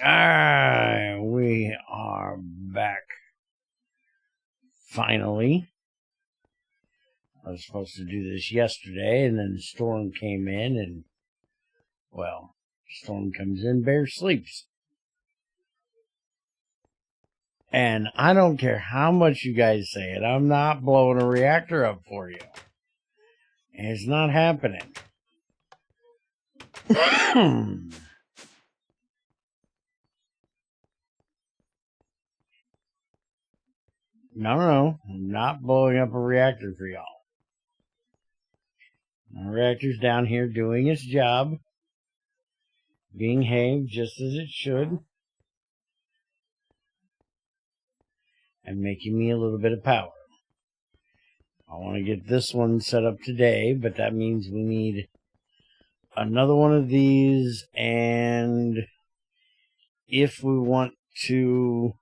Alright, we are back. Finally. I was supposed to do this yesterday, and then the storm came in, and, well, storm comes in, bear sleeps. And I don't care how much you guys say it, I'm not blowing a reactor up for you. It's not happening. No, I'm not blowing up a reactor for y'all. My reactor's down here doing its job, being behaved just as it should, and making me a little bit of power. I want to get this one set up today, but that means we need another one of these, and if we want to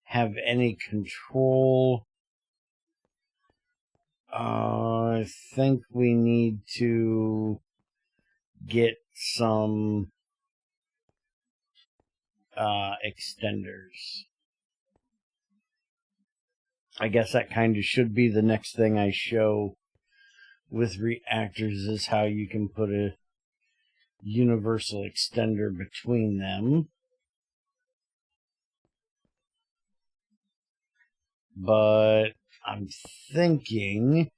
have any control, I think we need to get some extenders. I guess that kind of should be the next thing I show with reactors, is how you can put a universal extender between them. But I'm thinking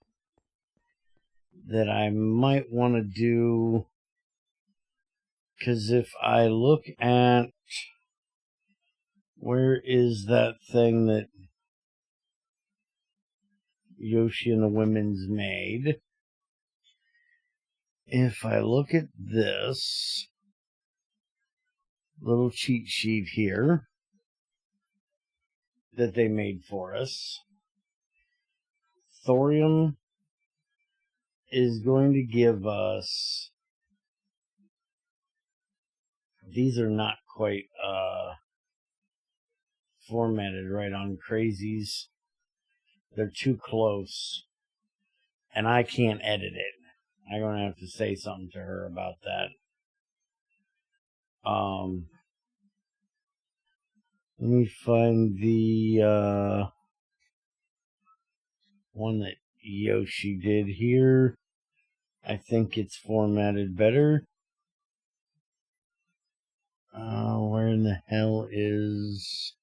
that I might want to do, because if I look at, where is that thing that Yoshi and the Women's made? If I look at this little cheat sheet here that they made for us, thorium is going to give us, these are not quite formatted right on Crazies. They're too close, and I can't edit it. I'm going to have to say something to her about that. Let me find the one that Yoshi did here. I think it's formatted better. Where in the hell is...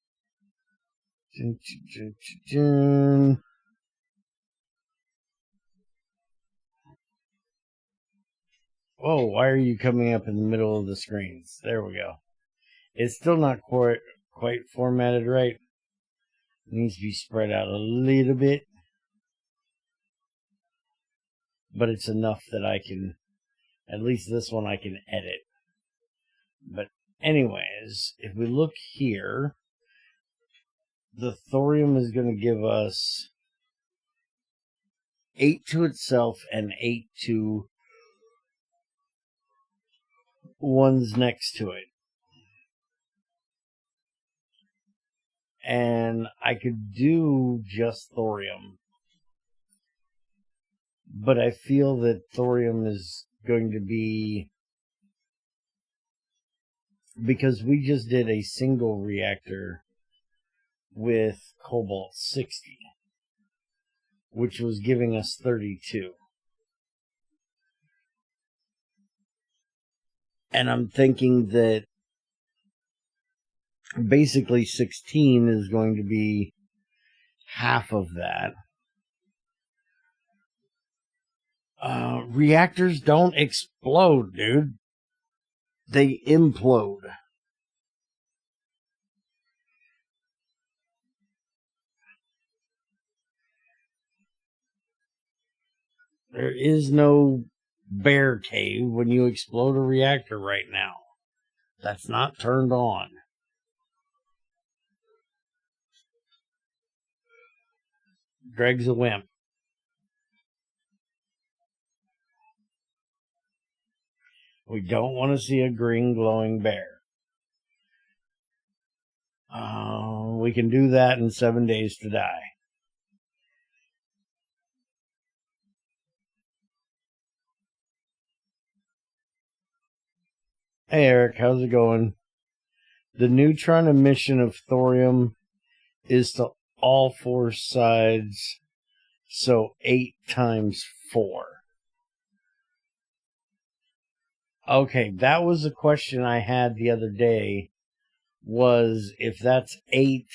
Whoa, why are you coming up in the middle of the screens? There we go. It's still not quite formatted right. It needs to be spread out a little bit. But it's enough that I can, at least this one I can edit. But anyways, if we look here, the thorium is going to give us 8 to itself and 8 to ones next to it. And I could do just thorium, but I feel that thorium is going to be, because we just did a single reactor with cobalt-60, which was giving us 32. And I'm thinking that basically 16 is going to be half of that. Reactors don't explode, dude. They implode. There is no bear cave when you explode a reactor right now. That's not turned on. Greg's a wimp. We don't want to see a green glowing bear. We can do that in 7 Days to Die. Hey Eric, how's it going? The neutron emission of thorium is to all four sides, so 8 times 4. Okay, that was a question I had the other day, was if that's 8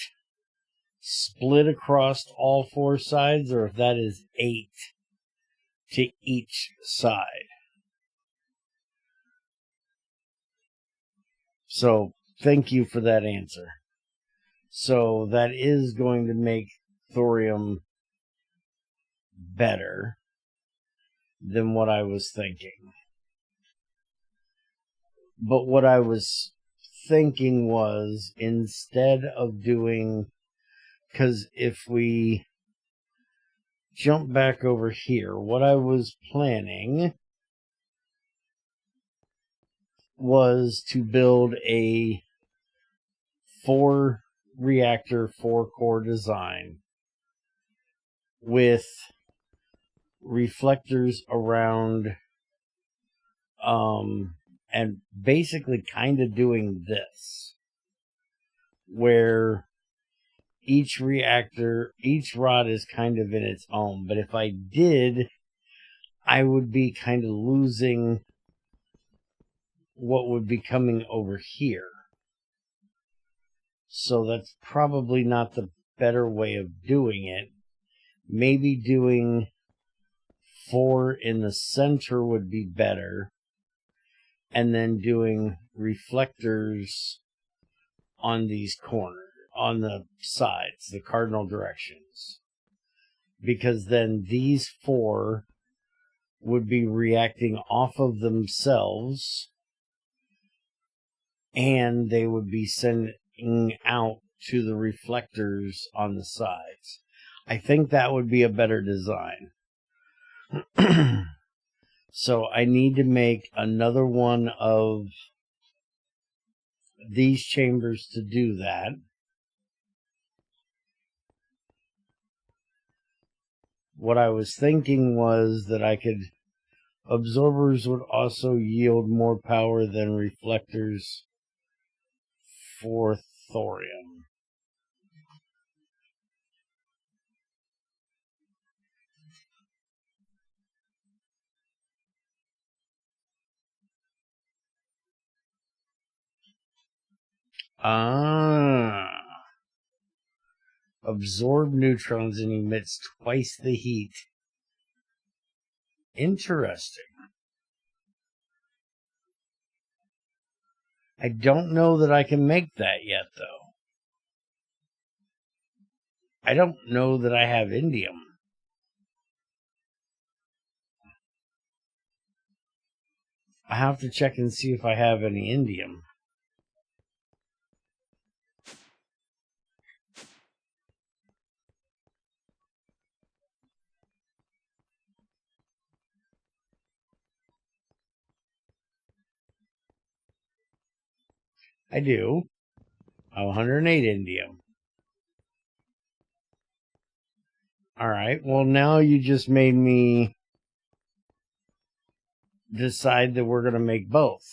split across all four sides, or if that is 8 to each side. So, thank you for that answer. So, that is going to make thorium better than what I was thinking. But what I was thinking was, instead of doing, because if we jump back over here, what I was planning was to build a 4 reactor, 4 core design with reflectors around, and basically kind of doing this, where each reactor, each rod is kind of in its own. But if I did, I would be kind of losing what would be coming over here. So that's probably not the better way of doing it. Maybe doing 4 in the center would be better, and then doing reflectors on these corners, on the sides, the cardinal directions, because then these 4 would be reacting off of themselves, and they would be sending out to the reflectors on the sides. I think that would be a better design. So I need to make another one of these chambers to do that. What I was thinking was that absorbers would also yield more power than reflectors for thorium. Absorb neutrons and emits twice the heat. Interesting. I don't know that I can make that yet, though. I don't know that I have indium. I have to check and see if I have any indium. I do. 108 indium. Alright, well now you just made me decide that we're going to make both.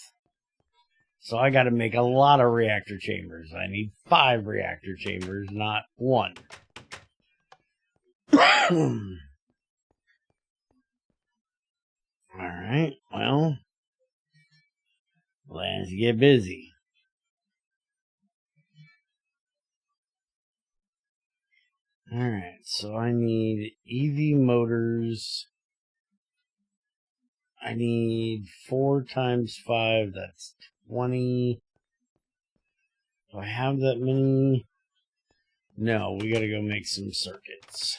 So I got to make a lot of reactor chambers. I need 5 reactor chambers, not 1. Alright, well, let's get busy. Alright, so I need EV motors. I need 4 times 5, that's 20. Do I have that many? No, we gotta go make some circuits.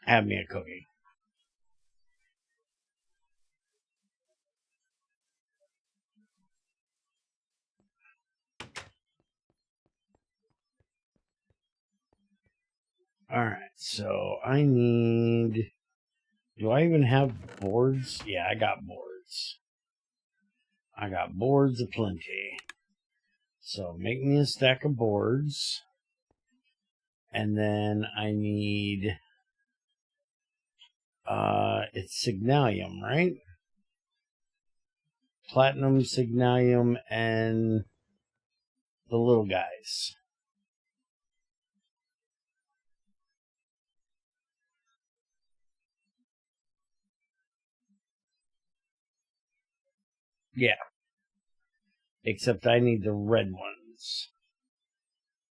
Have me a cookie. Alright, so I need... Do I even have boards? Yeah, I got boards. I got boards aplenty. So make me a stack of boards. And then I need, it's Signalium, right? Platinum, Signalium, and the little guys. Yeah. Except I need the red ones.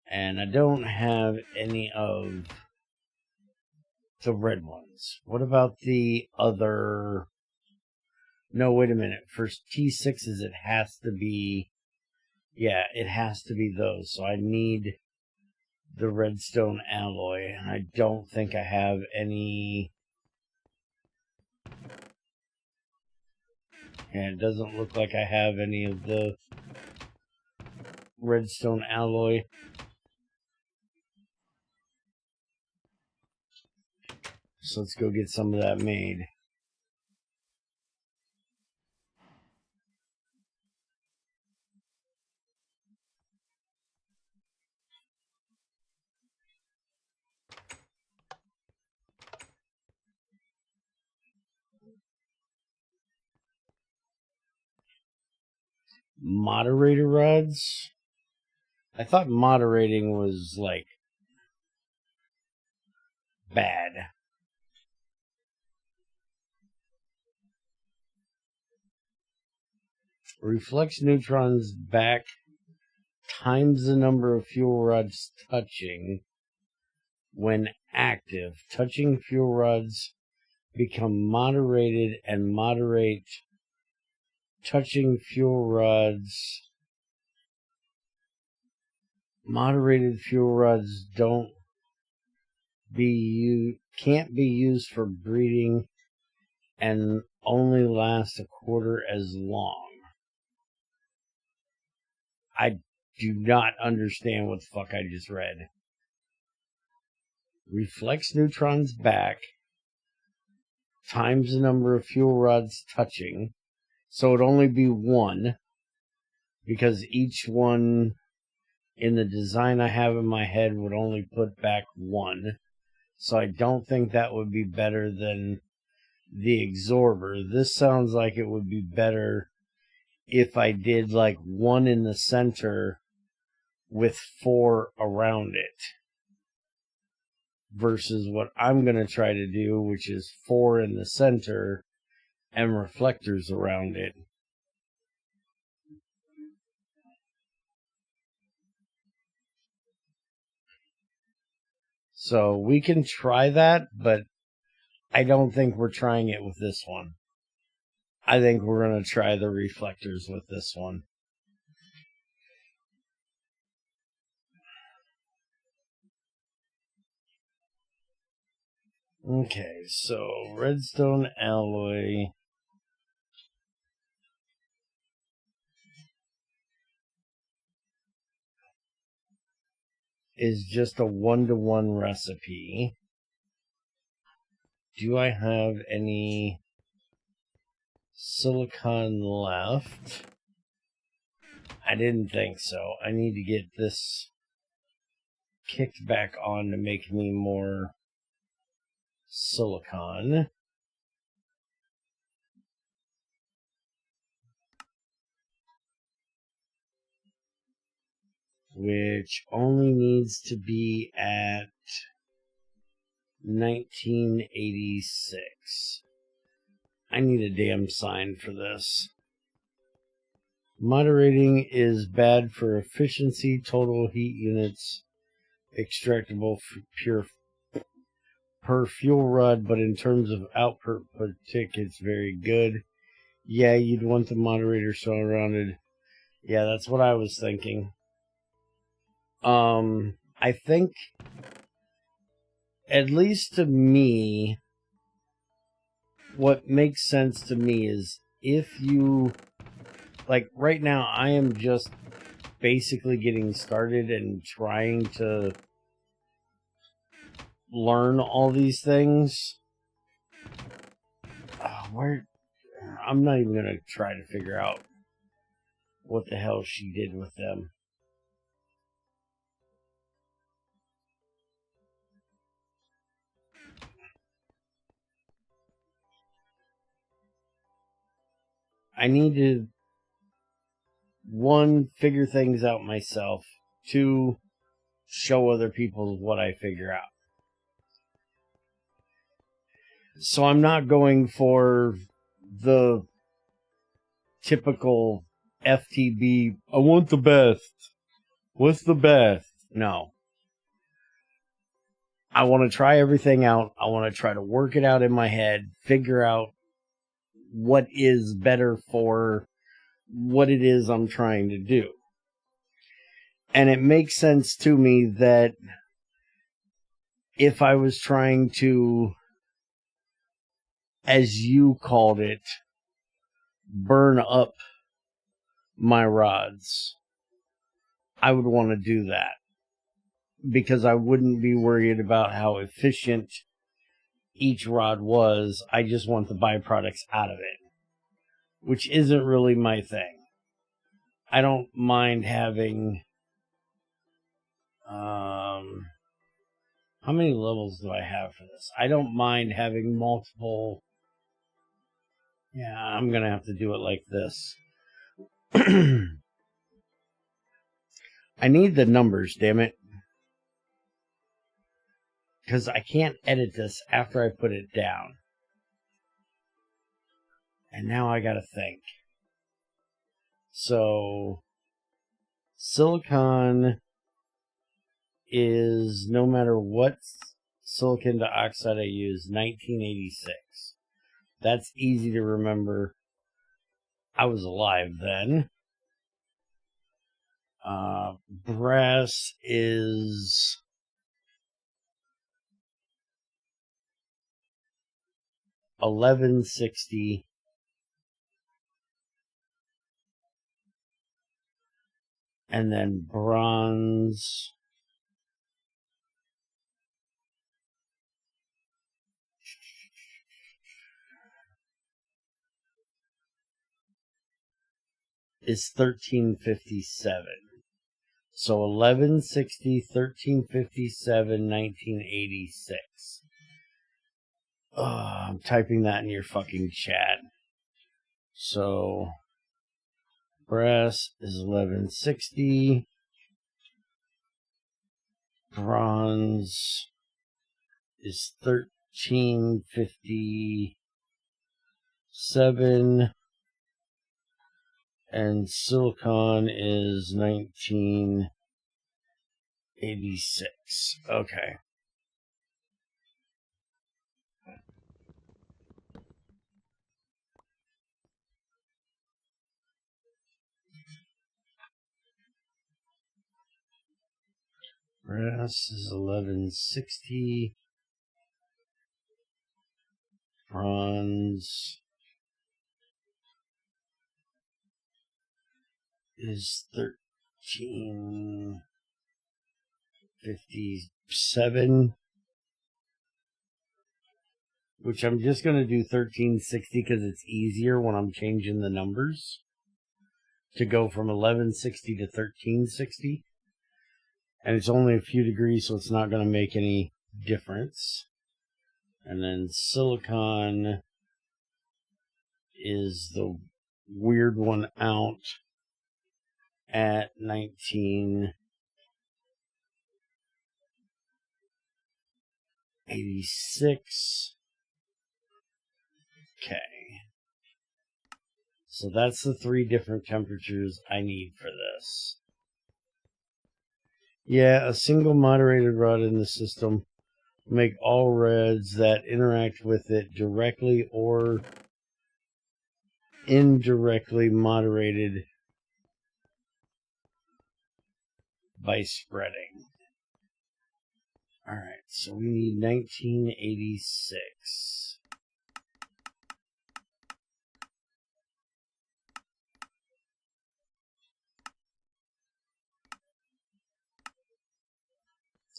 And I don't have any of the red ones. What about the other? No, wait a minute. For T6s, it has to be... Yeah, it has to be those. So I need the redstone alloy. And I don't think I have any... And it doesn't look like I have any of the redstone alloy. So let's go get some of that made. Moderator rods? I thought moderating was, like, bad. Reflects neutrons back times the number of fuel rods touching when active. Touching fuel rods become moderated and moderate. Touching fuel rods... Moderated fuel rods can't be used for breeding and only last a quarter as long. I do not understand what the fuck I just read. Reflects neutrons back times the number of fuel rods touching. So it'd only be one, because each one in the design I have in my head would only put back one. So I don't think that would be better than the absorber. This sounds like it would be better if I did like one in the center with 4 around it, versus what I'm going to try to do, which is 4 in the center and reflectors around it. So we can try that, but I don't think we're trying it with this one. I think we're going to try the reflectors with this one. Okay, so redstone alloy is just a 1-to-1 recipe. Do I have any silicon left? I didn't think so. I need to get this kicked back on to make me more silicon. Which only needs to be at 1986. I need a damn sign for this. Moderating is bad for efficiency, total heat units, extractable pure per fuel rod, but in terms of output tick, it's very good. Yeah, you'd want the moderator surrounded. Yeah, that's what I was thinking. I think, at least to me, what makes sense to me is if you, like right now, I am just basically getting started and trying to learn all these things. I'm not even going to try to figure out what the hell she did with them. I need to, one, figure things out myself. Two, show other people what I figure out. So I'm not going for the typical FTB, I want the best. What's the best? No. I want to try everything out. I want to try to work it out in my head, figure out what is better for what it is I'm trying to do. And it makes sense to me that if I was trying to, as you called it, burn up my rods, I would want to do that. Because I wouldn't be worried about how efficient each rod was. I just want the byproducts out of it, which isn't really my thing. I don't mind having, how many levels do I have for this? I don't mind having multiple. Yeah, I'm going to have to do it like this. I need the numbers, damn it. Because I can't edit this after I put it down. And now I gotta think. So, silicon is, no matter what silicon dioxide I use, 1986. That's easy to remember. I was alive then. Brass is 1160. And then bronze is 1357. So 1160, 1357, 1986. Oh, I'm typing that in your fucking chat. So brass is 1160. Bronze is 1357. And silicon is 1986. Okay. Brass is 1160. Bronze is 1357. Which I'm just going to do 1360 because it's easier when I'm changing the numbers to go from 1160 to 1360. And it's only a few degrees, so it's not going to make any difference. And then silicon is the weird one out at 1986. Okay. So that's the 3 different temperatures I need for this. Yeah, a single moderated rod in the system will make all reds that interact with it directly or indirectly moderated by spreading. Alright, so we need 1986.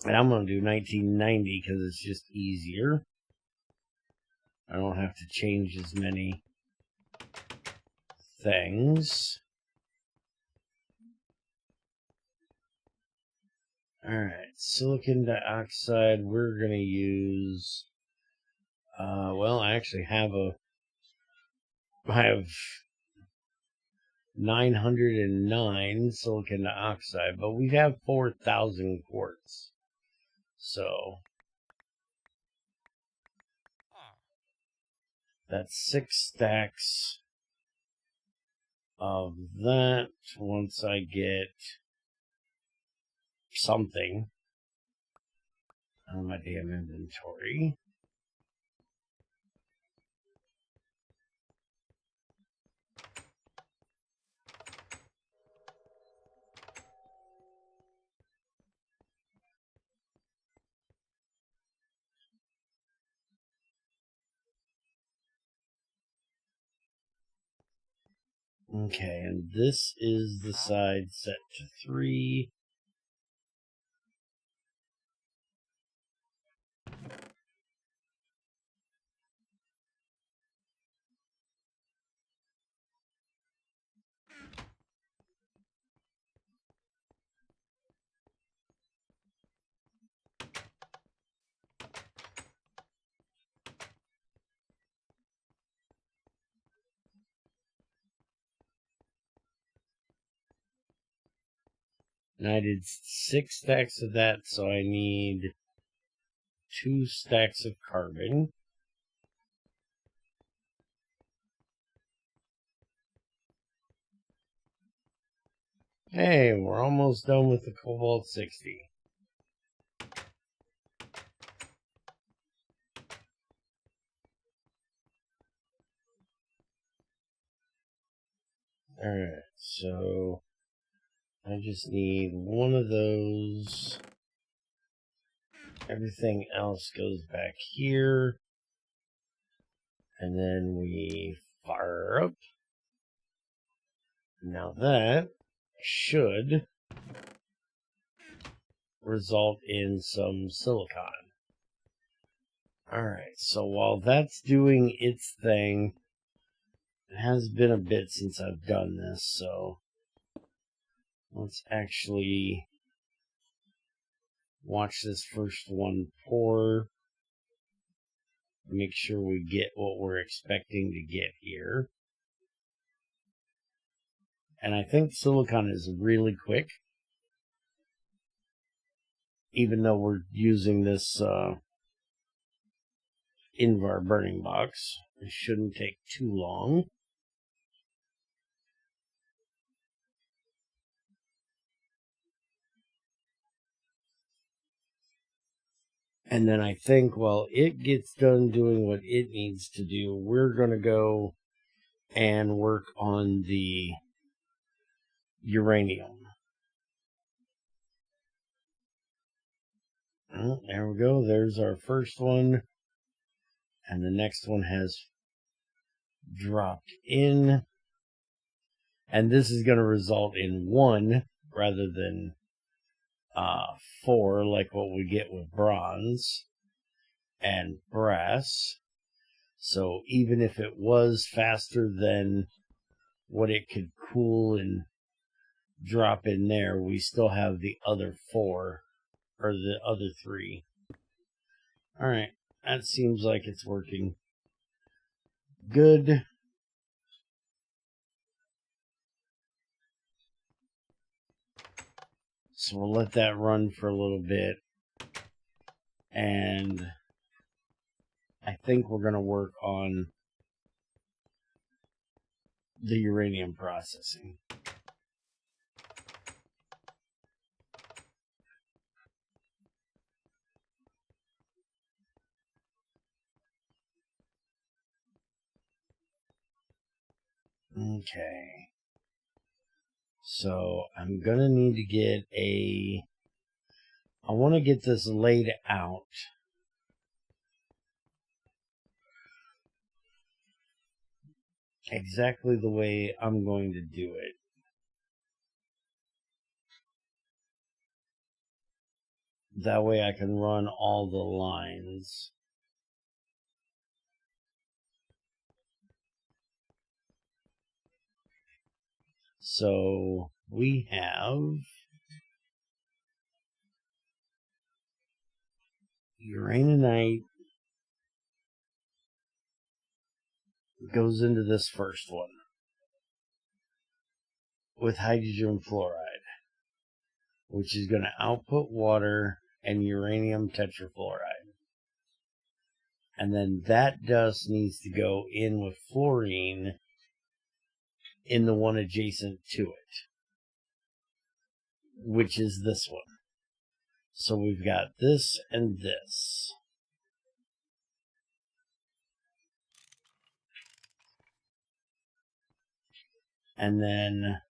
And I'm going to do 1990 because it's just easier. I don't have to change as many things. Alright, silicon dioxide, we're going to use, well, I actually have 909 silicon dioxide, but we have 4,000 quartz. So that's 6 stacks of that once I get something on my damn inventory. Okay, and this is the side set to 3. And I did 6 stacks of that, so I need 2 stacks of carbon. Hey, we're almost done with the Cobalt 60. Alright, so I just need one of those. Everything else goes back here. And then we fire up. Now that should result in some silicon. Alright, so while that's doing its thing, it has been a bit since I've done this, so let's actually watch this first one pour. Make sure we get what we're expecting to get here. And I think silicon is really quick. Even though we're using this Invar burning box, it shouldn't take too long. And then I think while it gets done doing what it needs to do, we're going to go and work on the uranium. Oh, there we go. There's our first one. And the next one has dropped in. And this is going to result in 1 rather than 4, like what we get with bronze and brass. So even if it was faster than what it could cool and drop in there, we still have the other 4, or the other 3. Alright, that seems like it's working good. So we'll let that run for a little bit. And I think we're going to work on the uranium processing. Okay. So I'm going to need to get I want to get this laid out. Exactly the way I'm going to do it. That way I can run all the lines. So we have uraninite goes into this first one. with hydrogen fluoride, which is going to output water and uranium tetrafluoride. And then that dust needs to go in with fluorine in the one adjacent to it, which is this one. So we've got this and this. And then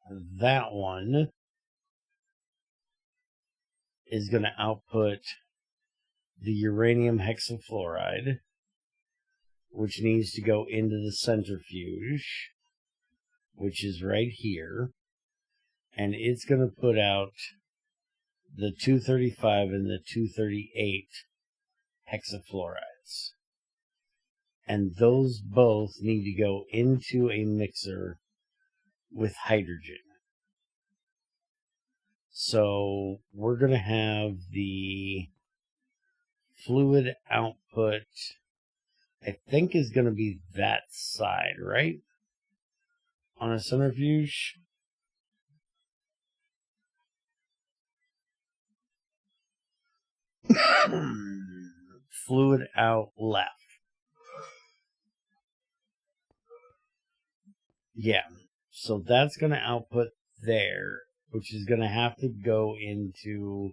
that one is going to output the uranium hexafluoride, which needs to go into the centrifuge, which is right here. And it's going to put out the 235 and the 238 hexafluorides. And those both need to go into a mixer with hydrogen. So we're going to have the fluid output, I think, is going to be that side, right? On a centrifuge. Fluid out left. Yeah. So that's going to output there, which is going to have to go into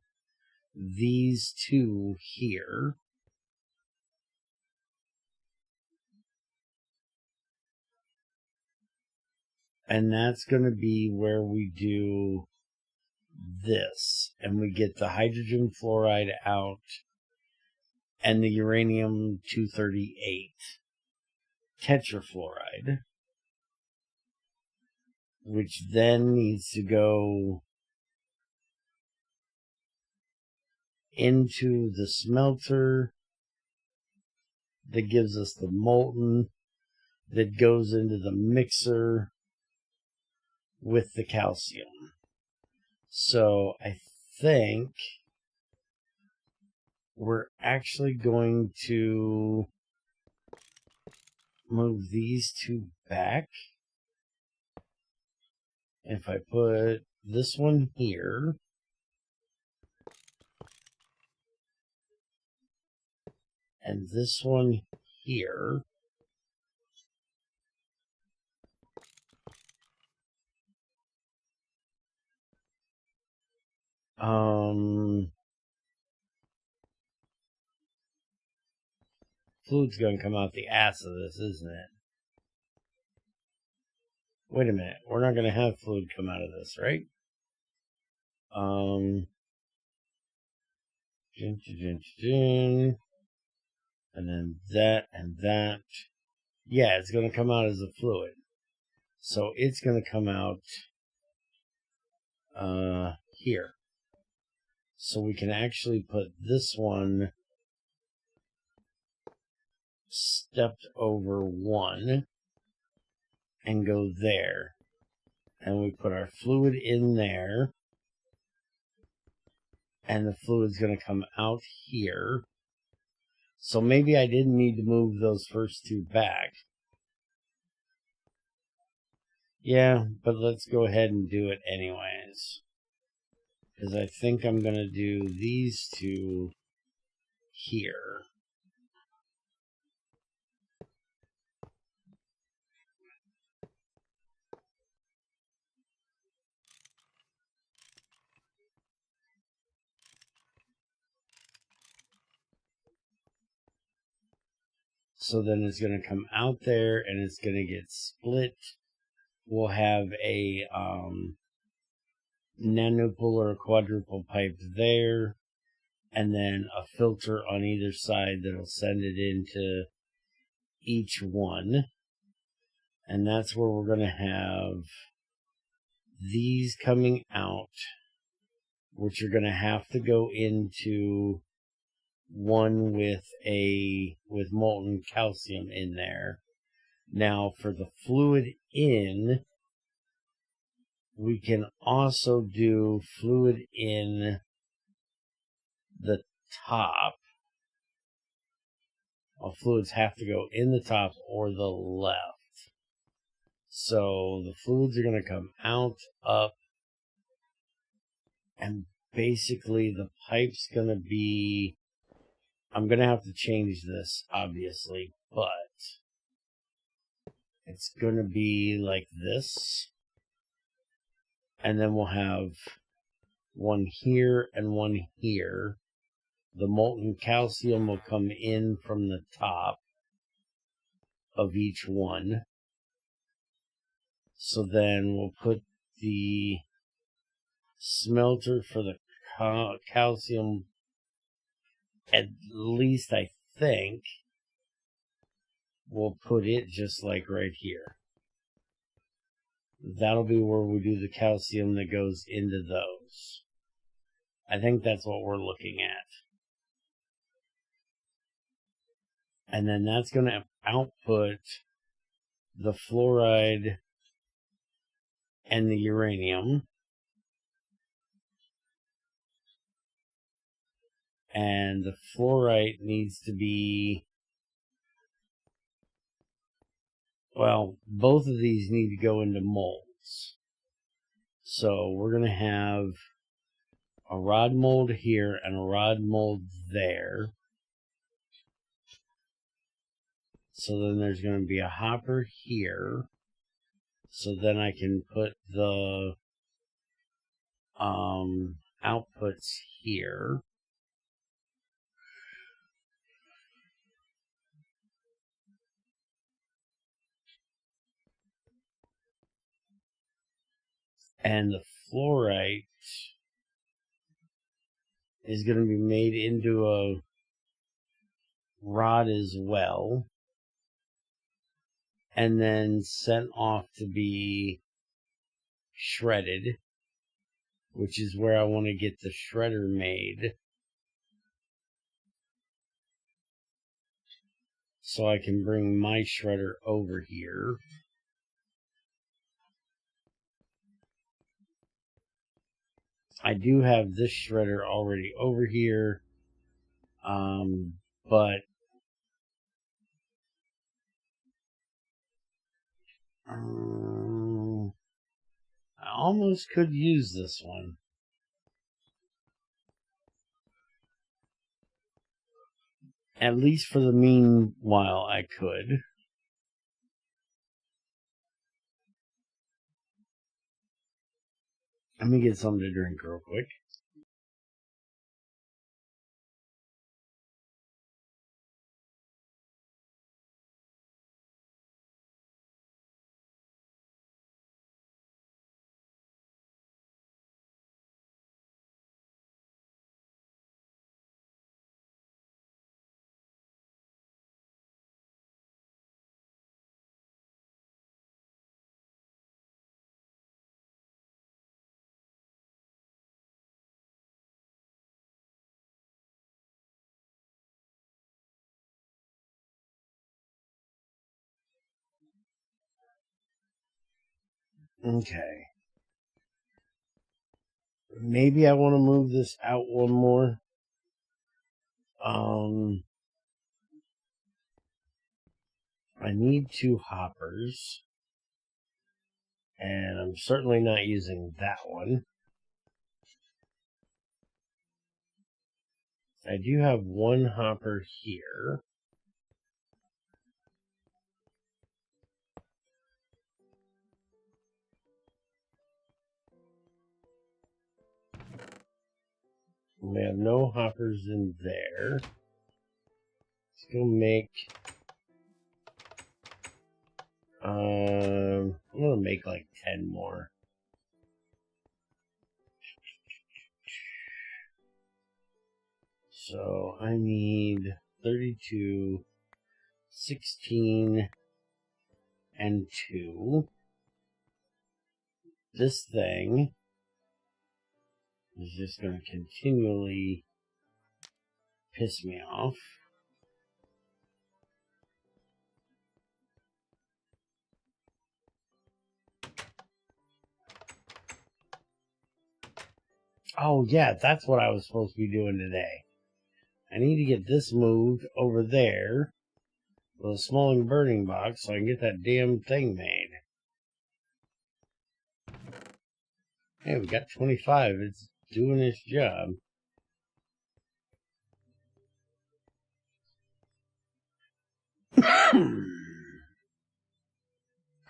these two here. And that's going to be where we do this. And we get the hydrogen fluoride out and the uranium 238 tetrafluoride, which then needs to go into the smelter that gives us the molten, that goes into the mixer with the calcium. So I think we're actually going to move these two back. If I put this one here, and this one here, fluid's going to come out the ass of this, isn't it? Wait a minute, we're not going to have fluid come out of this, right? And then that and that. Yeah, it's going to come out as a fluid. So it's going to come out here. So we can actually put this one stepped over one and go there. And we put our fluid in there. And the fluid's going to come out here. So maybe I didn't need to move those first two back. Yeah, but let's go ahead and do it anyways. Because I think I'm going to do these two here. So then it's going to come out there and it's going to get split. We'll have a nanopolar quadruple pipe there. And then a filter on either side that'll send it into each one. And that's where we're going to have these coming out, which are going to have to go into one with molten calcium in there. Now for the fluid in, we can also do fluid in the top. Well, fluids have to go in the top or the left. So the fluids are going to come out, up, and basically the pipe's going to be, I'm going to have to change this, obviously, but it's going to be like this. And then we'll have one here and one here. The molten calcium will come in from the top of each one. So then we'll put the smelter for the calcium, at least I think, we'll put it just like right here. That'll be where we do the calcium that goes into those. I think that's what we're looking at. And then that's going to output the fluoride and the uranium. And the fluorite needs to be, well, both of these need to go into molds. So we're going to have a rod mold here and a rod mold there. So then there's going to be a hopper here. So then I can put the outputs here. And the fluorite is going to be made into a rod as well. And then sent off to be shredded, which is where I want to get the shredder made. So I can bring my shredder over here. I do have this shredder already over here, but I almost could use this one. At least for the meanwhile, I could. Let me get something to drink real quick. Okay. Maybe I want to move this out one more. I need 2 hoppers. And I'm certainly not using that one. I do have 1 hopper here. We have no hoppers in there. Let's go make... I'm going to make like 10 more. So I need 32, 16, and 2. This thing is just going to continually piss me off. Oh yeah, that's what I was supposed to be doing today. I need to get this moved over there with a small burning box so I can get that damn thing made. Hey, we got 25. It's doing its job.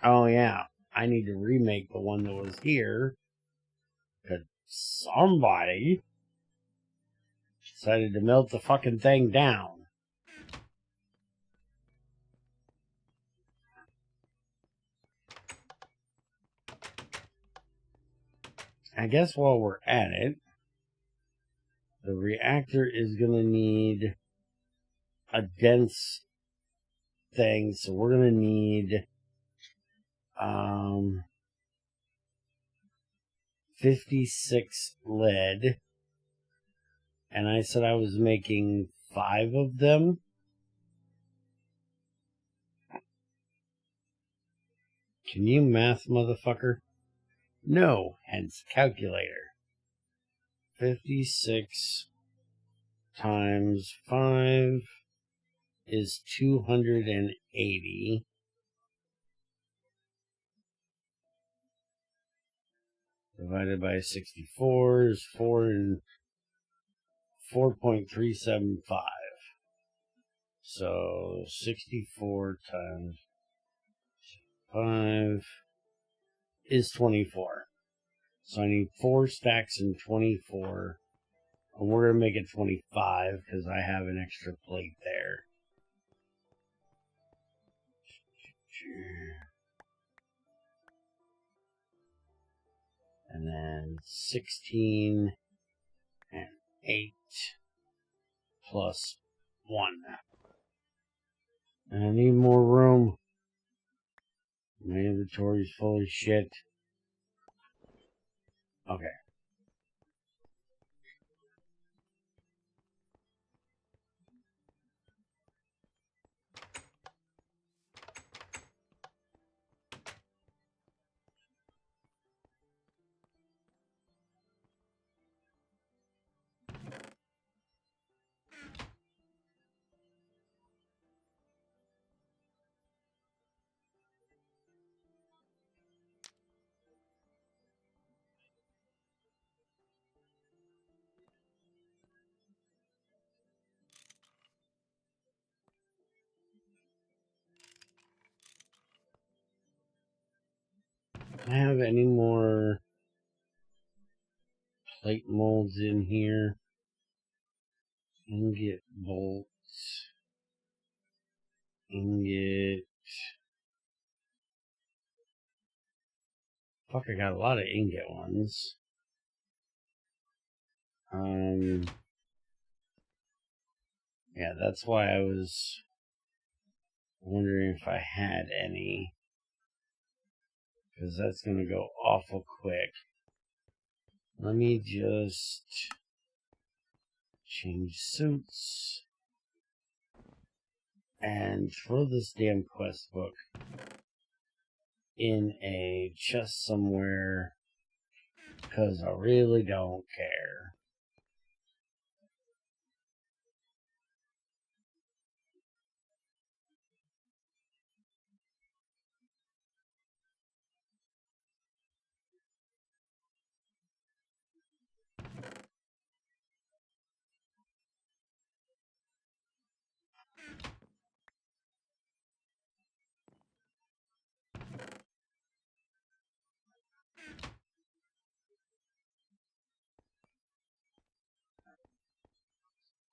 Oh, yeah. I need to remake the one that was here. Because somebody decided to melt the fucking thing down. I guess while we're at it, the reactor is going to need a dense thing, so we're going to need 56 lead, and I said I was making 5 of them. Can you math, motherfucker? No, hence calculator. 56 times 5 is 280. Divided by 64 is 4.375. So 64 times 5 is 24. So I need 4 stacks and 24. And we're going to make it 25 because I have an extra plate there. And then 16 and 8 plus 1. And I need more room. My inventory's full of shit. Okay. Do I have any more plate molds in here? Ingot bolts. Ingot. Fuck, I got a lot of ingot ones. Yeah, that's why I was wondering if I had any. Because that's going to go awful quick. Let me just change suits. And throw this damn quest book in a chest somewhere. Because I really don't care.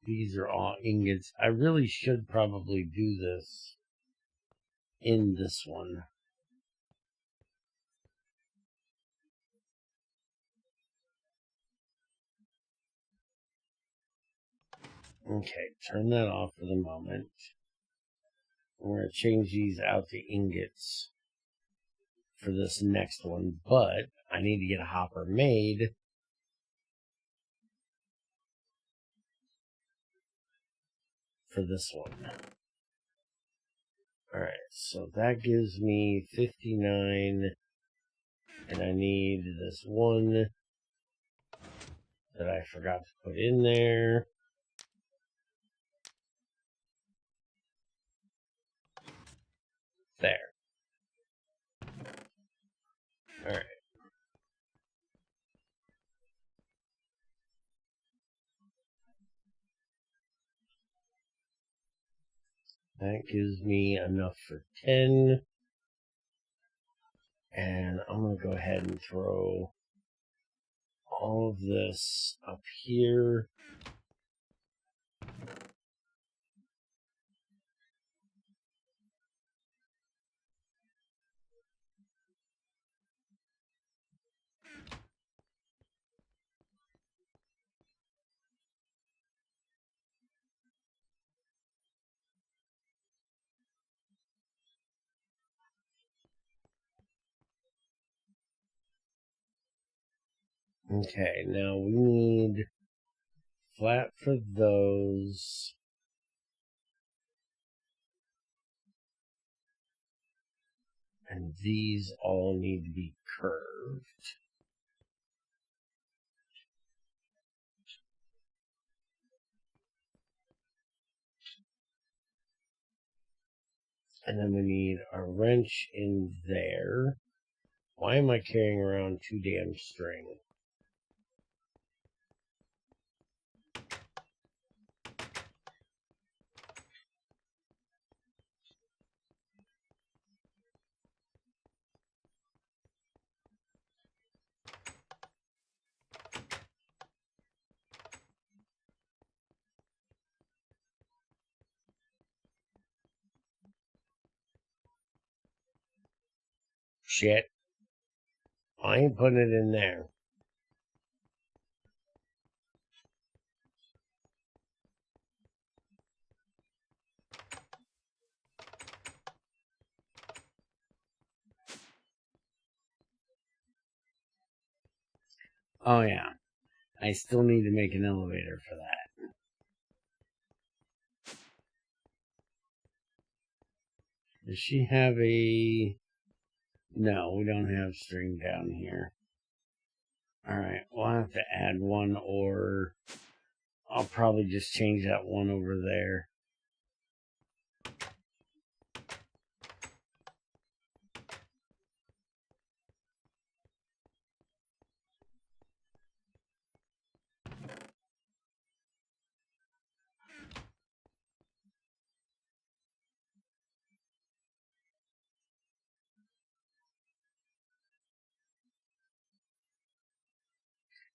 These are all ingots. I really should probably do this in this one. Okay, turn that off for the moment. We're going to change these out to ingots for this next one, but I need to get a hopper made for this one. Alright, so that gives me 59, and I need this one that I forgot to put in there. There. Alright. That gives me enough for 10. And I'm going to go ahead and throw all of this up here. Okay, now we need flat for those. And these all need to be curved. And then we need a wrench in there. Why am I carrying around 2 damn string? Shit. I ain't putting it in there. Oh yeah. I still need to make an elevator for that. Does she have a... No, we don't have string down here. Alright, we'll have to add one, or I'll probably just change that one over there.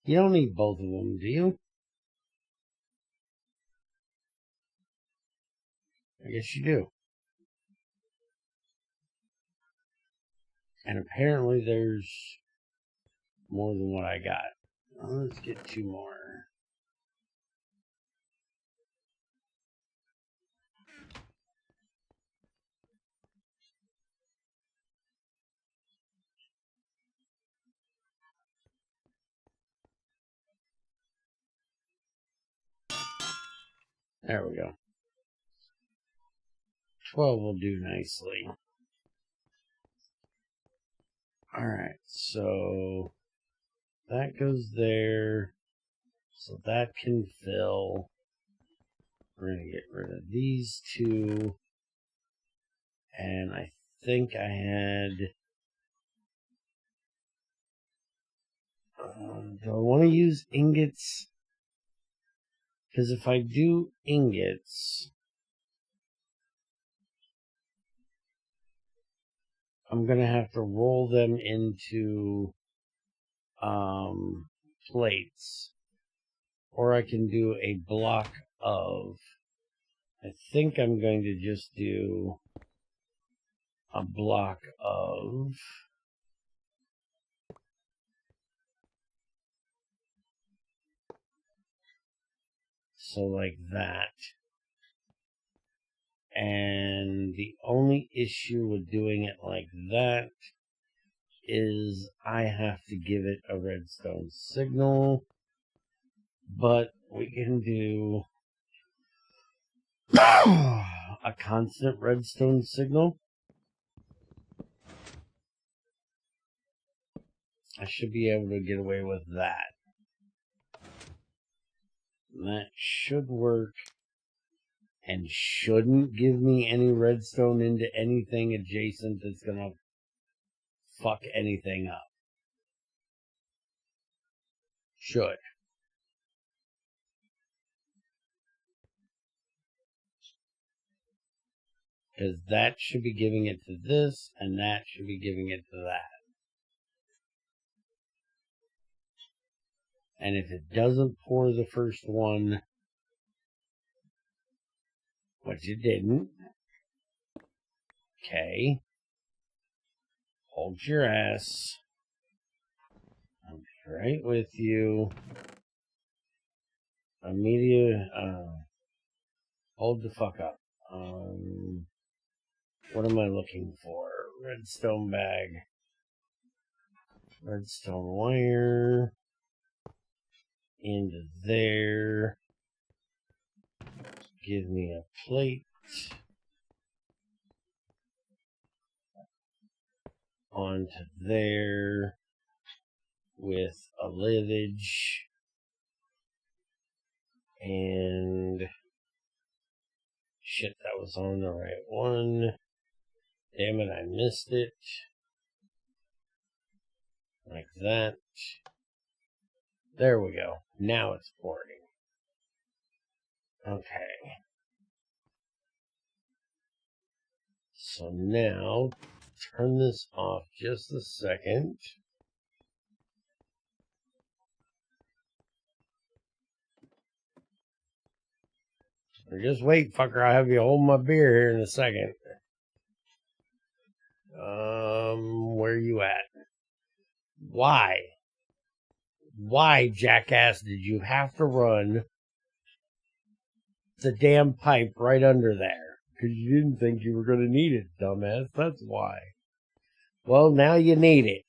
You don't need both of them, do you? I guess you do. And apparently there's more than what I got. Let's get 2 more. There we go. 12 will do nicely. Alright, so that goes there. So that can fill. We're going to get rid of these 2. And I think I had... do I want to use ingots? Because if I do ingots, I'm going to have to roll them into plates. Or I can do a block of... I think I'm going to just do a block of... So like that. And the only issue with doing it like that is I have to give it a redstone signal. But we can do a constant redstone signal. I should be able to get away with that. And that should work. And shouldn't give me any redstone into anything adjacent that's gonna fuck anything up. Should. Because that should be giving it to this, and that should be giving it to that. And if it doesn't pour the first one, which it didn't, okay, hold your ass. I'm right with you. Immediate, hold the fuck up. What am I looking for? Redstone bag. Redstone wire. Into there. Give me a plate. Onto there. With a livage. And shit, that was on the right one. Damn it, I missed it. Like that. There we go. Now it's pouring. Okay. So now, turn this off just a second. Or just wait, fucker. I'll have you hold my beer here in a second. Where you at? Why? Why, jackass, did you have to run the damn pipe right under there? Because you didn't think you were going to need it, dumbass. That's why. Well, now you need it.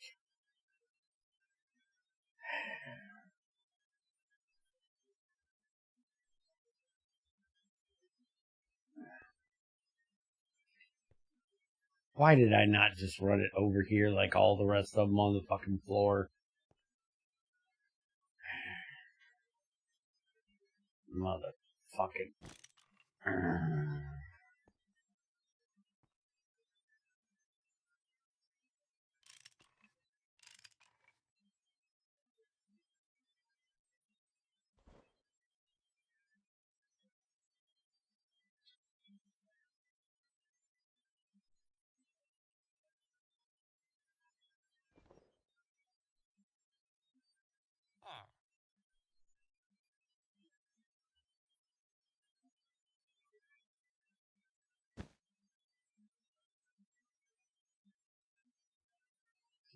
Why did I not just run it over here like all the rest of them on the fucking floor? Motherfucking.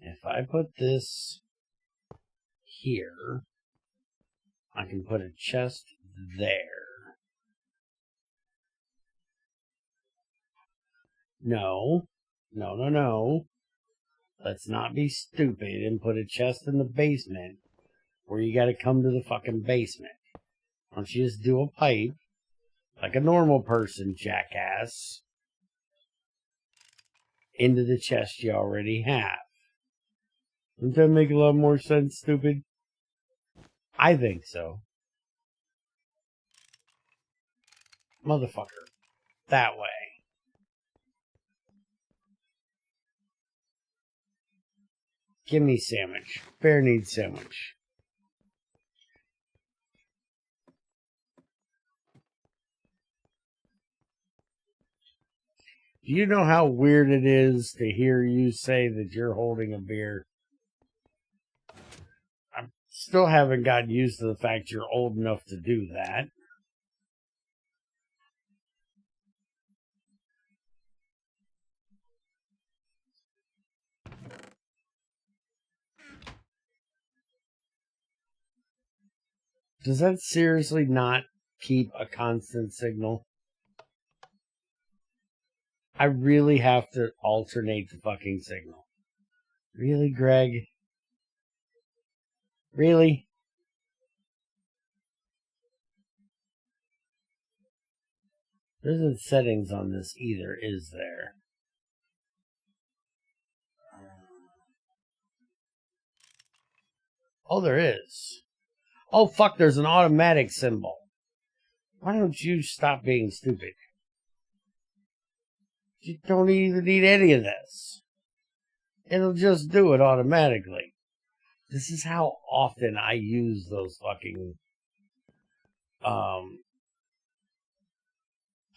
If I put this here, I can put a chest there. No. No, no, no. Let's not be stupid and put a chest in the basement where you gotta come to the fucking basement. Why don't you just do a pipe like a normal person, jackass, into the chest you already have? Doesn't that make a lot more sense, stupid? I think so. Motherfucker. That way. Give me sandwich. Bear needs sandwich. Do you know how weird it is to hear you say that you're holding a beer? I still haven't gotten used to the fact you're old enough to do that. Does that seriously not keep a constant signal? I really have to alternate the fucking signal. Really, Greg? Really? There isn't settings on this either, is there? Oh, there is. Oh, fuck, there's an automatic symbol. Why don't you stop being stupid? You don't even need any of this. It'll just do it automatically. This is how often I use those fucking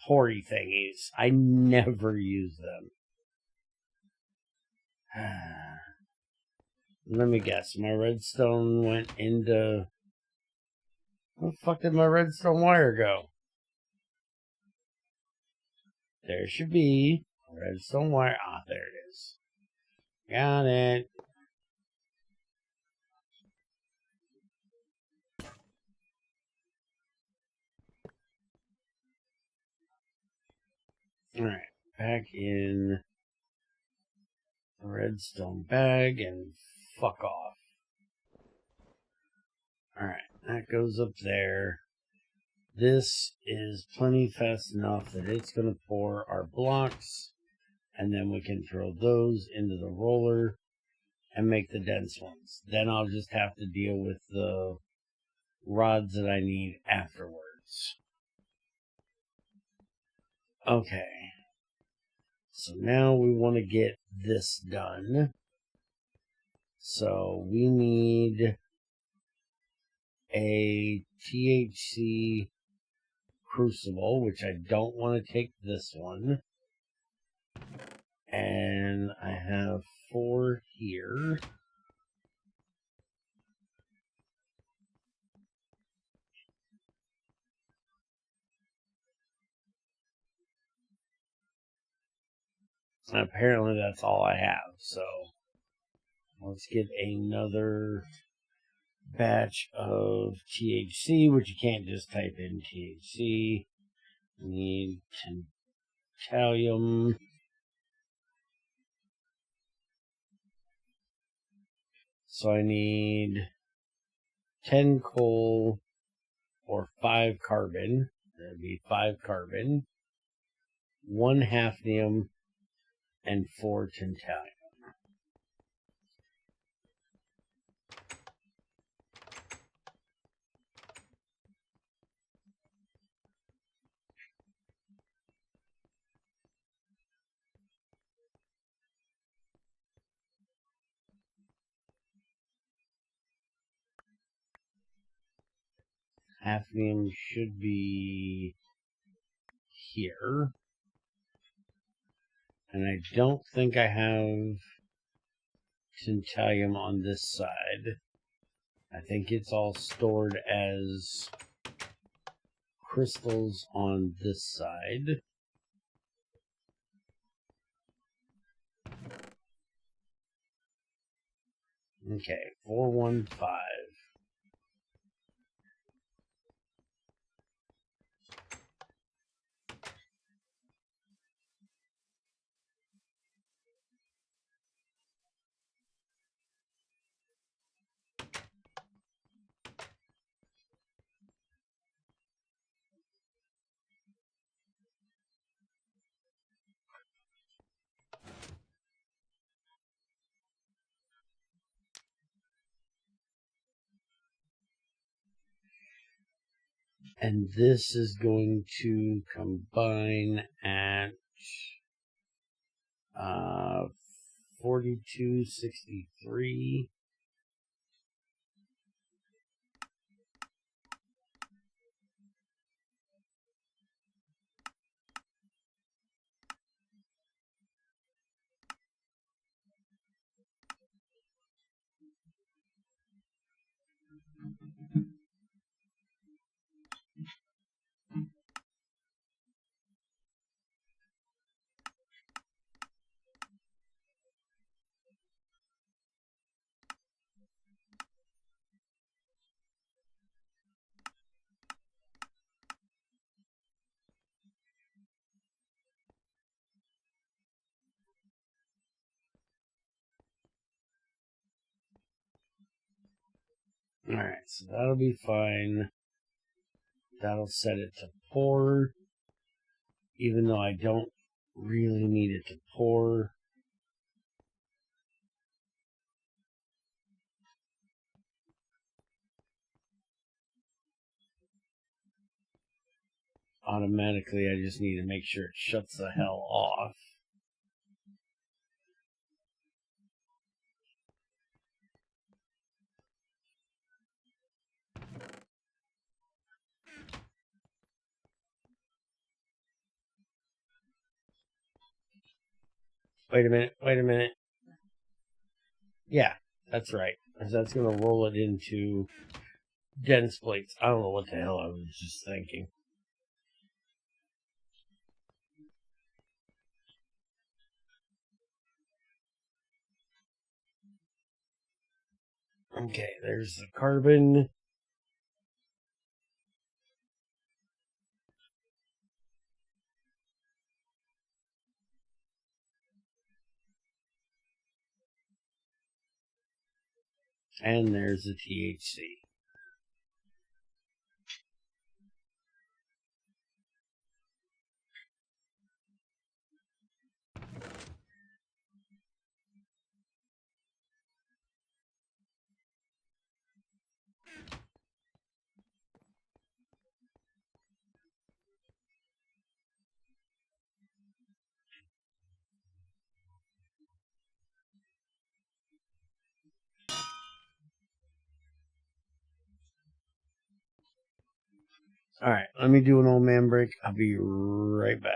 poury thingies. I never use them. Let me guess. My redstone went into... Where the fuck did my redstone wire go? There should be a redstone wire. Ah, there it is. Got it. Alright, back in the redstone bag and fuck off. Alright, that goes up there. This is plenty fast enough that it's going to pour our blocks, and then we can throw those into the roller and make the dense ones. Then I'll just have to deal with the rods that I need afterwards. Okay. So now we want to get this done. So we need a THC crucible, which I don't want to take this one. And I have 4 here. And apparently that's all I have. So let's get another batch of THC, which you can't just type in THC. We need tantalum. So I need 10 coal or 5 carbon. That'd be 5 carbon, 1 hafnium, and 4 tantalum. Hafnium should be here. And I don't think I have tantalum on this side. I think it's all stored as crystals on this side. Okay, 415. And this is going to combine at 4263. Alright, so that'll be fine. That'll set it to pour, even though I don't really need it to pour. Automatically, I just need to make sure it shuts the hell off. Wait a minute. Yeah, that's right. That's going to roll it into dense plates. I don't know what the hell I was just thinking. Okay, there's the carbon. And there's the THC. Alright, let me do an old man break. I'll be right back.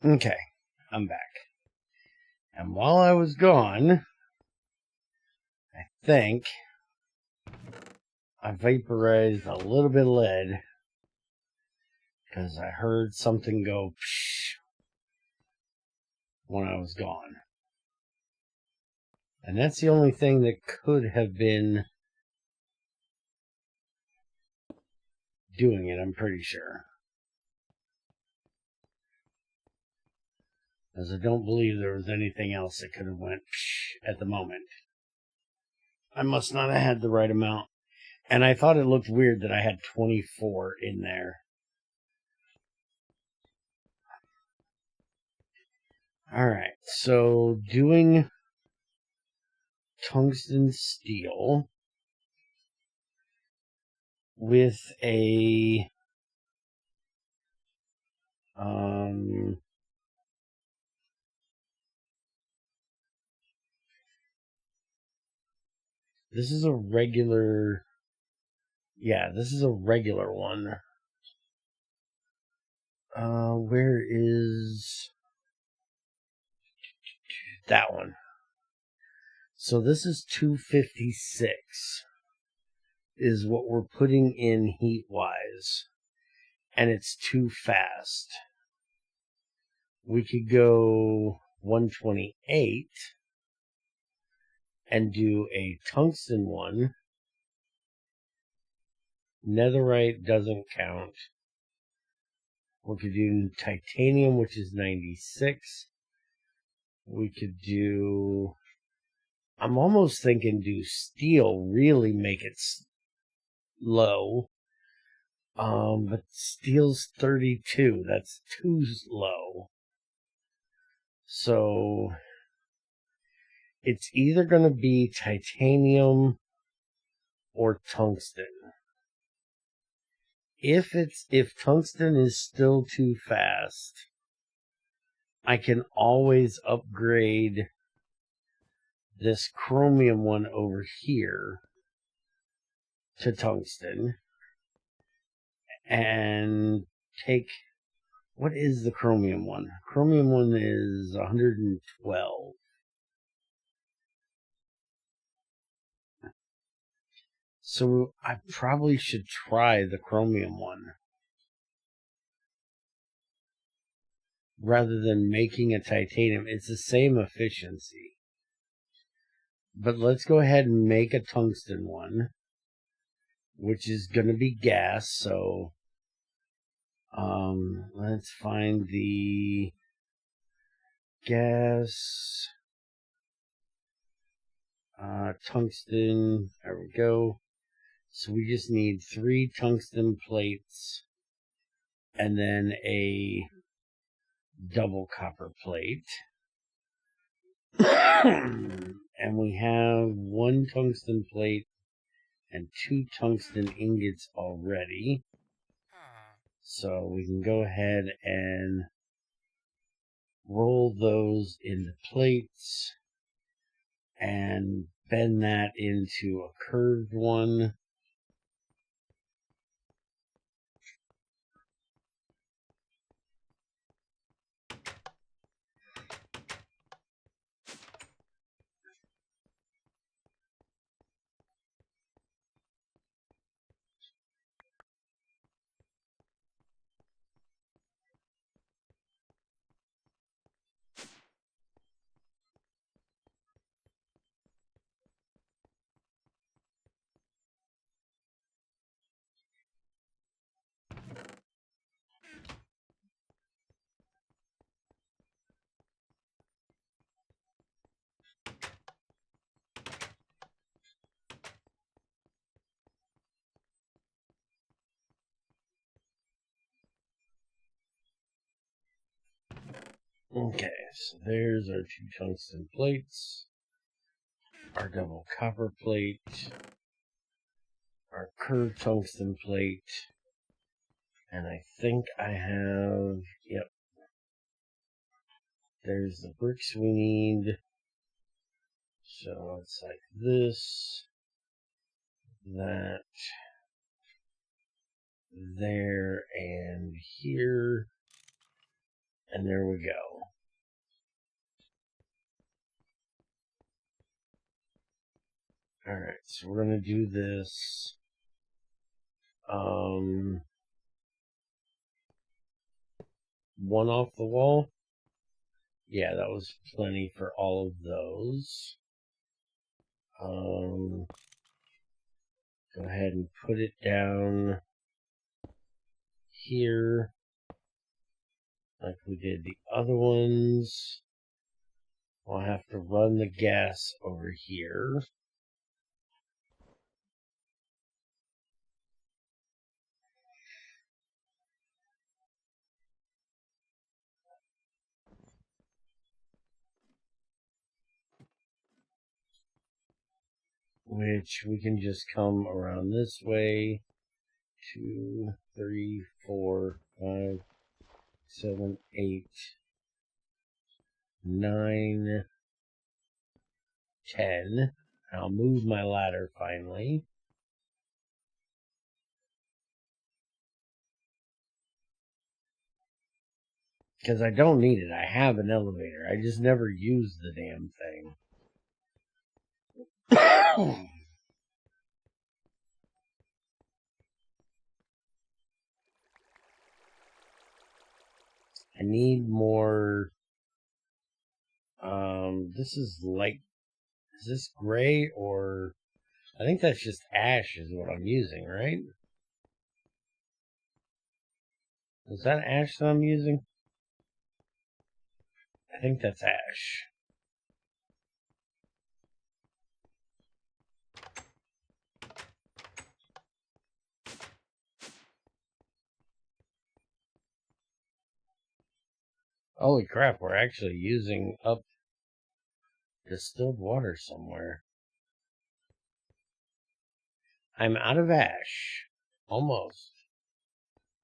Okay, I'm back. And while I was gone, I think I vaporized a little bit of lead because I heard something go psh when I was gone. And that's the only thing that could have been doing it, I'm pretty sure. As I don't believe there was anything else that could have went psh at the moment. I must not have had the right amount. And I thought it looked weird that I had 24 in there. Alright, so doing tungsten steel with a this is a regular, yeah, this is a regular one. Where is that one? So this is 256 is what we're putting in heat-wise, and it's too fast. We could go 128 and do a tungsten one. Netherite doesn't count. We could do titanium, which is 96. We could do, I'm almost thinking do steel, really make it low. But steel's 32. That's too low. So it's either going to be titanium or tungsten. If tungsten is still too fast, I can always upgrade this chromium one over here to tungsten and take, what is the chromium one? Chromium one is 112. So I probably should try the chromium one rather than making a titanium. It's the same efficiency. But let's go ahead and make a tungsten one, which is going to be gas. So let's find the gas tungsten. There we go. So we just need 3 tungsten plates and then a double copper plate. And we have 1 tungsten plate and 2 tungsten ingots already. So we can go ahead and roll those into plates and bend that into a curved one. Okay, so there's our 2 tungsten plates, our double copper plate, our curved tungsten plate, and I think I have, yep, there's the bricks we need. So it's like this, that, there, and here. And there we go. Alright, so we're going to do this. One off the wall. Yeah, that was plenty for all of those. Go ahead and put it down here like we did the other ones. I'll have to run the gas over here. Which we can just come around this way. 2, 3, 4, 5, 7, 8, 9, 10. I'll move my ladder finally. Because I don't need it. I have an elevator. I just never use the damn thing. I need more. This is like, is this gray or? I think that's just ash is what I'm using, right? Is that ash that I'm using? I think that's ash. Holy crap, we're actually using up distilled water somewhere. I'm out of ash. Almost.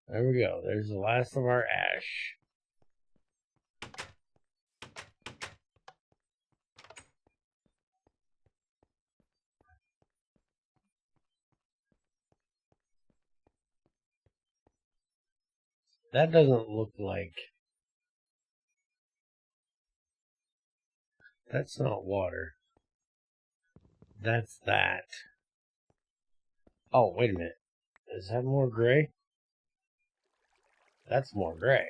There we go. There's the last of our ash. That doesn't look like... That's not water. That's that. Oh, wait a minute. Is that more gray? That's more gray.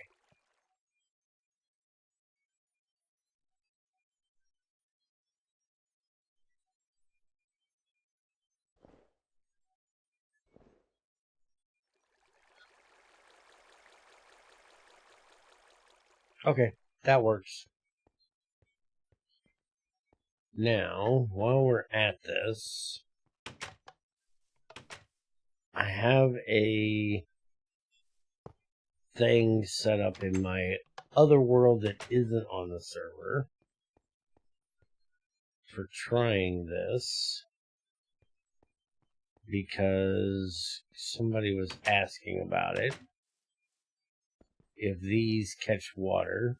Okay, that works. Now, while we're at this, I have a thing set up in my other world that isn't on the server for trying this because somebody was asking about it. If these catch water,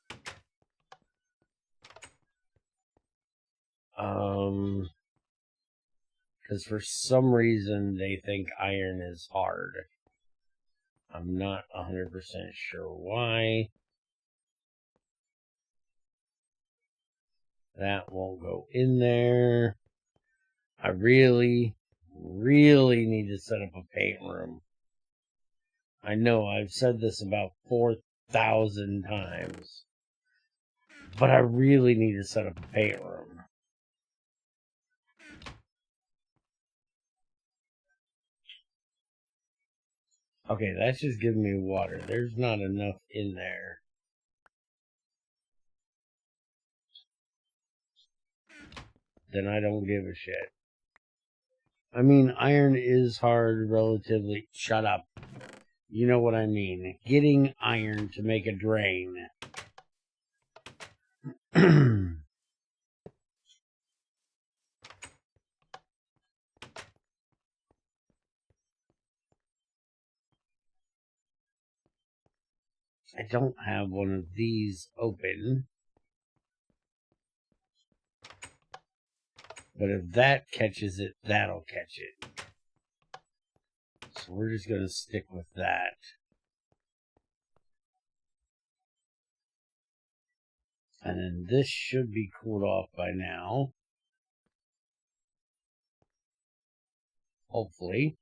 because for some reason they think iron is hard. I'm not 100% sure why. That won't go in there. I really need to set up a paint room. I know I've said this about 4,000 times, but I really need to set up a paint room. Okay, that's just giving me water. There's not enough in there. Then I don't give a shit. I mean, iron is hard relatively. Shut up. You know what I mean. Getting iron to make a drain. I don't have one of these open. But if that catches it, that'll catch it. So we're just going to stick with that. And then this should be cooled off by now. Hopefully.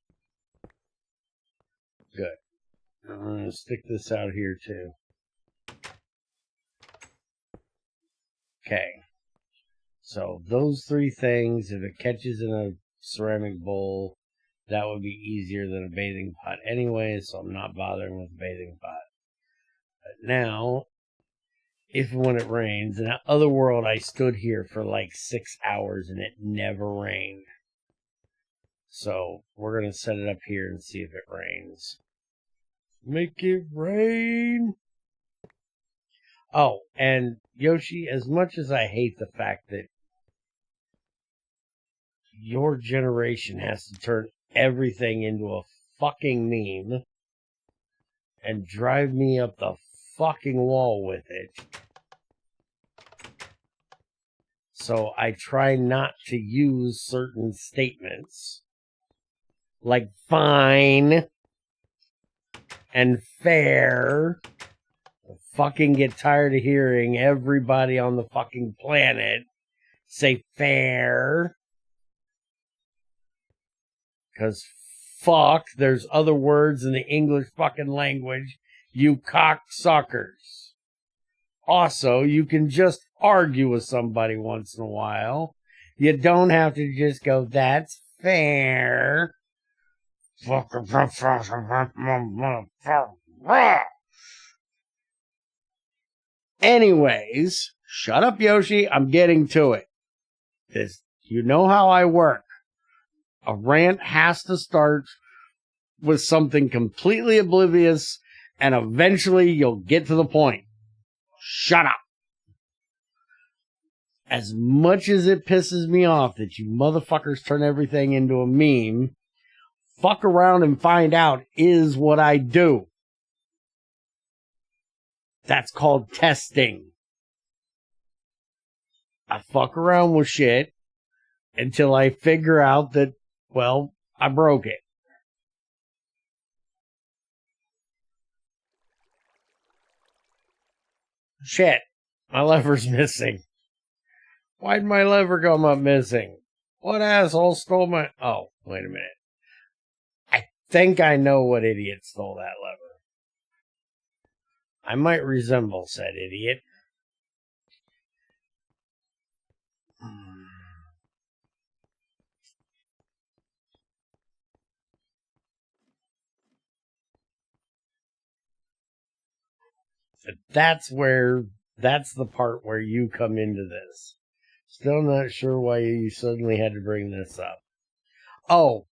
Good. I'm going to stick this out here too. Okay. So those three things, if it catches in a ceramic bowl, that would be easier than a bathing pot anyway, so I'm not bothering with a bathing pot. But now, if and when it rains, in Otherworld, I stood here for like 6 hours and it never rained. So we're going to set it up here and see if it rains. Make it rain! Oh, and Yoshi, as much as I hate the fact that your generation has to turn everything into a fucking meme and drive me up the fucking wall with it. So I try not to use certain statements like fine and fair. I fucking get tired of hearing everybody on the fucking planet say fair. Because fuck, there's other words in the English fucking language, you cocksuckers. Also, you can just argue with somebody once in a while. You don't have to just go, that's fair. Anyways, shut up, Yoshi. I'm getting to it. You know how I work. A rant has to start with something completely oblivious, and eventually you'll get to the point. Shut up. As much as it pisses me off that you motherfuckers turn everything into a meme, fuck around and find out is what I do. That's called testing. I fuck around with shit until I figure out that, well, I broke it. Shit, my lever's missing. Why'd my lever come up missing? What asshole stole my... Oh, wait a minute. I think I know what idiot stole that lever. I might resemble said idiot. But that's the part where you come into this. Still not sure why you suddenly had to bring this up. Oh,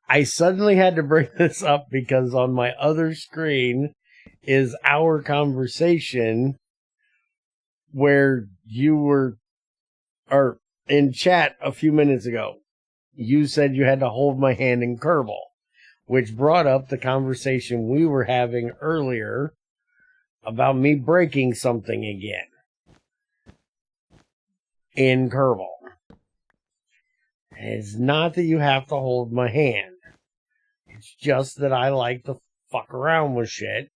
I suddenly had to bring this up because on my other screen is our conversation where you were, or in chat a few minutes ago, you said you had to hold my hand in Kerbal, which brought up the conversation we were having earlier about me breaking something again in Kerbal. It's not that you have to hold my hand. It's just that I like to fuck around with shit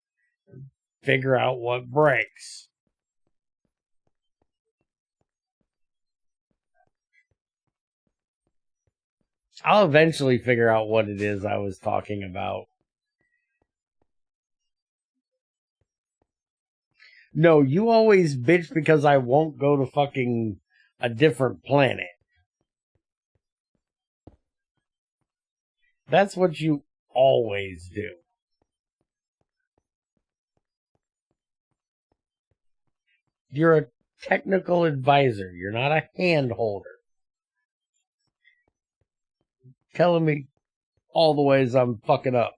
and figure out what breaks. I'll eventually figure out what it is I was talking about. No, you always bitch because I won't go to fucking a different planet. That's what you always do. You're a technical advisor. You're not a hand holder. Telling me all the ways I'm fucking up.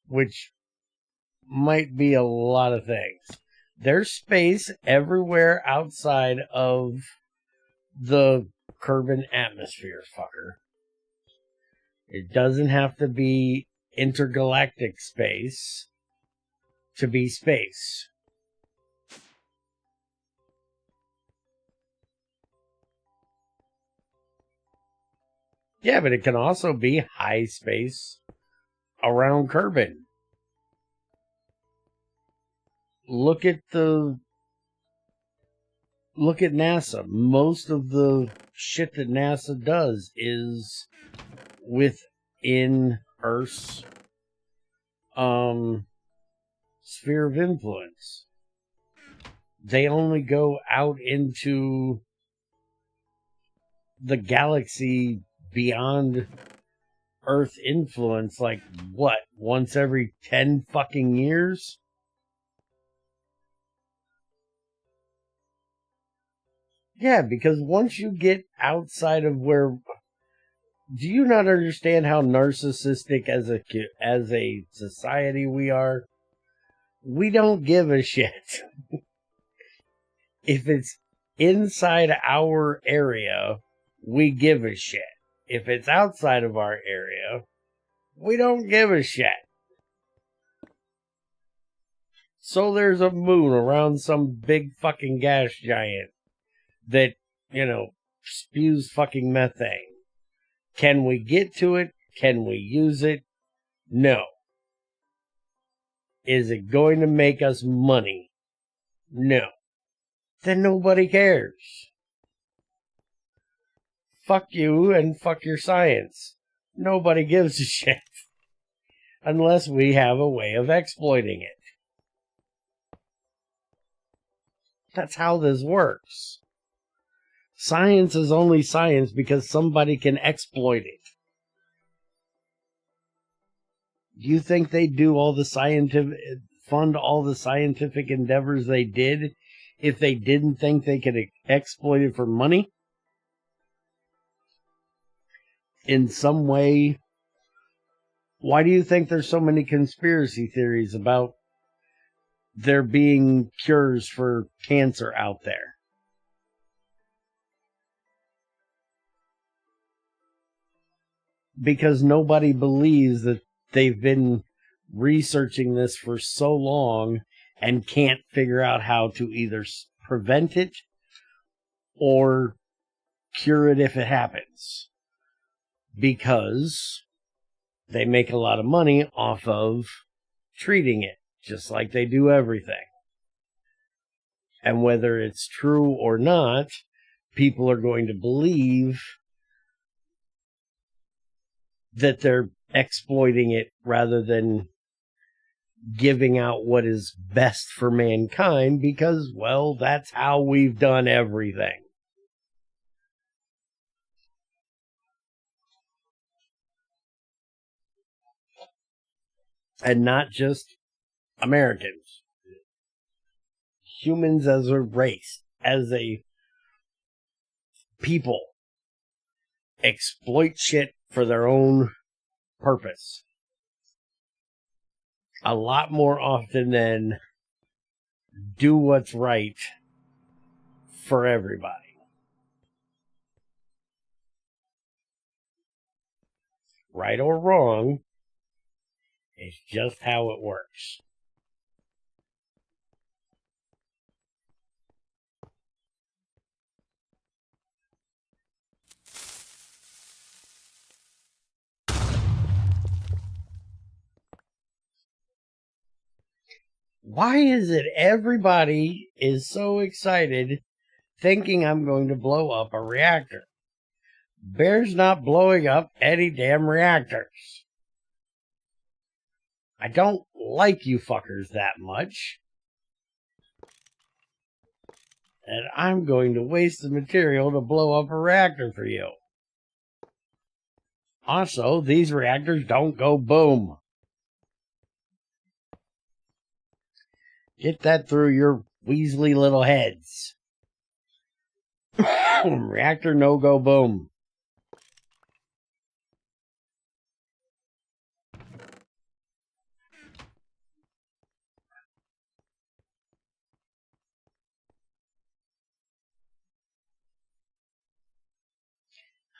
Which might be a lot of things. There's space everywhere outside of the Kerbin atmosphere, fucker. It doesn't have to be intergalactic space to be space. Yeah, but it can also be high space around Kerbin. look at NASA. Most of the shit that NASA does is within Earth's sphere of influence. They only go out into the galaxy beyond Earth influence, like, what, once every 10 fucking years? Yeah, because once you get outside of where... Do you not understand how narcissistic as a society we are? We don't give a shit. If it's inside our area, we give a shit. If it's outside of our area, we don't give a shit. So there's a moon around some big fucking gas giant that, spews fucking methane. Can we get to it? Can we use it? No. Is it going to make us money? No. Then nobody cares. Fuck you and fuck your science. Nobody gives a shit. Unless we have a way of exploiting it. That's how this works. Science is only science because somebody can exploit it. Do you think they do fund all the scientific endeavors they did if they didn't think they could exploit it for money? In some way, why do you think there's so many conspiracy theories about there being cures for cancer out there? Because nobody believes that they've been researching this for so long and can't figure out how to either prevent it or cure it if it happens. Because they make a lot of money off of treating it, just like they do everything. And whether it's true or not, people are going to believe that they're exploiting it rather than giving out what is best for mankind because, well, that's how we've done everything. And not just Americans. Humans as a race, as a people, exploit shit for their own purpose. A lot more often than do what's right for everybody. Right or wrong, it's just how it works. Why is it everybody is so excited thinking I'm going to blow up a reactor? Bear's not blowing up any damn reactors. I don't like you fuckers that much. And I'm going to waste the material to blow up a reactor for you. Also, these reactors don't go boom. Get that through your weaselly little heads. Reactor no go boom.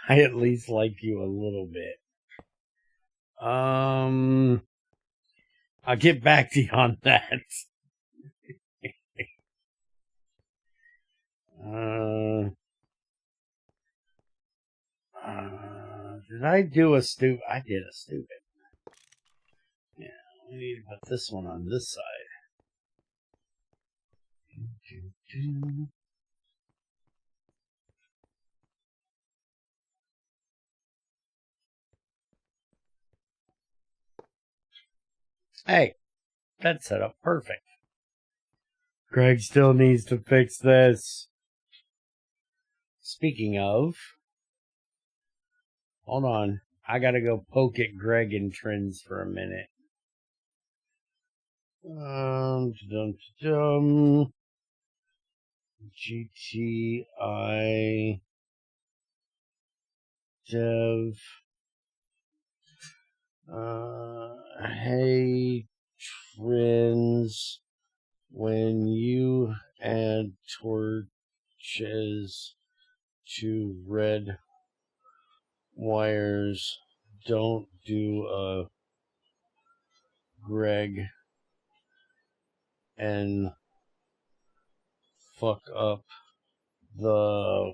I at least like you a little bit. I'll get back to you on that. Did I do a stupid? I did a stupid. Yeah, we need to put this one on this side. Hey, that's set up perfect. Greg still needs to fix this. Speaking of, hold on. I gotta go poke at Greg in trends for a minute. GTI dev. Hey, trends. When you add torches to red wires, don't do a Greg and fuck up the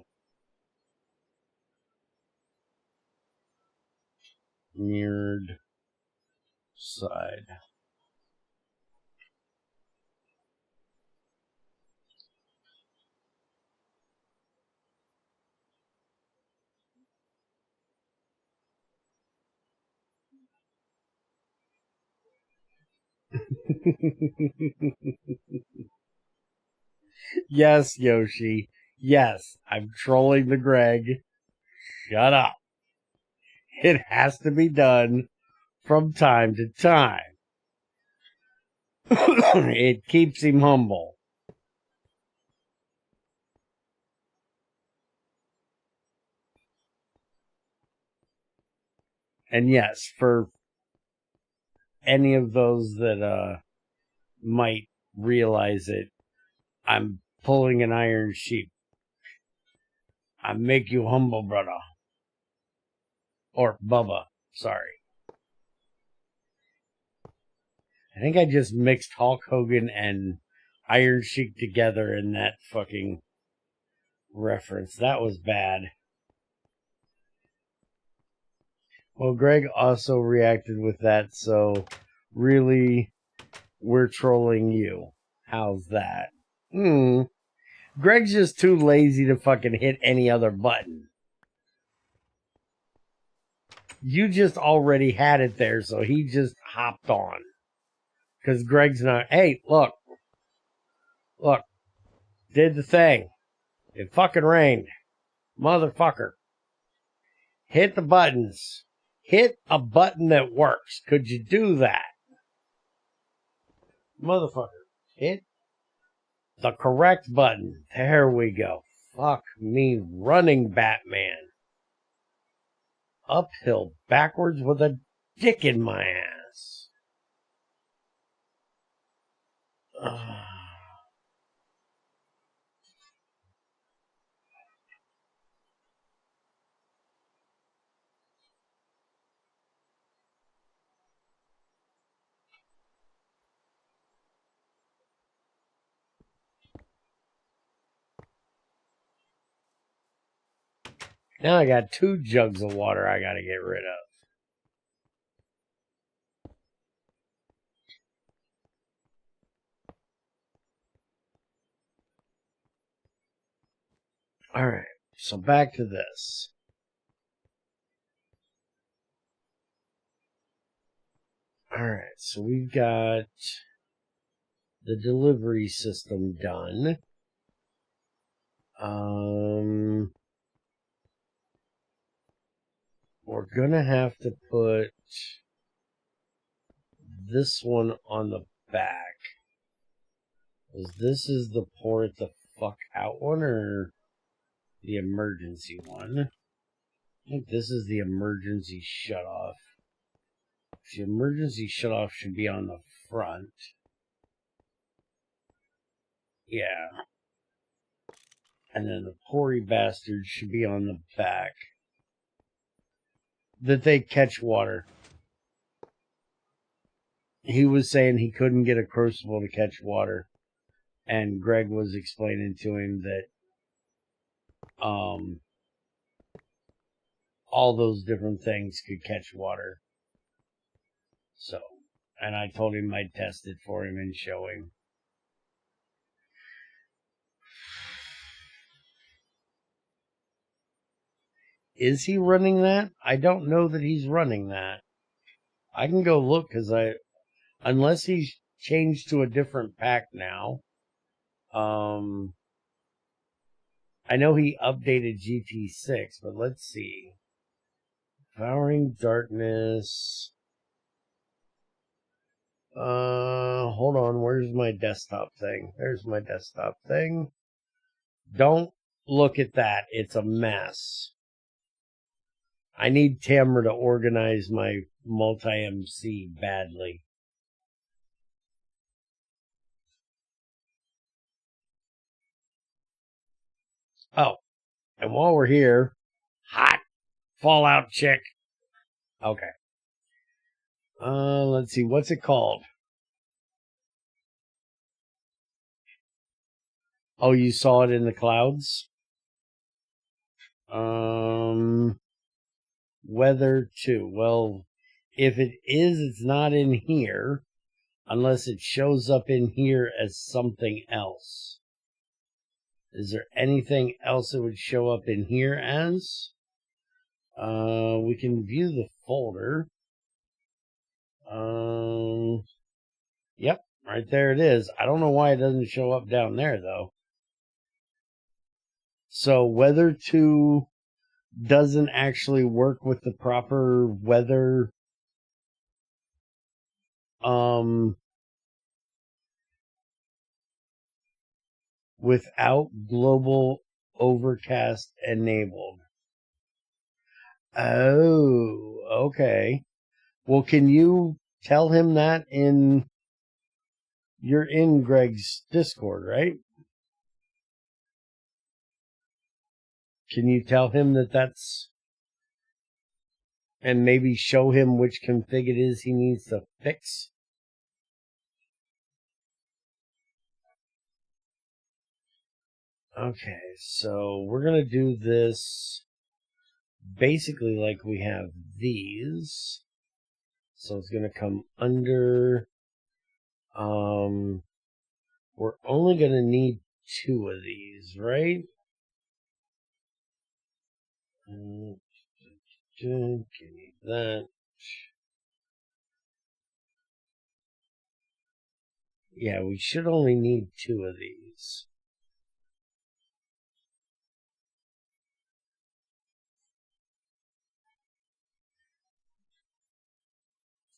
mirrored side. Yes, Yoshi. Yes, I'm trolling the Greg. Shut up. It has to be done from time to time. It keeps him humble. And yes, for any of those that might realize it, I'm pulling an iron sheep. I make you humble, brother. Or Bubba, sorry. I think I just mixed Hulk Hogan and Iron Sheik together in that fucking reference. That was bad. Well, Greg also reacted with that, so really, we're trolling you. How's that? Greg's just too lazy to fucking hit any other button. You just already had it there, so he just hopped on. Because Greg's not, hey, look, did the thing. It fucking rained. Motherfucker. Hit the buttons. Hit a button that works. Could you do that? Motherfucker. Hit the correct button. There we go. Fuck me running, Batman. Uphill backwards with a dick in my ass. Now I got 2 jugs of water I gotta get rid of. Alright, so back to this. Alright, so we've got the delivery system done. We're gonna have to put this one on the back. This is the pour it the fuck out one, or the emergency one? I think this is the emergency shut off. The emergency shut off should be on the front. Yeah. And then the Pori bastard should be on the back. That they catch water. He was saying he couldn't get a crucible to catch water. And Greg was explaining to him that all those different things could catch water. So, and I told him I'd test it for him and show him. Is he running that? I don't know that he's running that. I can go look because unless he's changed to a different pack now. I know he updated GT6, but let's see. Devouring Darkness. Hold on. Where's my desktop thing? There's my desktop thing. Don't look at that. It's a mess. I need Tamara to organize my multi-MC badly. Oh, and while we're here, hot Fallout chick. Okay. Let's see. What's it called? Oh, you saw it in the clouds? Weather 2. Well, if it is, it's not in here unless it shows up in here as something else. Is there anything else that would show up in here as? We can view the folder. Yep, right there it is. I don't know why it doesn't show up down there, though. So Weather 2 doesn't actually work with the proper weather without global overcast enabled. Oh, okay. Well, can you tell him that you're in Greg's Discord, right? Can you tell him that that's, and maybe show him which config it is he needs to fix? Okay, so we're going to do this basically like we have these. So it's going to come under, we're only going to need 2 of these, right? Give me that. Yeah, we should only need 2 of these.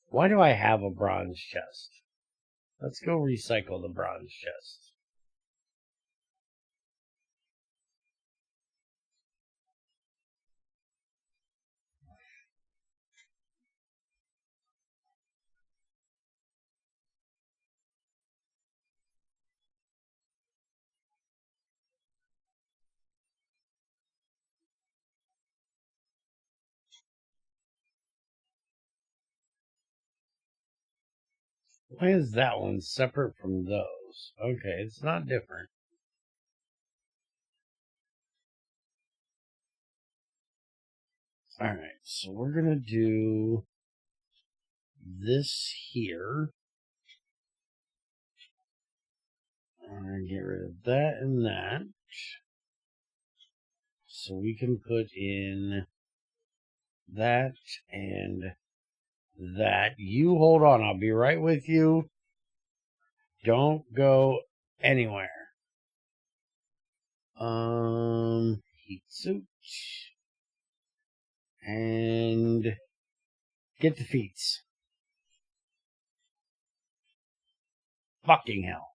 Why do I have a bronze chest? Let's go recycle the bronze chest. Why is that one separate from those? Okay, it's not different. Alright, so we're going to do this here. I'm going to get rid of that and that. So we can put in that and that. You hold on, I'll be right with you. Don't go anywhere. Heat suit. And get the feats. Fucking hell.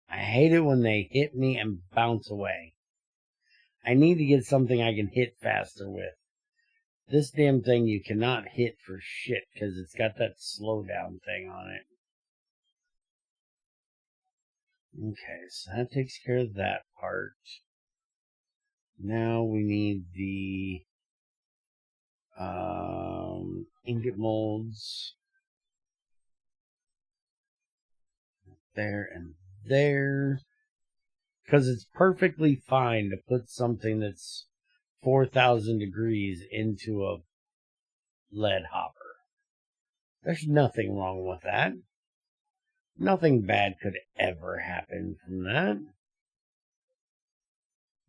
I hate it when they hit me and bounce away. I need to get something I can hit faster with. This damn thing you cannot hit for shit because it's got that slowdown thing on it. Okay, so that takes care of that part. Now we need the ingot molds. There and there. Because it's perfectly fine to put something that's 4,000 degrees into a lead hopper. There's nothing wrong with that. Nothing bad could ever happen from that.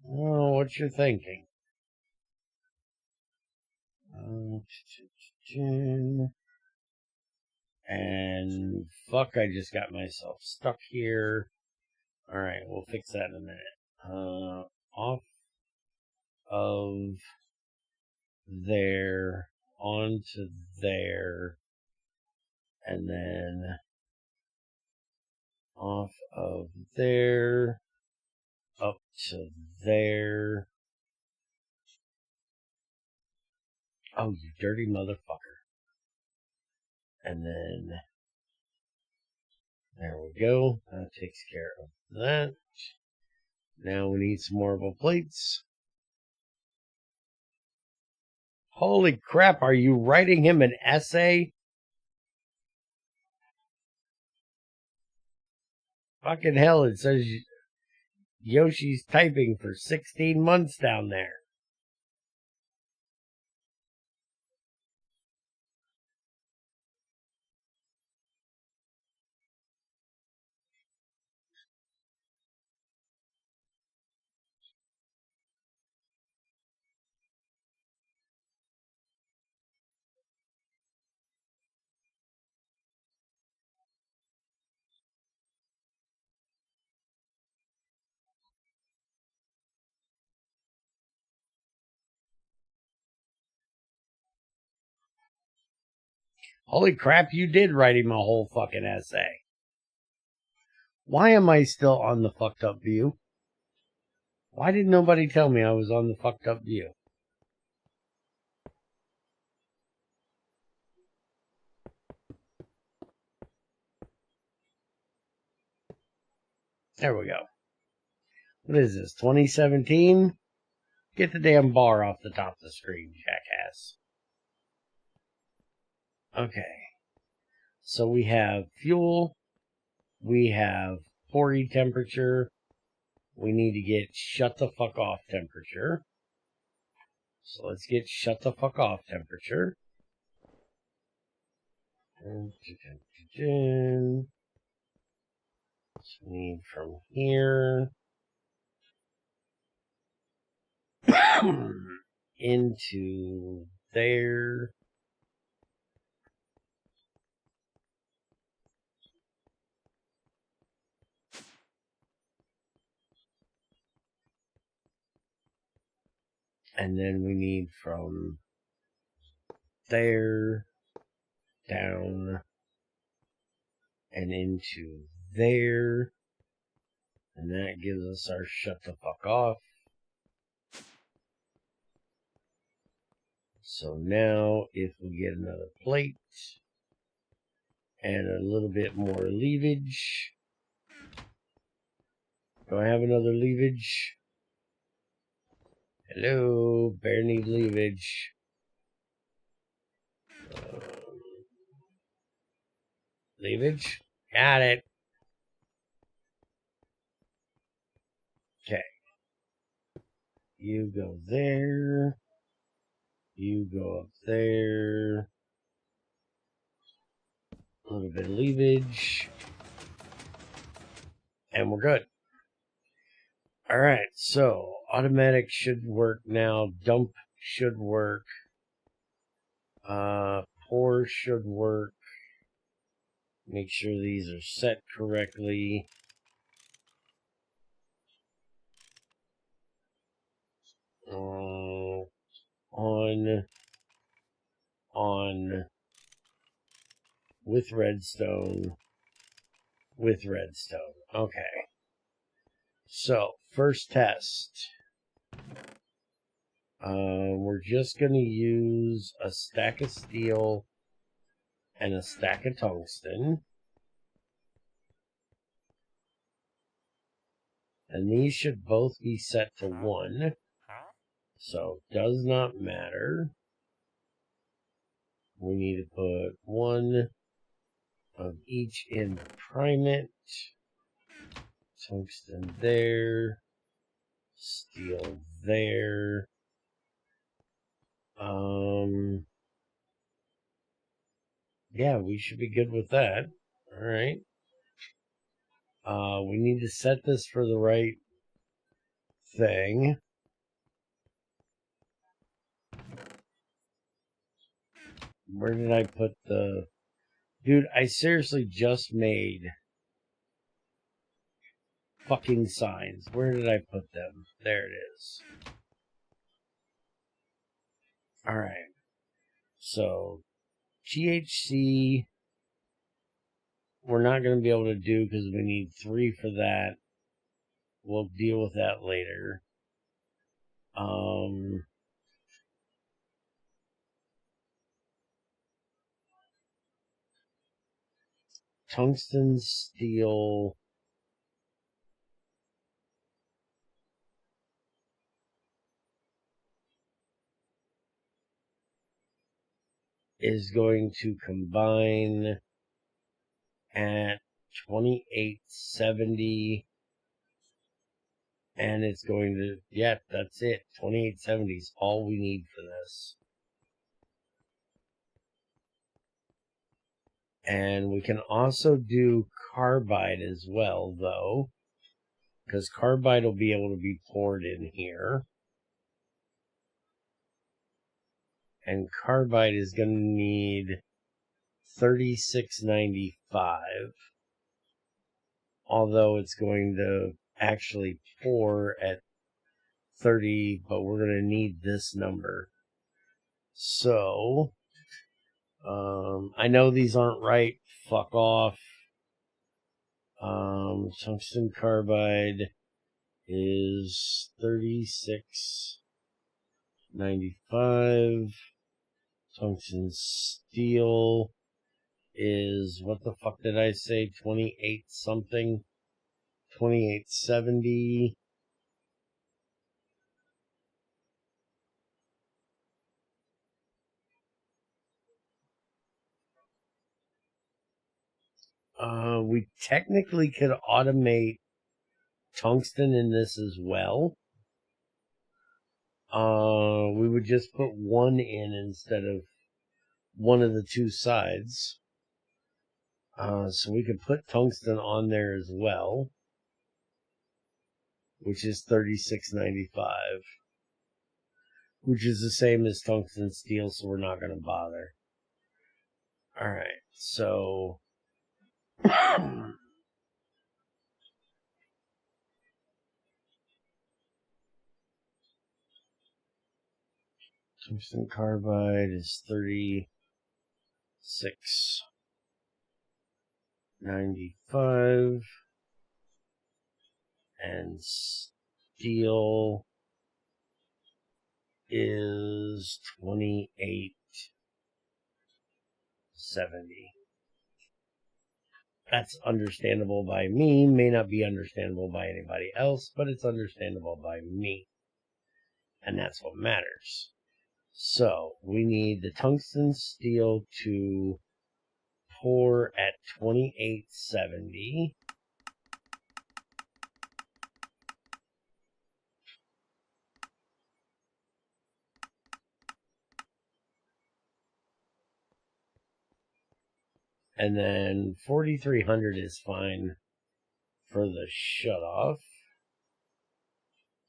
I don't know what you're thinking. And fuck, I just got myself stuck here. Alright, we'll fix that in a minute. Off of there, onto there, and then off of there, up to there. Oh, you dirty motherfucker. And then, there we go. That takes care of that. Now we need some marble plates. Holy crap, are you writing him an essay? Fucking hell, it says Yoshi's typing for 16 months down there. Holy crap, you did write him a whole fucking essay. Why am I still on the fucked up view? Why did nobody tell me I was on the fucked up view? There we go. What is this, 2017? Get the damn bar off the top of the screen, jackass. Okay. So we have fuel. We have 40 temperature. We need to get shut the fuck off temperature. So let's get shut the fuck off temperature. So we need from here into there. And then we need from there down and into there. And that gives us our shut the fuck off. So now if we get another plate and a little bit more leavage. Do I have another leavage? Hello, bear need leavage. Leavage? Got it. Okay. You go there. You go up there. A little bit of leavage. And we're good. Alright, so automatic should work now. Dump should work. Pour should work. Make sure these are set correctly. On. With redstone. With redstone. Okay. So, first test. We're just going to use a stack of steel and a stack of tungsten. And these should both be set to 1. So, does not matter. We need to put 1 of each in prime it. Tungsten there. Steel there. Yeah, we should be good with that. Alright. We need to set this for the right thing. Where did I put the... Dude, I seriously just made fucking signs. Where did I put them? There it is. Alright. So, THC, we're not going to be able to do because we need 3 for that. We'll deal with that later. Tungsten, steel... is going to combine at 2870, and it's going to, yeah, that's it. 2870 is all we need for this. And we can also do carbide as well, though, because carbide will be able to be poured in here. And carbide is going to need 3695, although it's going to actually pour at 30, but we're going to need this number. So, I know these aren't right. Fuck off. Tungsten carbide is 3695. Tungsten steel is, what the fuck did I say? 28 something? 2870. We technically could automate tungsten in this as well. We would just put 1 in instead of one of the 2 sides. So we could put tungsten on there as well, which is 3695, which is the same as tungsten steel, so we're not going to bother. Alright, so tungsten carbide is 3695, and steel is 2870. That's understandable by me. May not be understandable by anybody else, but it's understandable by me. And that's what matters. So, we need the tungsten steel to pour at 2870. And then 4300 is fine for the shutoff.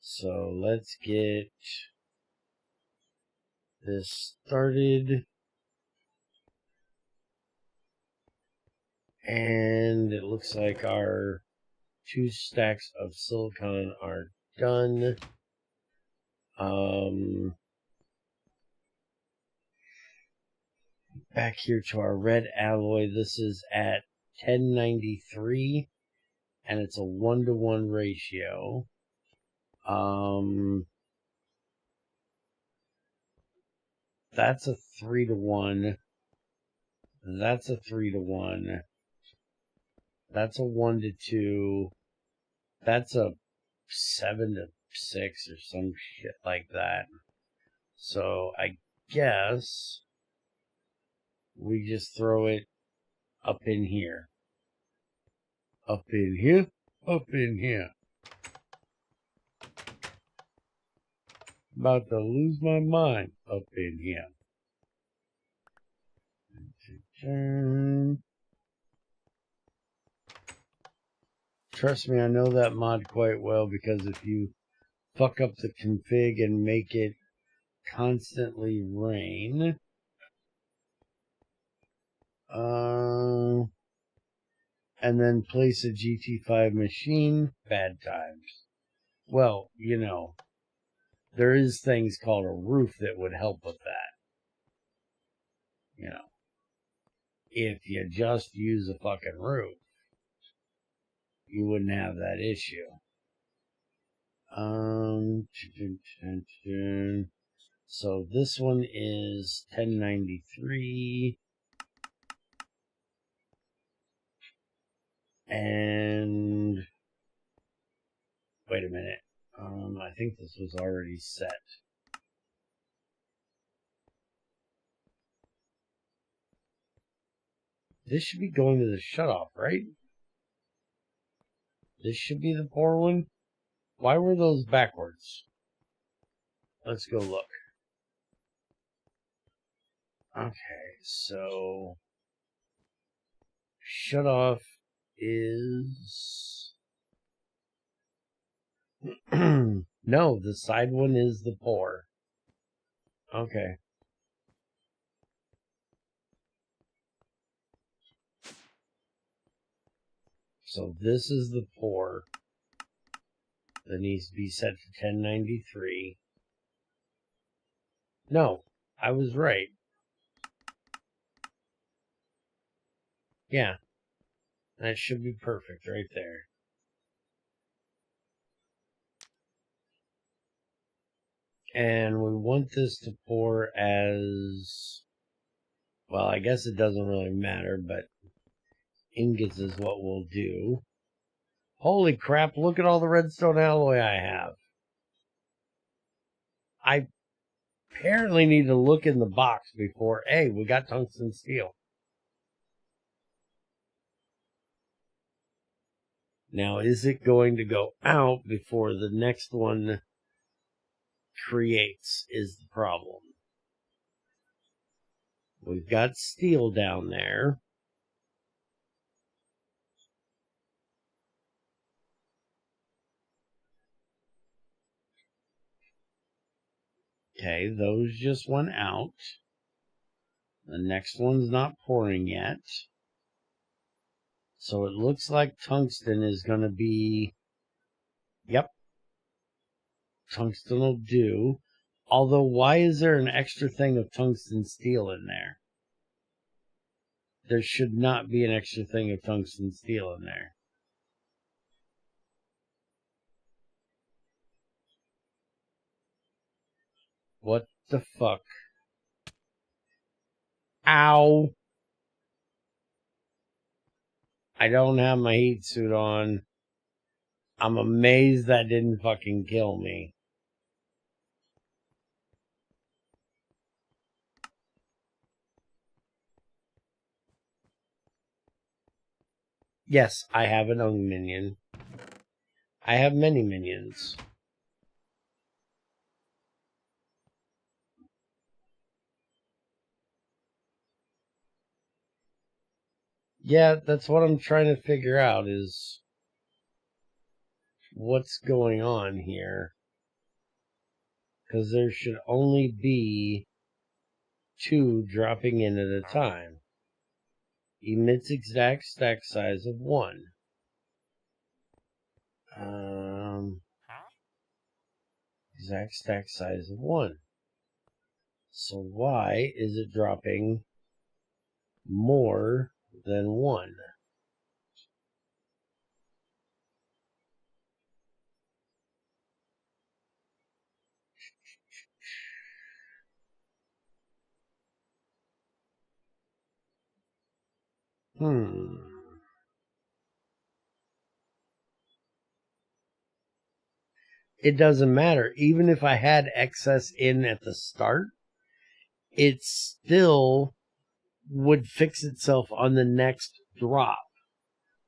So let's get this started. And it looks like our 2 stacks of silicon are done. Back here to our red alloy, this is at 1093, and it's a 1-to-1 ratio. That's a 3-to-1. That's a 3-to-1. That's a 1-to-2. That's a 7-to-6 or some shit like that. So I guess we just throw it up in here. Up in here. Up in here. About to lose my mind up in here. Trust me, I know that mod quite well, because if you fuck up the config and make it constantly rain, And then place a GT5 machine. Bad times. Well, you know, there is things called a roof that would help with that. You know, if you just use a fucking roof, you wouldn't have that issue. So this one is 1093. And wait a minute. I think this was already set. This should be going to the shutoff, right? This should be the pour one. Why were those backwards? Let's go look. Okay, so shutoff is no, the side one is the pour. Okay. So this is the pour that needs to be set to 1093. No, I was right. Yeah, that should be perfect right there. And we want this to pour as, well, I guess it doesn't really matter, but ingots is what we'll do. Holy crap, look at all the redstone alloy I have. I apparently need to look in the box before, hey, we got tungsten steel. Now, is it going to go out before the next one creates is the problem. We've got steel down there. Okay, those just went out. The next one's not pouring yet. So it looks like tungsten is going to be... Yep. Tungsten will do. Although, why is there an extra thing of tungsten steel in there? There should not be an extra thing of tungsten steel in there. What the fuck? Ow! I don't have my heat suit on. I'm amazed that didn't fucking kill me. Yes, I have an Ung minion. I have many minions. Yeah, that's what I'm trying to figure out is what's going on here. Because there should only be 2 dropping in at a time. Emits exact stack size of 1. Exact stack size of 1. So why is it dropping more than 1? It doesn't matter. Even if I had excess in at the start, it still would fix itself on the next drop.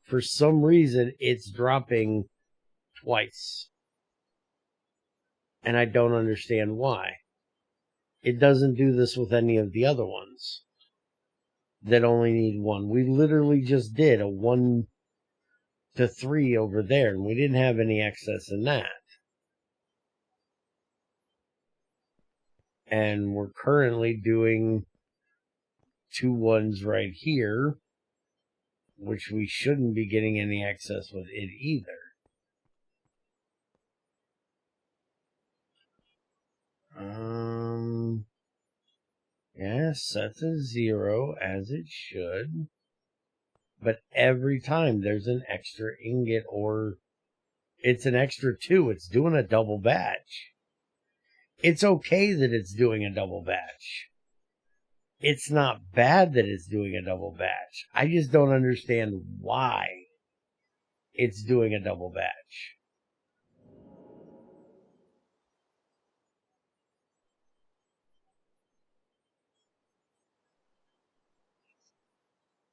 For some reason, it's dropping twice. And I don't understand why. It doesn't do this with any of the other ones that only need 1. We literally just did a 1 to 3 over there, and we didn't have any excess in that. And we're currently doing 2 ones right here, which we shouldn't be getting any excess with it either. Yes, set to 0 as it should. But every time there's an extra ingot, or it's an extra 2, it's doing a double batch. It's okay that it's doing a double batch. It's not bad that it's doing a double batch. I just don't understand why it's doing a double batch.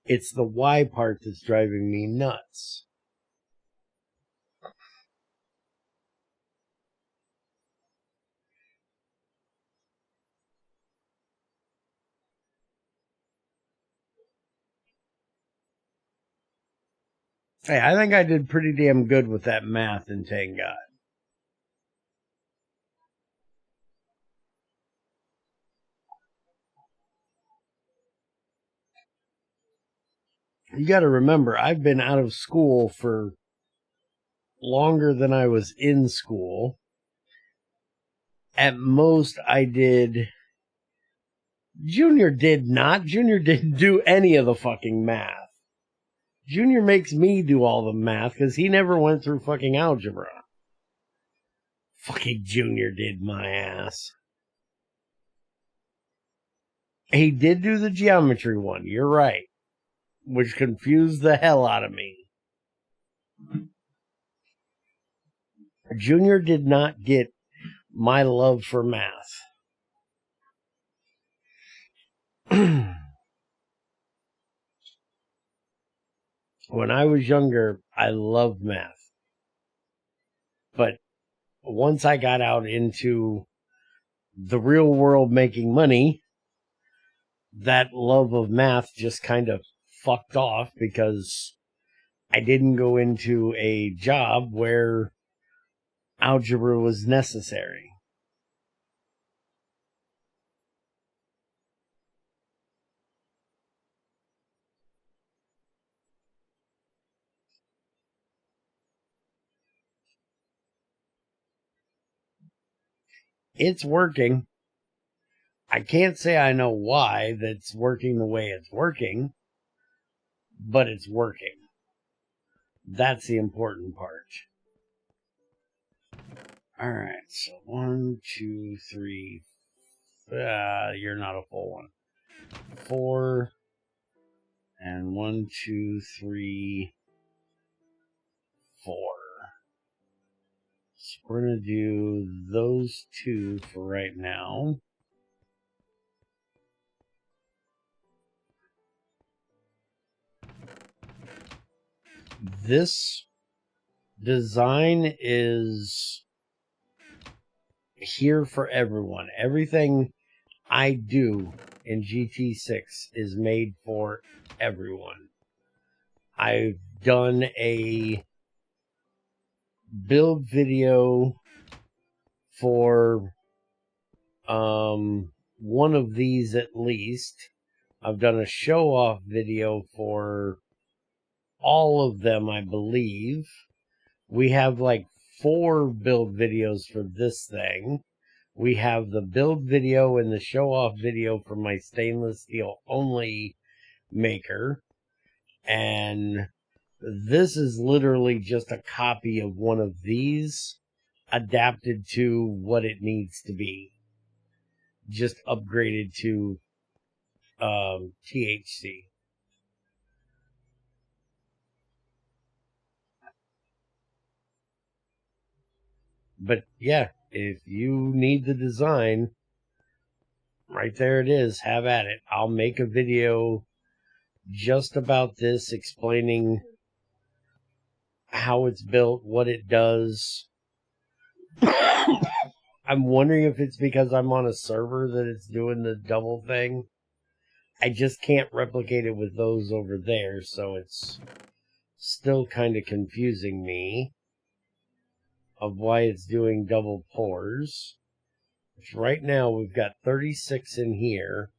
It's the why part that's driving me nuts. Hey, I think I did pretty damn good with that math in Tangot. You got to remember, I've been out of school for longer than I was in school. At most, I did... Junior did not. Junior didn't do any of the fucking math. Junior makes me do all the math because he never went through fucking algebra. Fucking Junior did my ass. He did do the geometry one, you're right. Which confused the hell out of me. Junior did not get my love for math. When I was younger, I loved math. But once I got out into the real world making money, that love of math just kind of fucked off because I didn't go into a job where algebra was necessary. It's working. I can't say I know why that's working the way it's working, but it's working. That's the important part. Alright, so 1, 2, 3. You're not a full one. 4. And 1, 2, 3, 4. So we're going to do those 2 for right now. This design is here for everyone. Everything I do in GT6 is made for everyone. I've done a build video for one of these at least. I've done a show-off video for all of them, I believe. We have like 4 build videos for this thing. We have the build video and the show-off video for my stainless steel only maker. And this is literally just a copy of one of these adapted to what it needs to be. Just upgraded to THC. But yeah, if you need the design, right there it is. Have at it. I'll make a video just about this, explaining how it's built, what it does. I'm wondering if it's because I'm on a server that it's doing the double thing. I just can't replicate it with those over there, so it's still kind of confusing me of why it's doing double pours. Which right now we've got 36 in here.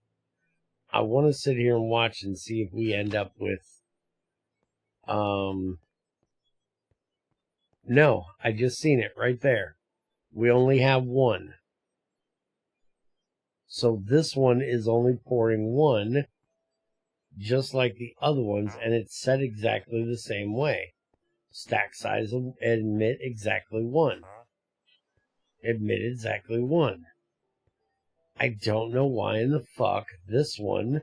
I want to sit here and watch and see if we end up with... No, I just seen it right there. We only have one. So this one is only pouring one, just like the other ones, and it's set exactly the same way. Stack size and emit exactly one. Emit exactly one. I don't know why in the fuck this one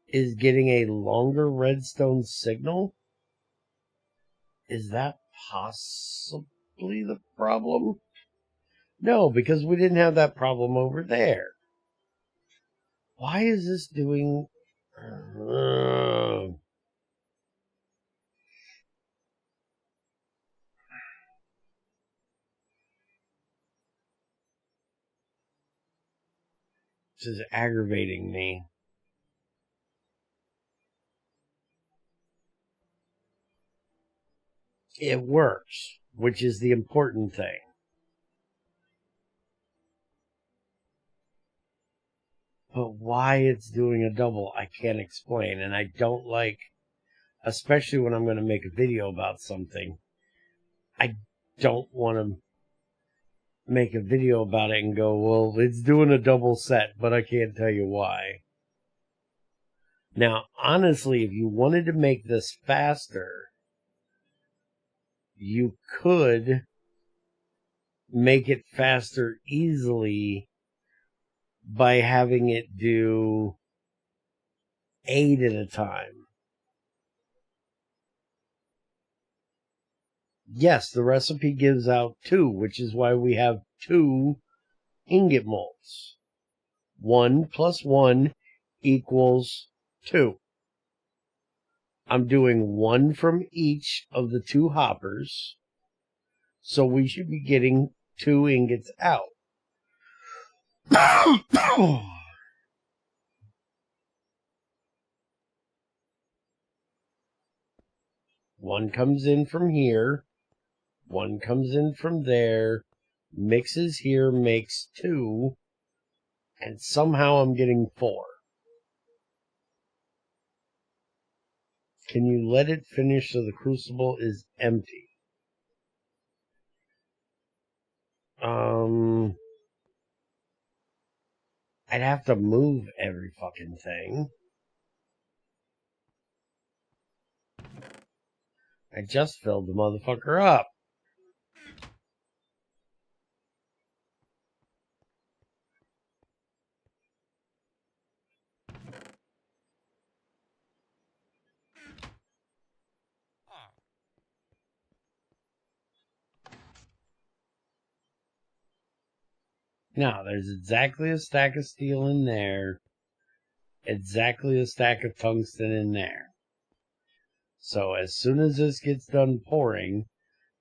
is getting a longer redstone signal. Is that possibly the problem? No, because we didn't have that problem over there. Why is this doing... This is aggravating me. It works, which is the important thing. But why it's doing a double, I can't explain. And I don't like, especially when I'm going to make a video about something, I don't want to make a video about it and go, well, it's doing a double set, but I can't tell you why. Now, honestly, if you wanted to make this faster, you could make it faster easily by having it do 8 at a time. Yes, the recipe gives out 2, which is why we have 2 ingot molds. 1 plus 1 equals 2. I'm doing 1 from each of the 2 hoppers, so we should be getting 2 ingots out. One comes in from here, one comes in from there, mixes here, makes 2, and somehow I'm getting 4. Can you let it finish so the crucible is empty? I'd have to move every fucking thing. I just filled the motherfucker up. Now, there's exactly a stack of steel in there. Exactly a stack of tungsten in there. So as soon as this gets done pouring,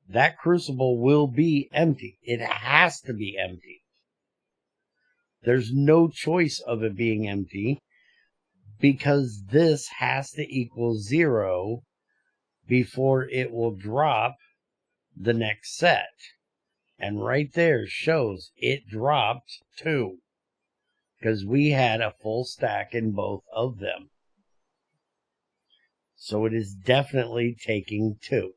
that crucible will be empty. It has to be empty. There's no choice of it being empty because this has to equal 0 before it will drop the next set. And right there shows it dropped 2 because we had a full stack in both of them. So it is definitely taking 2.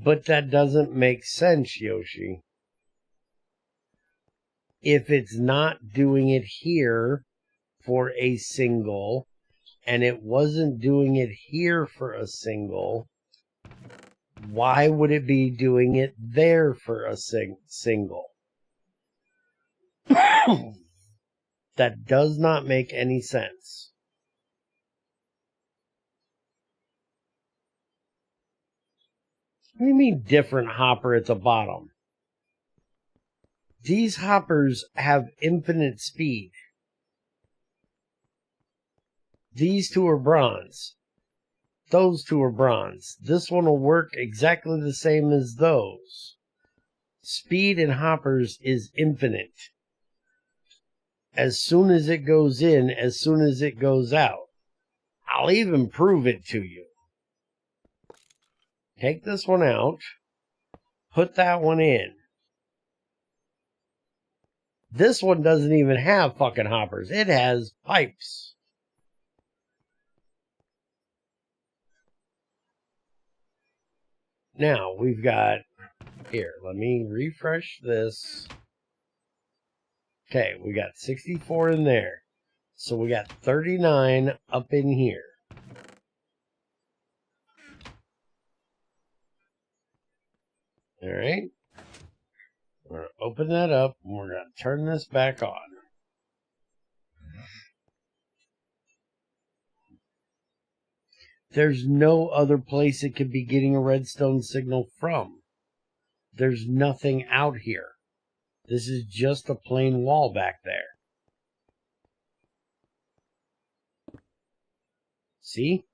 But that doesn't make sense, Yoshi. If it's not doing it here for a single, and it wasn't doing it here for a single, why would it be doing it there for a single? That does not make any sense. What do you mean different hopper at the bottom? These hoppers have infinite speed. These 2 are bronze. Those 2 are bronze. This one will work exactly the same as those. Speed in hoppers is infinite. As soon as it goes in, as soon as it goes out. I'll even prove it to you. Take this one out. Put that one in. This one doesn't even have fucking hoppers. It has pipes. Now, we've got... Here, let me refresh this. Okay, we got 64 in there. So we got 39 up in here. Alright. We're going to open that up, and we're going to turn this back on. There's no other place it could be getting a redstone signal from. There's nothing out here. This is just a plain wall back there. See?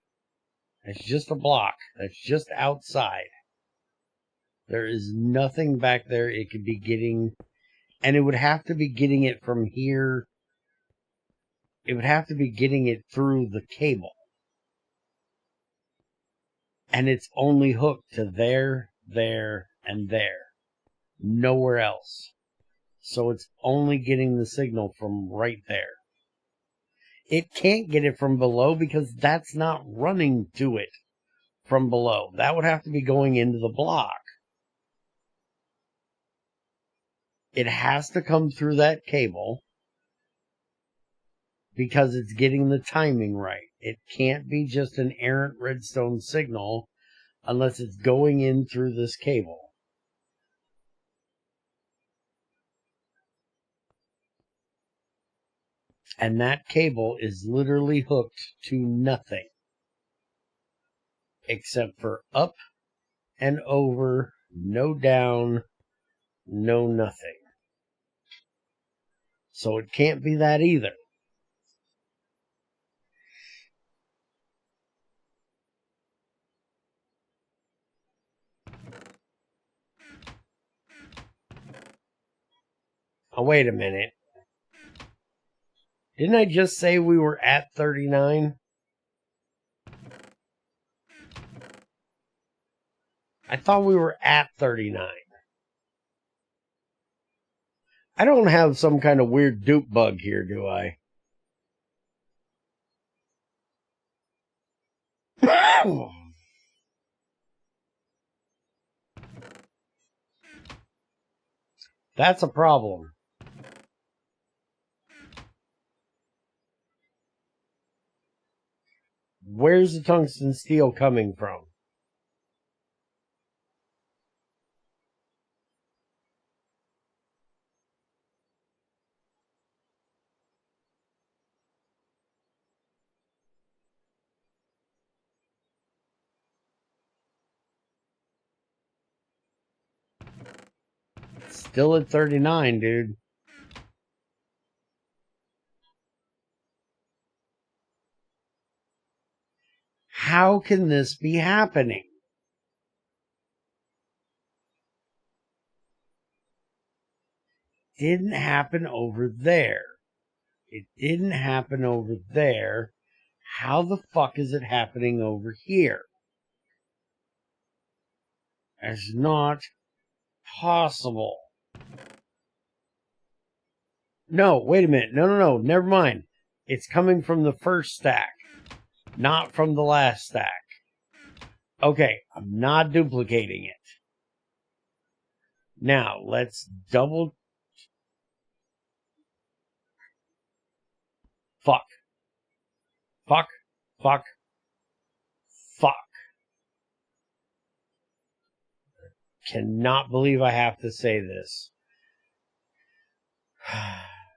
That's just a block. That's just outside. There is nothing back there it could be getting. And it would have to be getting it from here. It would have to be getting it through the cable. And it's only hooked to there, there, and there. Nowhere else. So it's only getting the signal from right there. It can't get it from below because that's not running to it from below. That would have to be going into the block. It has to come through that cable because it's getting the timing right. It can't be just an errant redstone signal unless it's going in through this cable. And that cable is literally hooked to nothing except for up and over, no down, no nothing. So it can't be that either. Oh, wait a minute. Didn't I just say we were at 39? I thought we were at 39. I don't have some kind of weird dupe bug here, do I? That's a problem. Where's the tungsten steel coming from? Still at 39, dude. How can this be happening? Didn't happen over there. It didn't happen over there. How the fuck is it happening over here? That's not possible. No, wait a minute. No. Never mind. It's coming from the first stack, not from the last stack. Okay, I'm not duplicating it. Now, let's double... Fuck. Cannot believe I have to say this.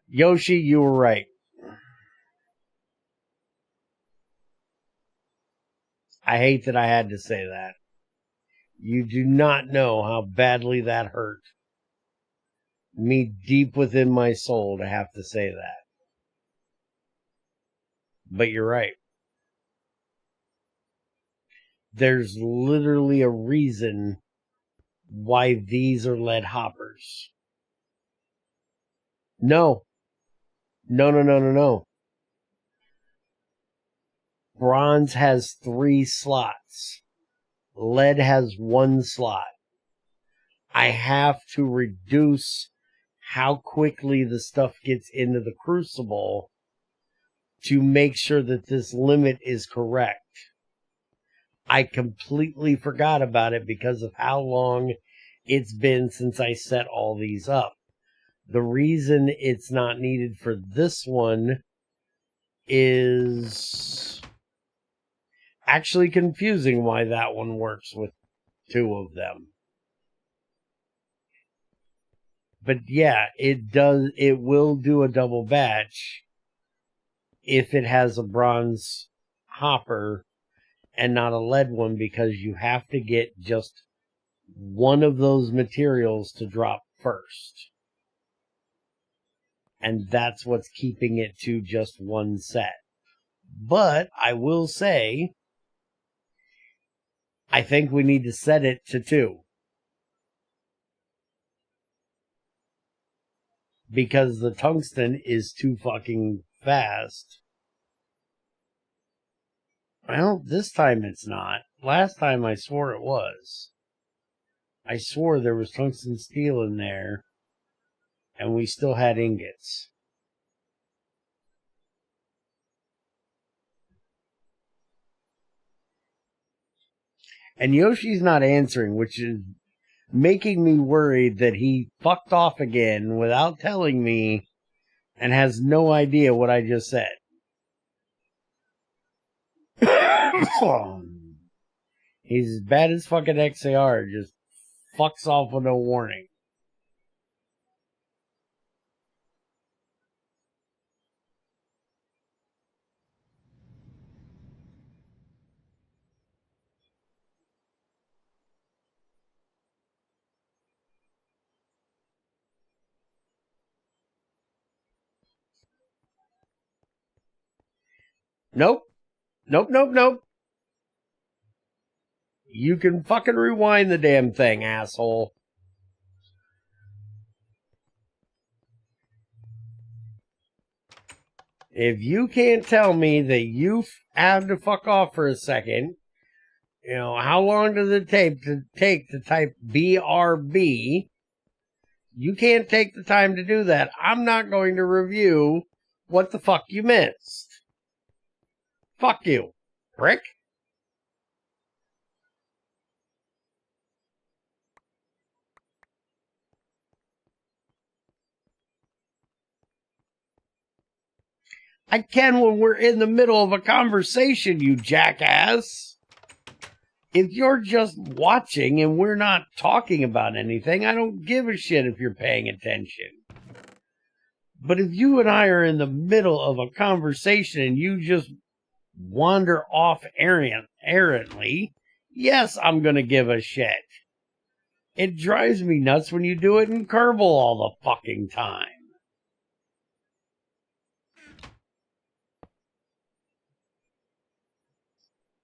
Yoshi, you were right. I hate that I had to say that. You do not know how badly that hurt me deep within my soul to have to say that. But you're right. There's literally a reason why these are lead hoppers. No. Bronze has 3 slots. Lead has 1 slot. I have to reduce how quickly the stuff gets into the crucible to make sure that this limit is correct. I completely forgot about it because of how long it's been since I set all these up. The reason it's not needed for this one is actually confusing why that one works with 2 of them. But yeah, it will do a double batch if it has a bronze hopper and not a lead one, because you have to get just one of those materials to drop first. And that's what's keeping it to just one set. But I will say, I think we need to set it to 2. Because the tungsten is too fucking fast. Well, this time it's not. Last time I swore it was. I swore there was tungsten steel in there, and we still had ingots. And Yoshi's not answering, which is making me worried that he fucked off again without telling me and has no idea what I just said. He's as bad as fucking XAR, just fucks off with no warning. Nope. Nope. You can fucking rewind the damn thing, asshole. If you can't tell me that you have to fuck off for a second, you know, how long does it take to type BRB? You can't take the time to do that. I'm not going to review what the fuck you missed. Fuck you, prick. I can when we're in the middle of a conversation, you jackass. If you're just watching and we're not talking about anything, I don't give a shit if you're paying attention. But if you and I are in the middle of a conversation and you just wander off errantly, yes, I'm going to give a shit. It drives me nuts when you do it in Kerbal all the fucking time.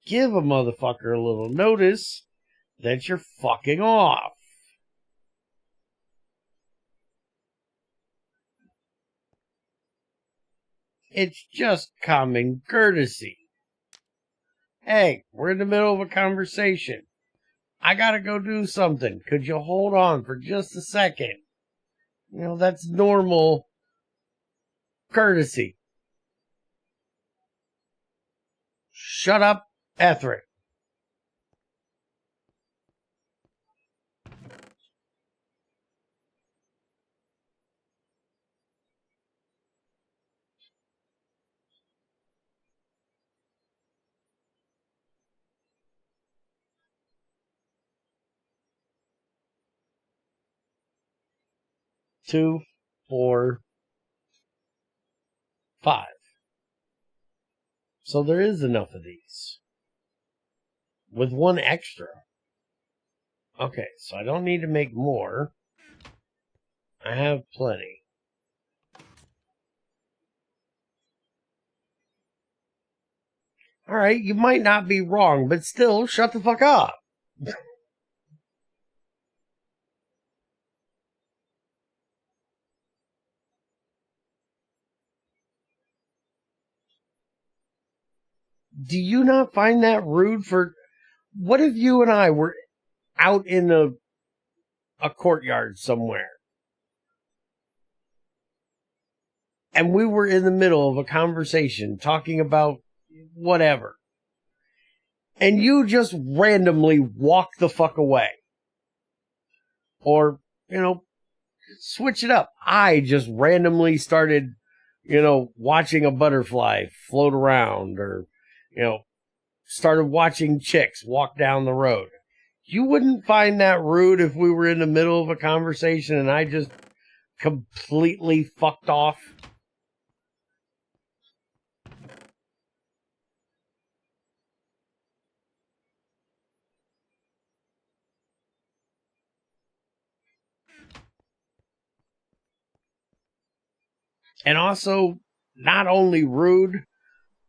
Give a motherfucker a little notice that you're fucking off. It's just common courtesy. Hey, we're in the middle of a conversation. I gotta go do something. Could you hold on for just a second? You know, that's normal courtesy. Shut up, Ethric. Two, 4, 5. So there is enough of these. With 1 extra. Okay, so I don't need to make more. I have plenty. Alright, you might not be wrong, but still, shut the fuck up. do you not find that rude? For what if you and I were out in a courtyard somewhere, and we were in the middle of a conversation talking about whatever, and you just randomly walk the fuck away? Or, switch it up. I just randomly started, watching a butterfly float around, or, started watching chicks walk down the road. You wouldn't find that rude if we were in the middle of a conversation and I just completely fucked off? And also, not only rude,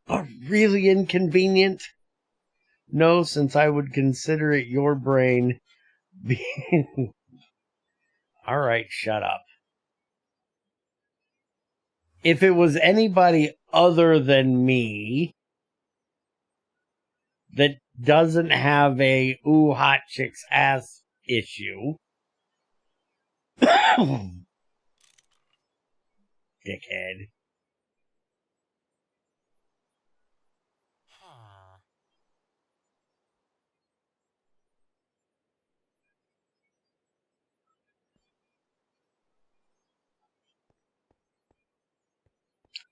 but really inconvenient. No, since I would consider it your brain being... All right, shut up. If it was anybody other than me that doesn't have a ooh hot chick's ass issue, dickhead,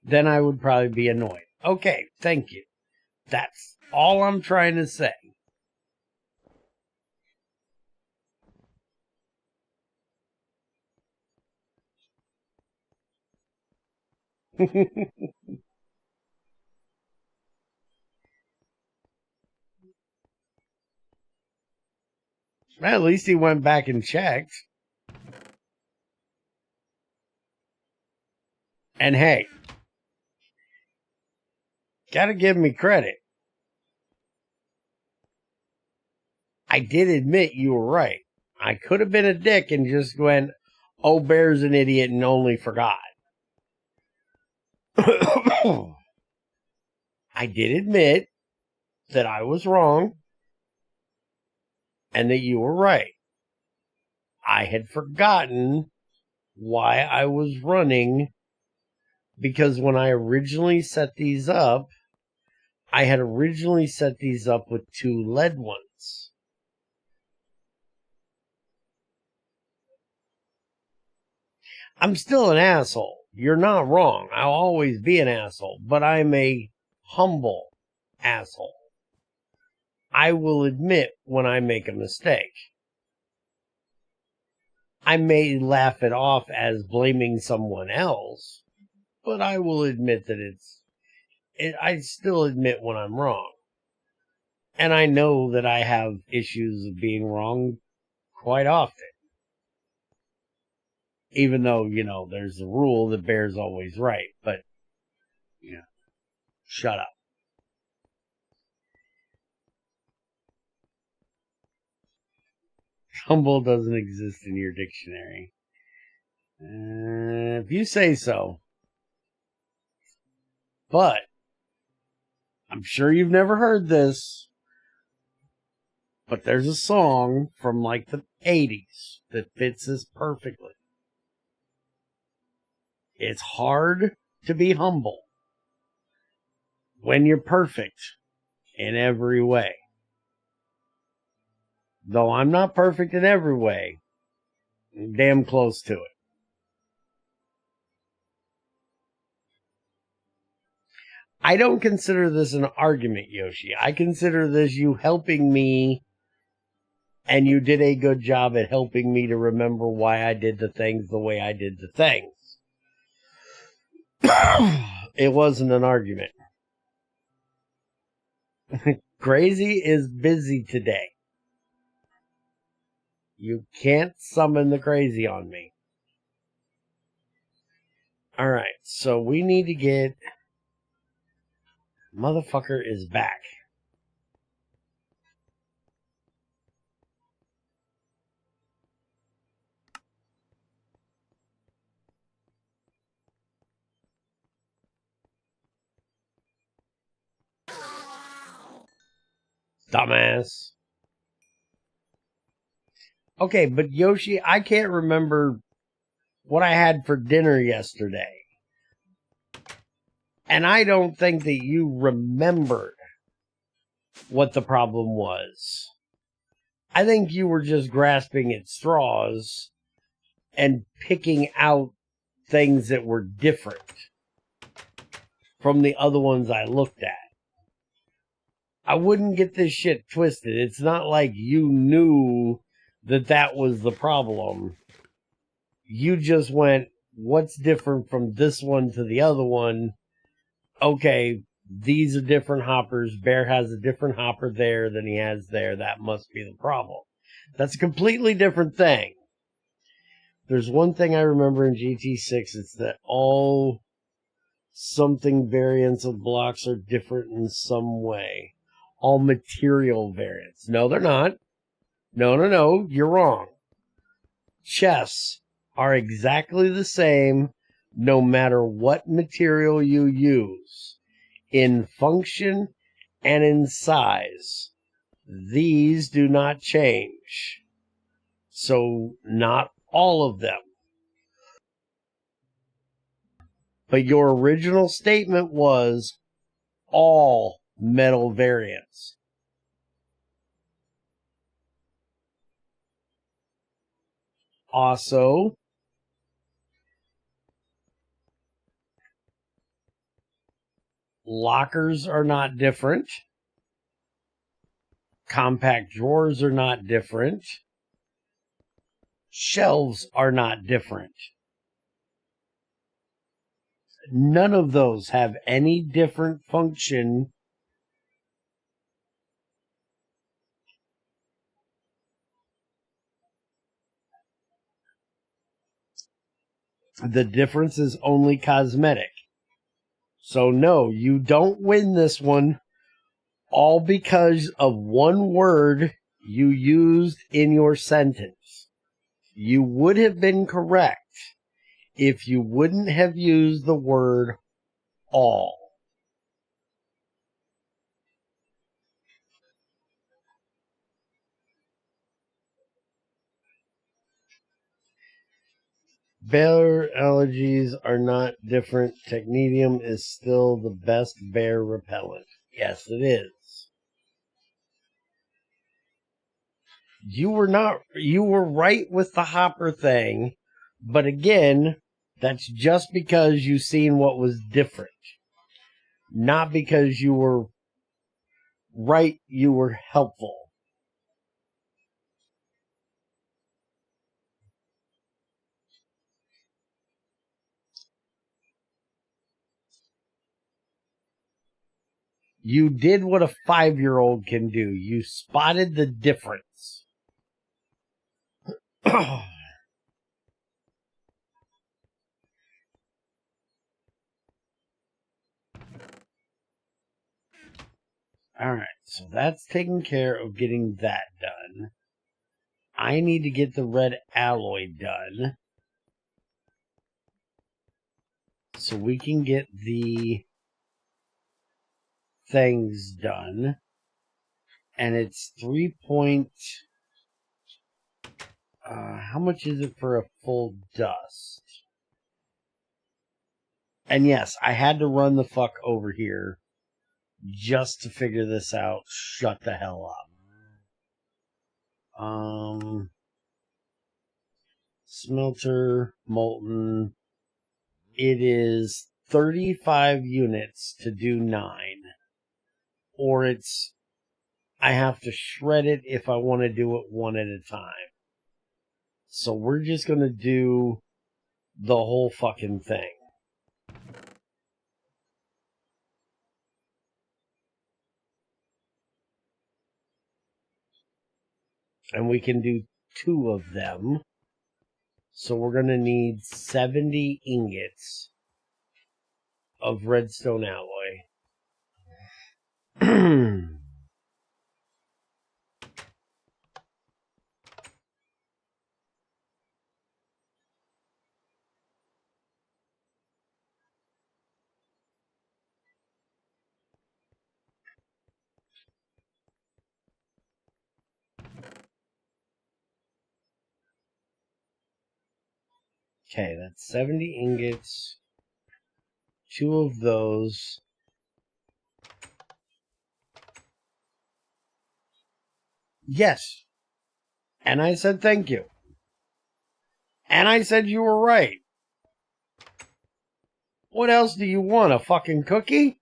then I would probably be annoyed. Okay, thank you. That's all I'm trying to say. Well, at least he went back and checked. And hey, gotta give me credit. I did admit you were right. I could have been a dick and just went, oh, Bear's an idiot and only forgot. I did admit that I was wrong and that you were right. I had forgotten why I was running, because when I originally set these up, I had originally set these up with 2 lead ones. I'm still an asshole. You're not wrong. I'll always be an asshole, but I'm a humble asshole. I will admit when I make a mistake. I may laugh it off as blaming someone else, but I will admit that I still admit when I'm wrong. And I know that I have issues of being wrong quite often. Even though, there's a rule that Bear's always right. But, shut up. Humble doesn't exist in your dictionary. If you say so. But, I'm sure you've never heard this, but there's a song from like the 80s that fits this perfectly. It's hard to be humble when you're perfect in every way. Though I'm not perfect in every way, I'm damn close to it. I don't consider this an argument, Yoshi. I consider this you helping me, and you did a good job at helping me to remember why I did the things the way I did the things. It wasn't an argument. Crazy is busy today. You can't summon the crazy on me. Alright, so we need to get... Motherfucker is back. dumbass. Okay, but Yoshi, I can't remember what I had for dinner yesterday. And I don't think that you remembered what the problem was. I think you were just grasping at straws and picking out things that were different from the other ones I looked at. I wouldn't get this shit twisted. It's not like you knew that that was the problem. You just went, what's different from this one to the other one? Okay, these are different hoppers. Bear has a different hopper there than he has there. That must be the problem. That's a completely different thing. There's one thing I remember in GT6. It's that all something variants of blocks are different in some way. All material variants. No, they're not. No. You're wrong. Chests are exactly the same no matter what material you use. In function and in size. These do not change. So, not all of them. But your original statement was all metal variants. Also, lockers are not different. Compact drawers are not different. Shelves are not different. None of those have any different function. The difference is only cosmetic. So no, you don't win this one, all because of one word you used in your sentence. You would have been correct if you wouldn't have used the word all. Bear allergies are not different. Technetium is still the best bear repellent. Yes, it is. You were right with the hopper thing, but again, that's just because you seen what was different. Not because you were right, you were helpful. You did what a 5-year-old can do. You spotted the difference. Alright, so that's taken care of getting that done. I need to get the red alloy done. So we can get the things done. And it's 3 point... how much is it for a full dust? And yes, I had to run the fuck over here just to figure this out. Shut the hell up. Smelter, molten. It is 35 units to do 9. Or I have to shred it if I want to do it one at a time. So we're just going to do the whole fucking thing. And we can do 2 of them. So we're going to need 70 ingots of redstone alloy. Okay, that's 70 ingots. 2 of those. Yes. And I said thank you. And I said you were right. What else do you want? A fucking cookie?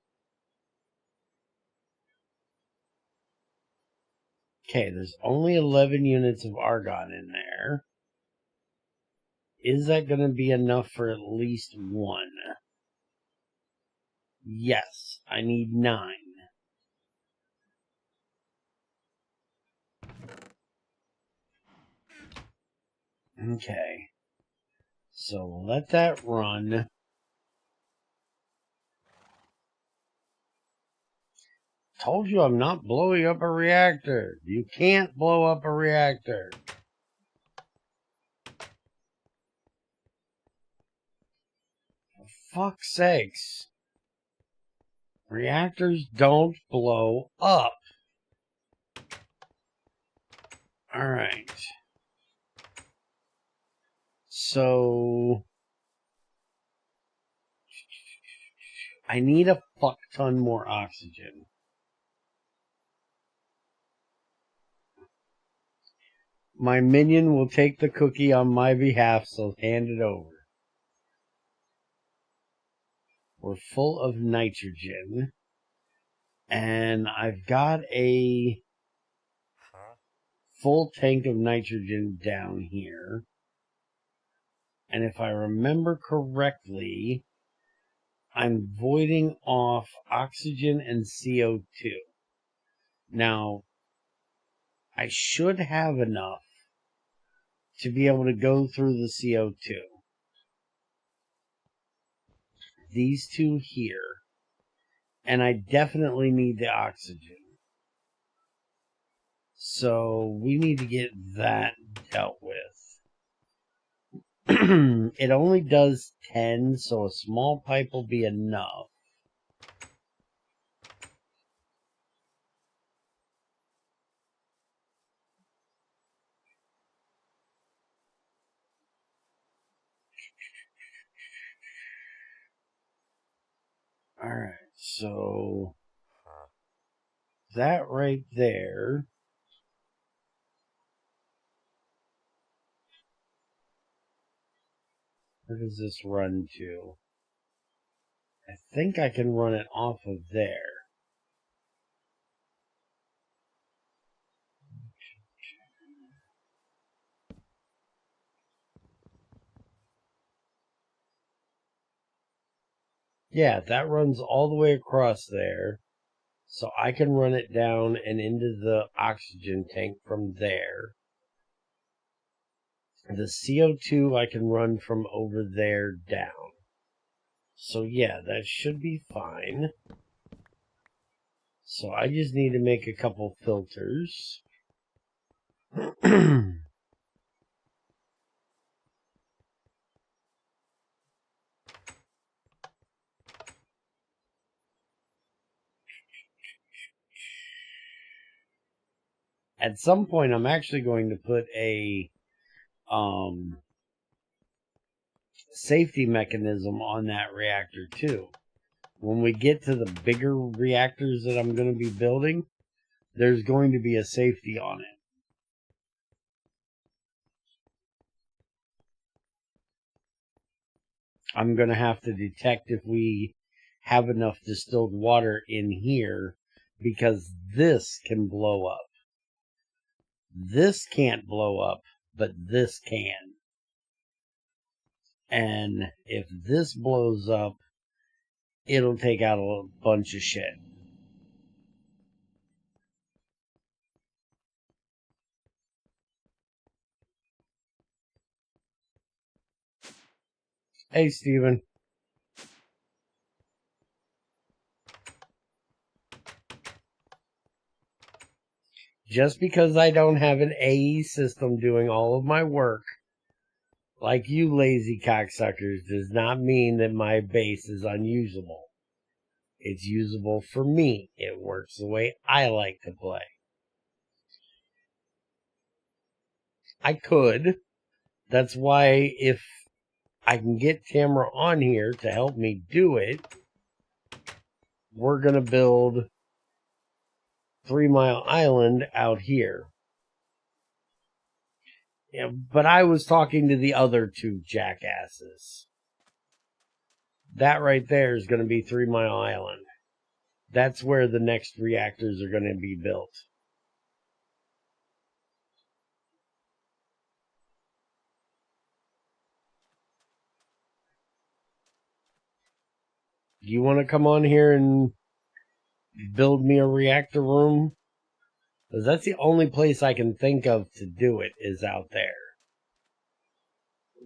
Okay, there's only 11 units of argon in there. Is that going to be enough for at least 1? Yes, I need 9. Okay. So we'll let that run. Told you I'm not blowing up a reactor. You can't blow up a reactor. For fuck's sakes. Reactors don't blow up. Alright. So I need a fuck ton more oxygen. My minion will take the cookie on my behalf, so hand it over. We're full of nitrogen. And I've got a full tank of nitrogen down here. And if I remember correctly, I'm voiding off oxygen and CO2. Now, I should have enough to be able to go through the CO2. These 2 here. And I definitely need the oxygen. So we need to get that dealt with. It only does 10, so a small pipe will be enough. Alright, so that right there. Where does this run to? I think I can run it off of there. Yeah, that runs all the way across there. So I can run it down and into the oxygen tank from there. The CO2 I can run from over there down. So yeah, that should be fine. So I just need to make a couple filters. At some point, I'm actually going to put a safety mechanism on that reactor too. When we get to the bigger reactors that I'm going to be building, there's going to be a safety on it. I'm going to have to detect if we have enough distilled water in here, because this can blow up. This can't blow up, but this can. And if this blows up, it'll take out a bunch of shit. Hey, Steven. Just because I don't have an AE system doing all of my work, like you lazy cocksuckers, does not mean that my base is unusable. It's usable for me. It works the way I like to play. I could. That's why if I can get Tamara on here to help me do it, we're going to build 3 Mile Island out here. Yeah, but I was talking to the other two jackasses. That right there is going to be 3 Mile Island. That's where the next reactors are going to be built. Do you want to come on here and build me a reactor room? Because that's the only place I can think of to do it is out there.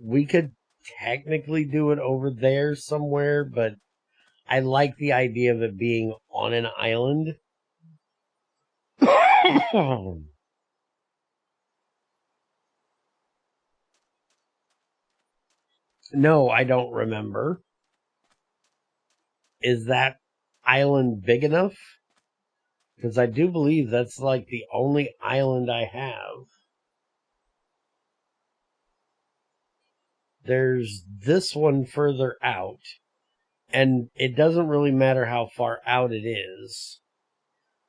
We could technically do it over there somewhere, but I like the idea of it being on an island. No, I don't remember. Is that island big enough? Because I do believe that's like the only island I have. There's this one further out, and it doesn't really matter how far out it is.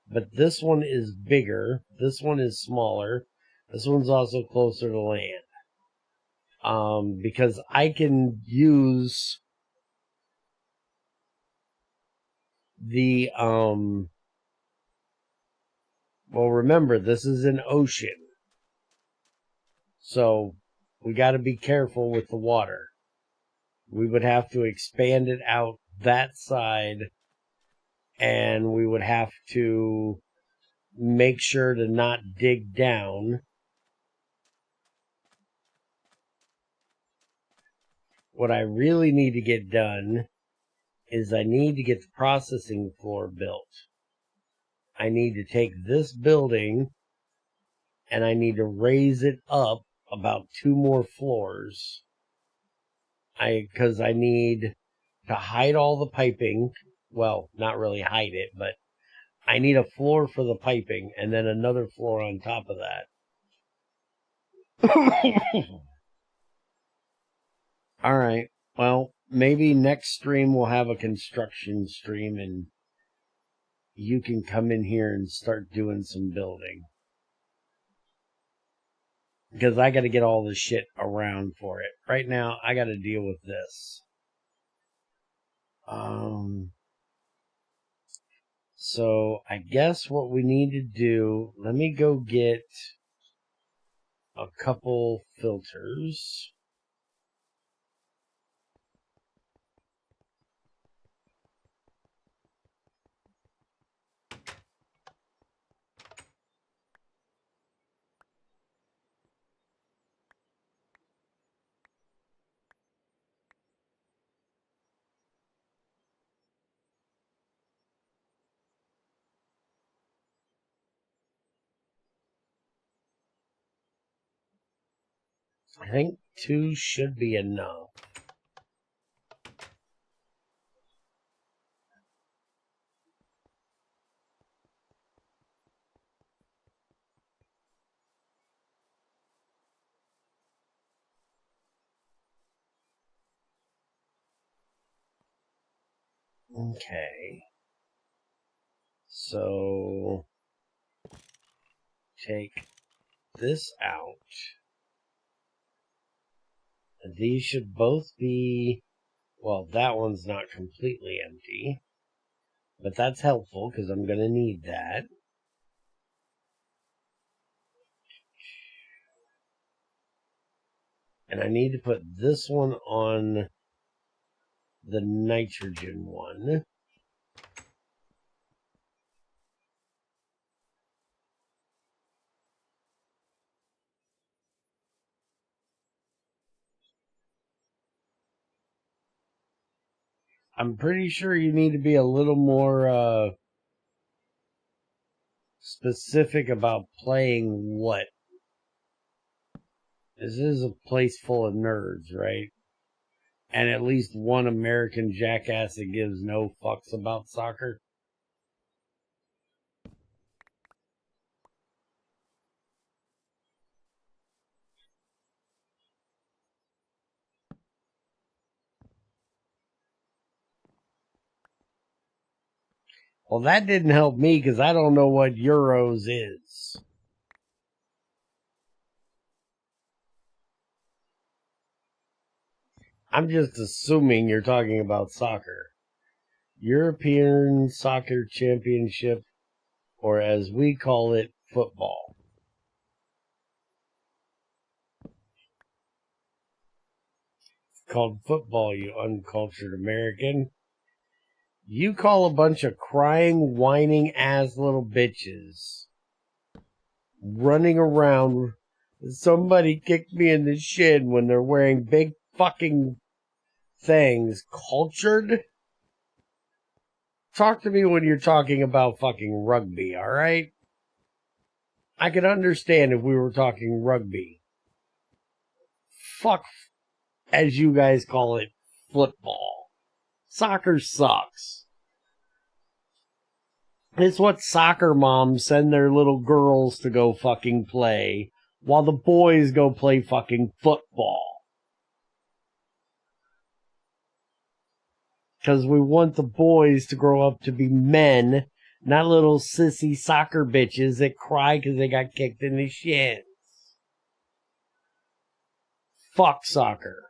But this one is bigger. This one is smaller. This one's also closer to land. Because I can use the, well, remember, this is an ocean. So we got to be careful with the water. We would have to expand it out that side, and we would have to make sure to not dig down. What I really need to get done is I need to get the processing floor built. I need to take this building and I need to raise it up about 2 more floors. Because I need to hide all the piping. Well, not really hide it, but I need a floor for the piping and then another floor on top of that. All right. Well, maybe next stream we'll have a construction stream and you can come in here and start doing some building. Because I got to get all this shit around for it. Right now, I got to deal with this. So I guess what we need to do, let me go get a couple filters. I think 2 should be enough. Okay. So take this out. These should both be, well, that one's not completely empty, but that's helpful because I'm going to need that. And I need to put this one on the nitrogen one. I'm pretty sure you need to be a little more specific about playing what. This is a place full of nerds, right? And at least one American jackass that gives no fucks about soccer. Well, that didn't help me because I don't know what Euros is. I'm just assuming you're talking about soccer. European Soccer Championship, or as we call it, football. It's called football, you uncultured American. You call a bunch of crying, whining ass little bitches running around. Somebody kicked me in the shin when they're wearing big fucking things. Cultured? Talk to me when you're talking about fucking rugby, alright? I could understand if we were talking rugby. Fuck, as you guys call it, football. Soccer sucks. It's what soccer moms send their little girls to go fucking play, while the boys go play fucking football. Because we want the boys to grow up to be men, not little sissy soccer bitches that cry because they got kicked in the shins. Fuck soccer.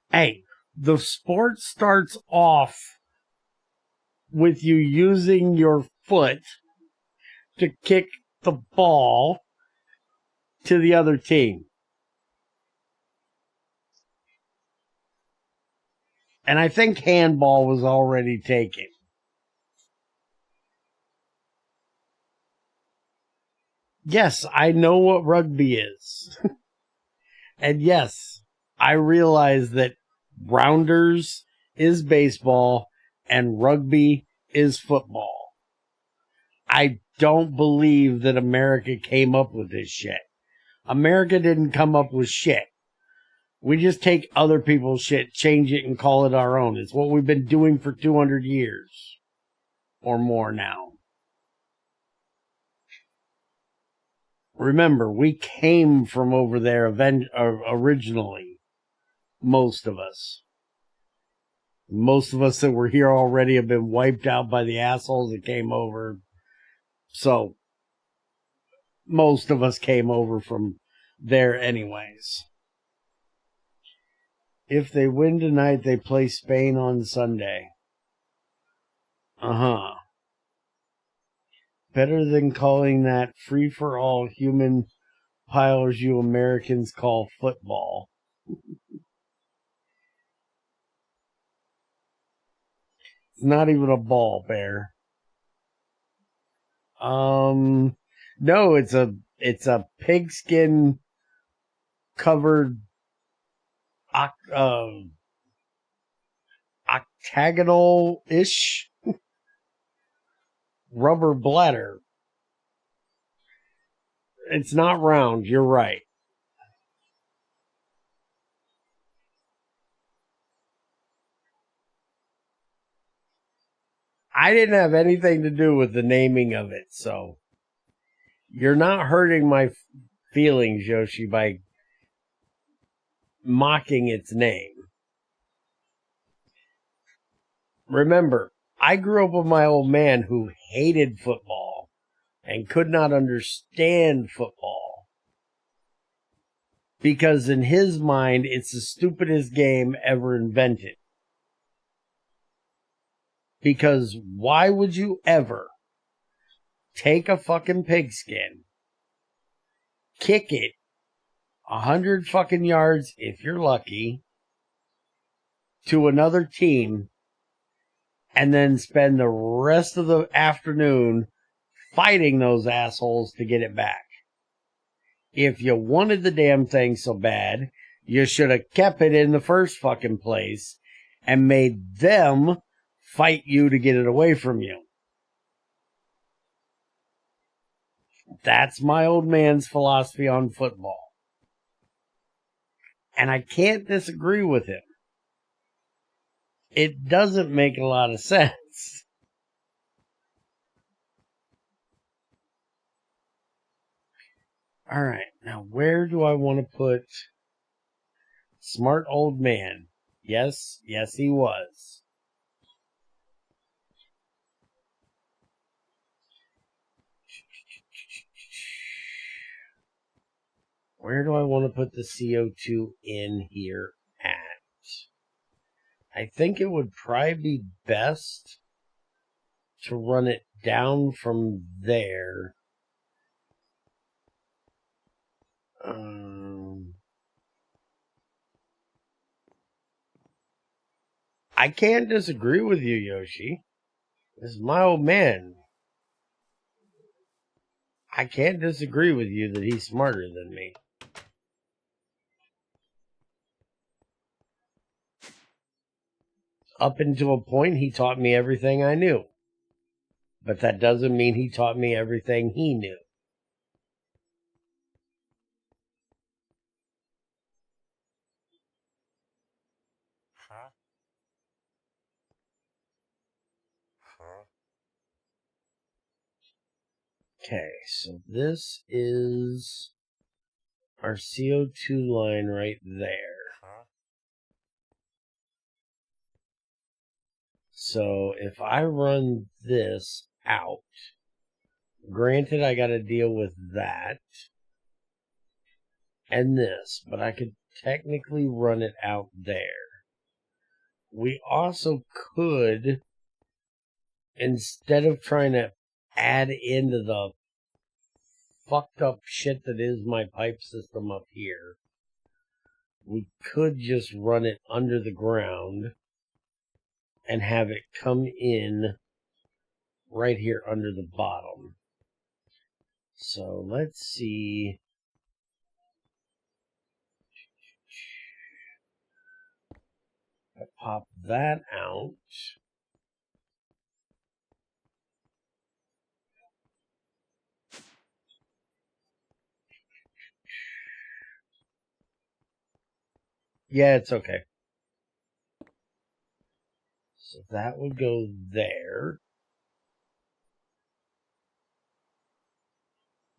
Hey, the sport starts off with you using your foot to kick the ball to the other team. And I think handball was already taken. Yes, I know what rugby is. And yes, I realize that rounders is baseball and rugby is football. I don't believe that America came up with this shit. America didn't come up with shit. We just take other people's shit, change it, and call it our own. It's what we've been doing for 200 years or more now. Remember, we came from over there originally. Most of us. Most of us that were here already have been wiped out by the assholes that came over. So, most of us came over from there anyways. If they win tonight, they play Spain on Sunday. Uh-huh. Better than calling that free-for-all human piles you Americans call football. It's not even a ball, Bear. No, it's a pigskin covered octagonal-ish rubber bladder. It's not round, you're right. I didn't have anything to do with the naming of it, so you're not hurting my feelings, Yoshi, by mocking its name. Remember, I grew up with my old man who hated football and could not understand football because in his mind, it's the stupidest game ever invented. Because why would you ever take a fucking pigskin, kick it 100 fucking yards, if you're lucky, to another team, and then spend the rest of the afternoon fighting those assholes to get it back? If you wanted the damn thing so bad, you should have kept it in the first fucking place and made them fight you to get it away from you. That's my old man's philosophy on football. And I can't disagree with him. It doesn't make a lot of sense. Alright, now where do I want to put Smart old man. Yes, yes, he was. Where do I want to put the CO2 in here at? I think it would probably be best to run it down from there. I can't disagree with you, Yoshi. This is my old man. I can't disagree with you that he's smarter than me. Up until a point, he taught me everything I knew. But that doesn't mean he taught me everything he knew. Okay, so this is our CO2 line right there. So if I run this out, granted I got to deal with that and this, but I could technically run it out there. We also could, instead of trying to add into the fucked up shit that is my pipe system up here, we could just run it under the ground and have it come in right here under the bottom. So let's see. I pop that out. Yeah, it's okay. So that would go there.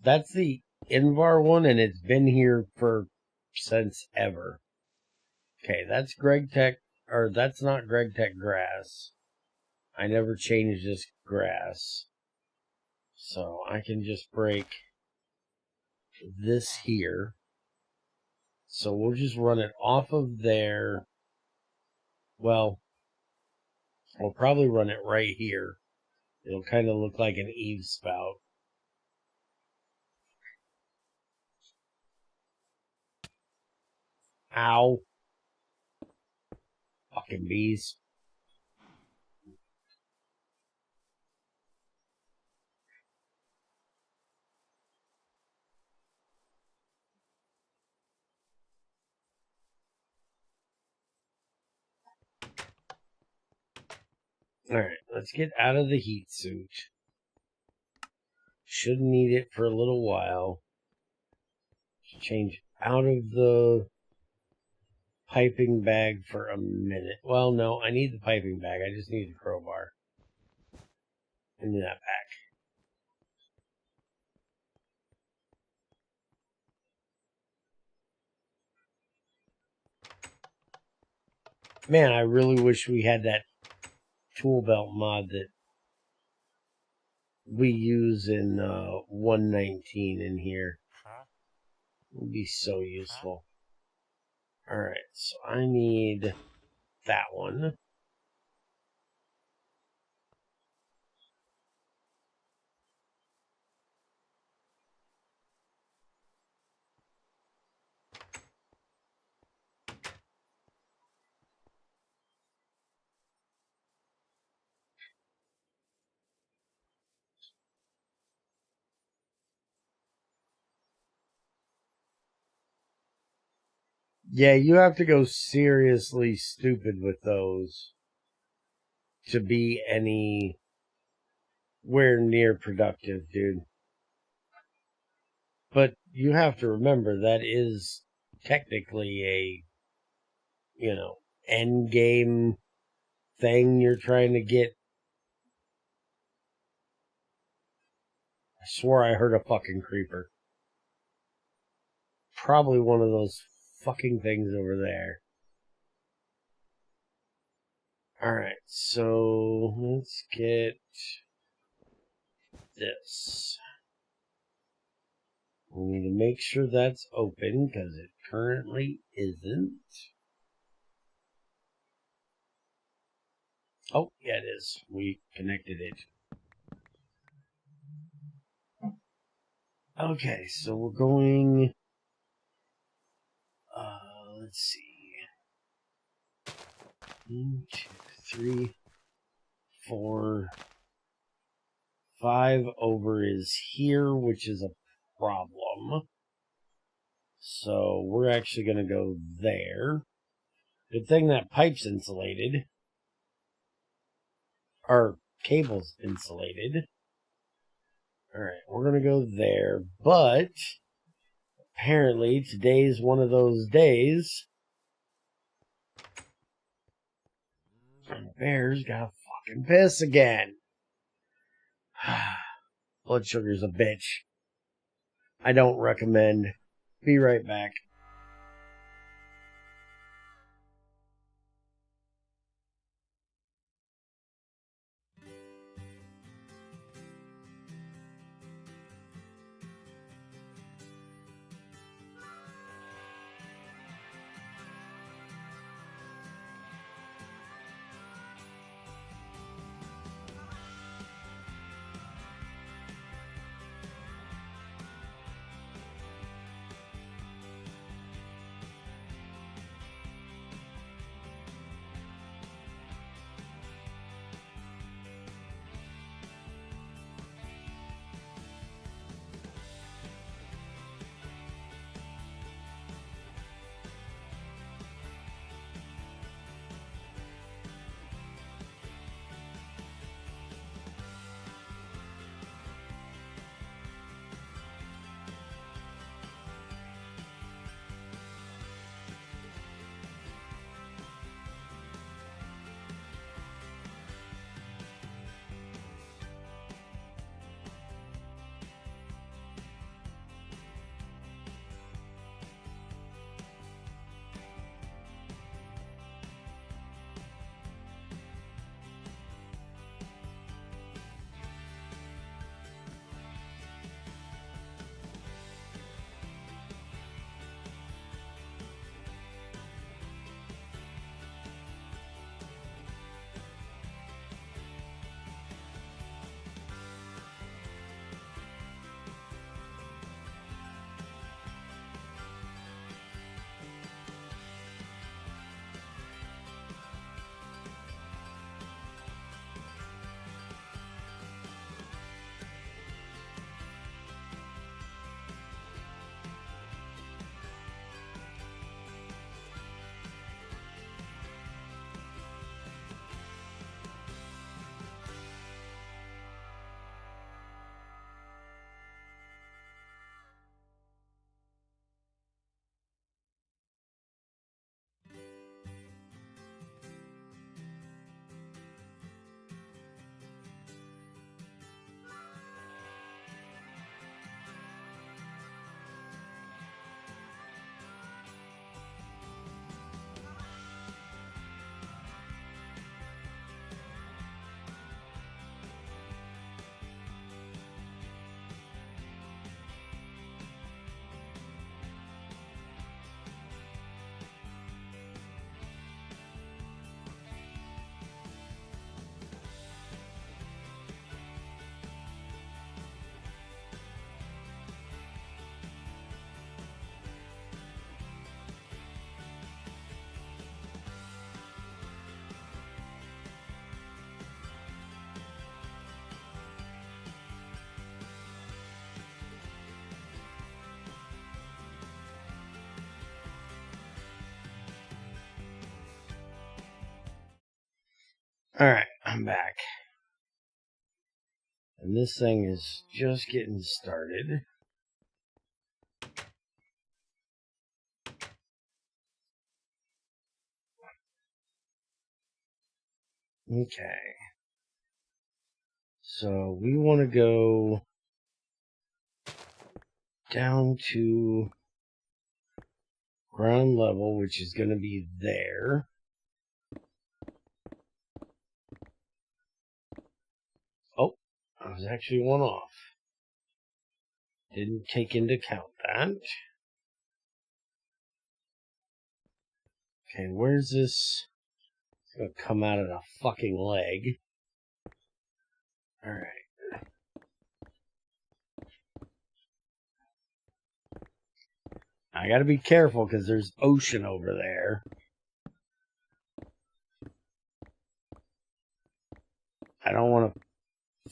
That's the Invar one, and it's been here since ever. Okay, that's GregTech, or that's not GregTech grass. I never changed this grass. So I can just break this here. So we'll just run it off of there. Well, we'll probably run it right here. It'll kind of look like an eaves spout. Ow. Fucking bees. Alright, let's get out of the heat suit. Should need it for a little while. Change out of the piping bag for a minute. Well, no, I need the piping bag. I just need the crowbar. Into that back. Man, I really wish we had that tool belt mod that we use in 119 in here. It would be so useful. Alright, so I need that one. Yeah, you have to go seriously stupid with those to be anywhere near productive, dude. But you have to remember that is technically a, end game thing you're trying to get. I swore I heard a fucking creeper. Probably one of those fucking things over there. Alright, so let's get this. We need to make sure that's open because it currently isn't. Oh, yeah, it is. We connected it. Okay, so we're going... let's see. 1, 2, 3, 4, 5 over is here, which is a problem. So we're actually going to go there. Good thing that pipe's insulated. Our cable's insulated. Alright, we're going to go there. But apparently today's one of those days. And Bear's got fucking piss again. Blood sugar's a bitch. I don't recommend. Be right back. Alright, I'm back. And this thing is just getting started. Okay. So we want to go down to ground level, which is going to be there. Oh, I was actually one off. Didn't take into account that. Okay, where's this? It's going to come out of the fucking leg. Alright. I gotta be careful because there's ocean over there. I don't want to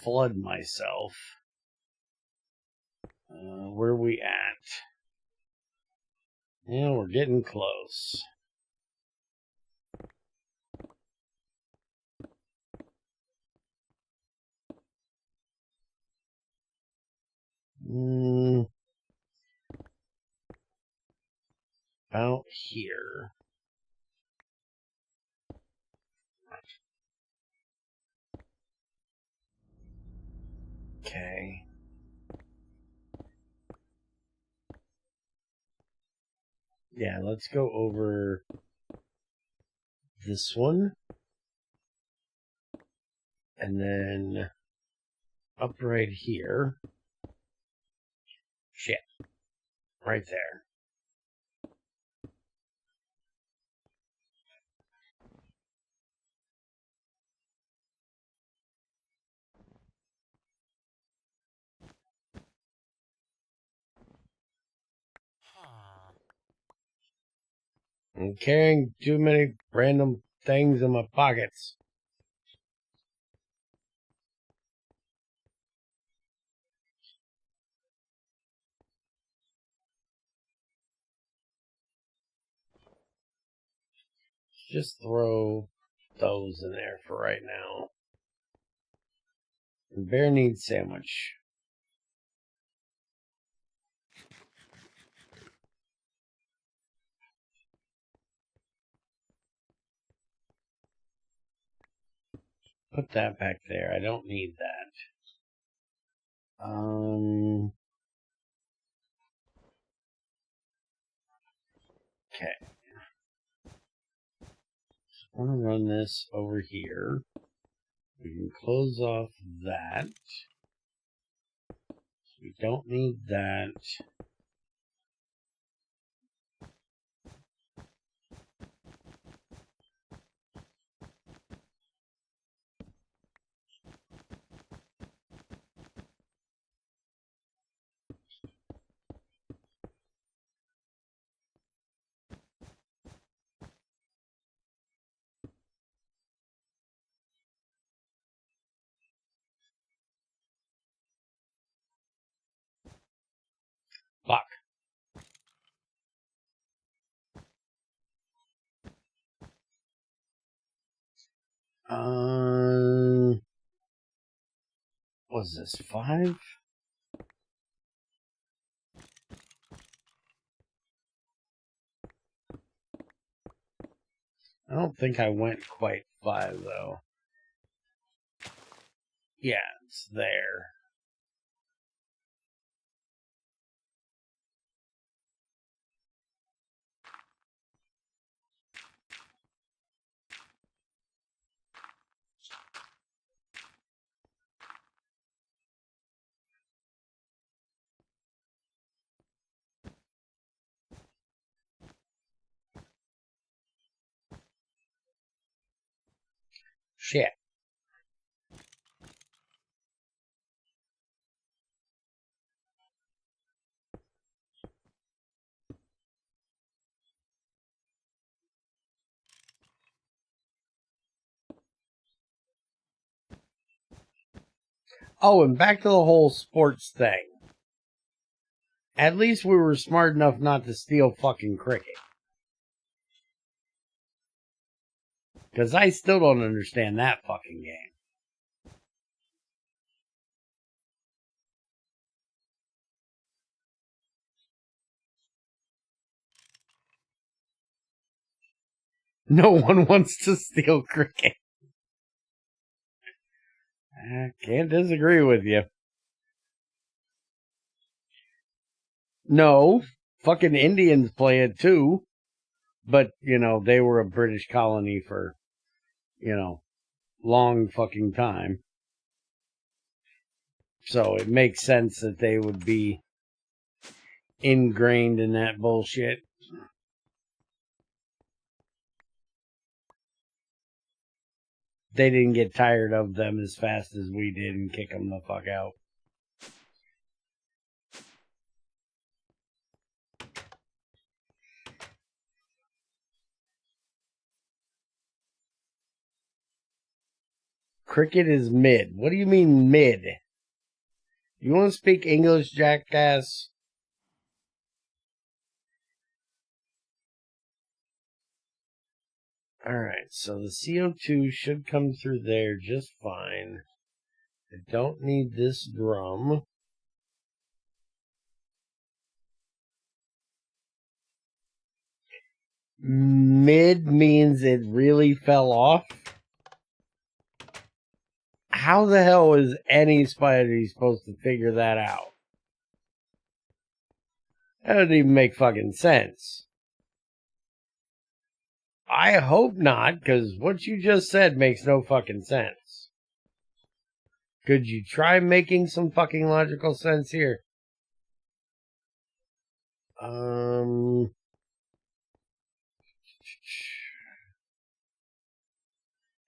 flood myself. Where are we at? Yeah, we're getting close. About here. Okay. Yeah, let's go over this one. And then up right here. Shit. Right there. I'm carrying too many random things in my pockets. Just throw those in there for right now. And Bear needs sandwich. Put that back there. I don't need that. Okay. I want to run this over here. We can close off that. We don't need that. Fuck. What's this, 5? I don't think I went quite 5, though. Yeah, it's there. Shit. Oh, and back to the whole sports thing. At least we were smart enough not to steal fucking cricket. Because I still don't understand that fucking game. No one wants to steal cricket. I can't disagree with you. No, fucking Indians play it too. But, you know, they were a British colony for, you know, long fucking time. So it makes sense that they would be ingrained in that bullshit. They didn't get tired of them as fast as we did and kick them the fuck out. Cricket is mid. What do you mean mid? You want to speak English, jackass? Alright, so the CO2 should come through there just fine. I don't need this drum. Mid means it really fell off. How the hell is any spider supposed to figure that out? That doesn't even make fucking sense. I hope not, because what you just said makes no fucking sense. Could you try making some fucking logical sense here?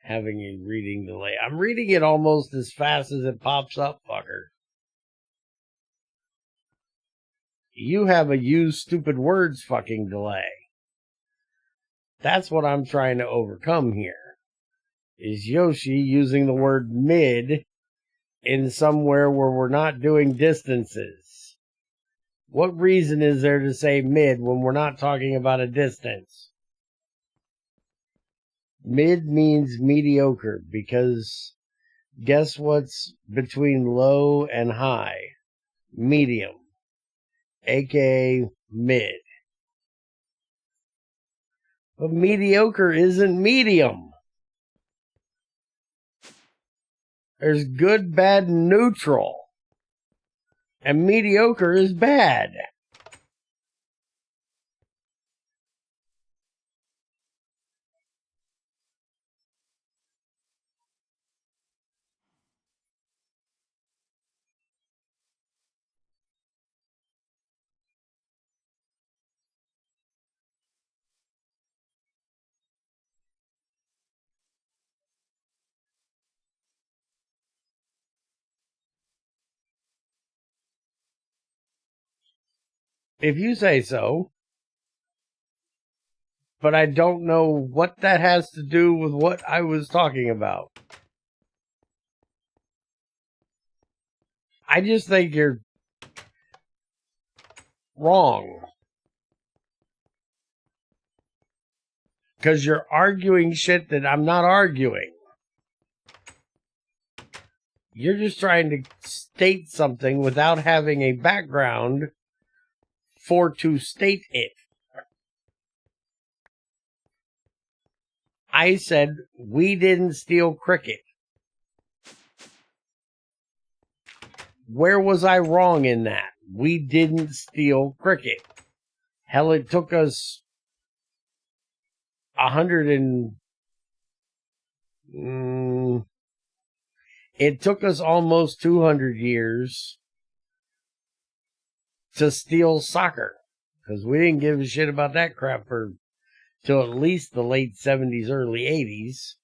Having a reading delay. I'm reading it almost as fast as it pops up, fucker. You have a use stupid words fucking delay. That's what I'm trying to overcome here. Is Yoshi using the word mid in somewhere where we're not doing distances? What reason is there to say mid when we're not talking about a distance? Mid means mediocre, because guess what's between low and high? Medium, aka mid. But mediocre isn't medium. There's good, bad, and neutral. And mediocre is bad. If you say so. But I don't know what that has to do with what I was talking about. I just think you're wrong. Because you're arguing shit that I'm not arguing. You're just trying to state something without having a background for to state it. I said we didn't steal cricket. Where was I wrong in that? We didn't steal cricket. Hell, it took us 100 and... it took us almost 200 years to steal soccer. Because we didn't give a shit about that crap for till at least the late 70s, early 80s.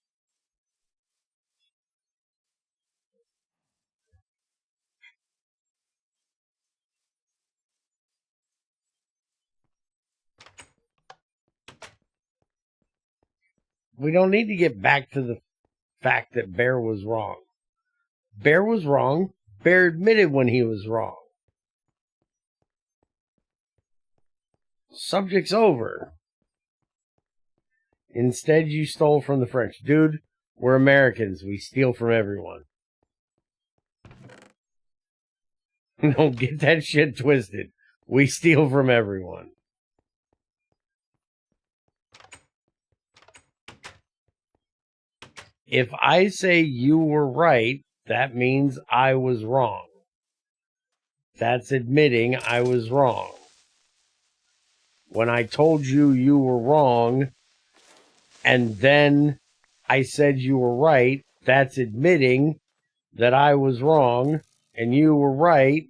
We don't need to get back to the fact that Bear was wrong. Bear was wrong. Bear admitted when he was wrong. Subject's over. Instead, you stole from the French. Dude, we're Americans. We steal from everyone. Don't get that shit twisted. We steal from everyone. If I say you were right, that means I was wrong. That's admitting I was wrong. when I told you you were wrong, and then I said you were right, that's admitting that I was wrong, and you were right,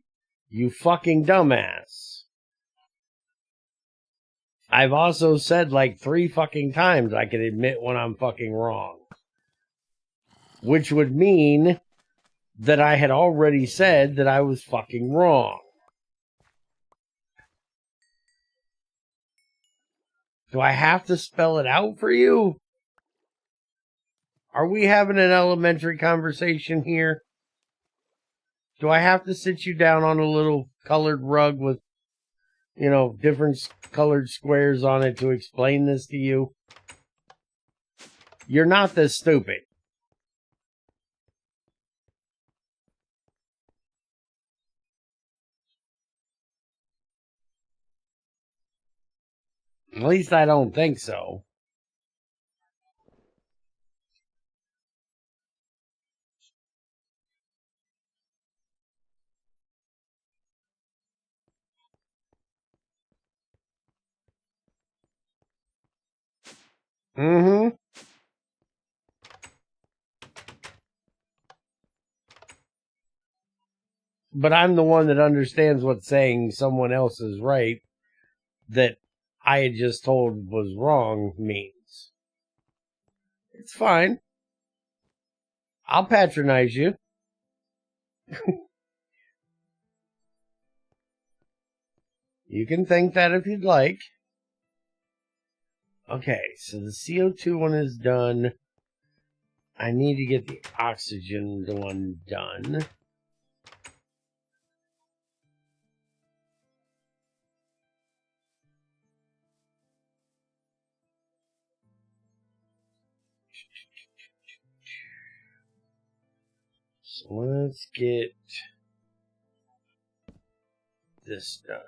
you fucking dumbass. I've also said like 3 fucking times I can admit when I'm fucking wrong. Which would mean that I had already said that I was fucking wrong. Do I have to spell it out for you? Are we having an elementary conversation here? Do I have to sit you down on a little colored rug with, you know, different colored squares on it to explain this to you? You're not this stupid. At least I don't think so. Mm-hmm. But I'm the one that understands what saying someone else is right that I had just told was wrong means. It's fine. I'll patronize you. You can think that if you'd like. Okay, so the CO2 one is done. I need to get the oxygen one done. So let's get this done.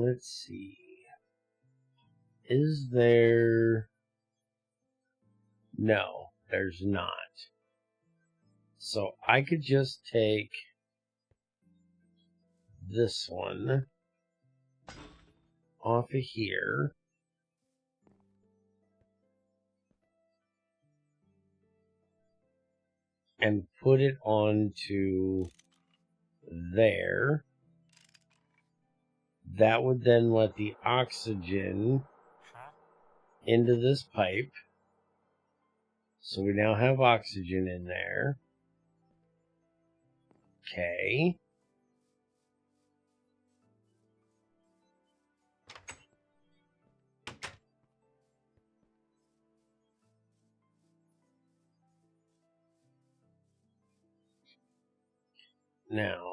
Let's see. Is there... No, there's not. So I could just take this one off of here. And put it onto there. That would then let the oxygen into this pipe. So we now have oxygen in there. Okay. Now,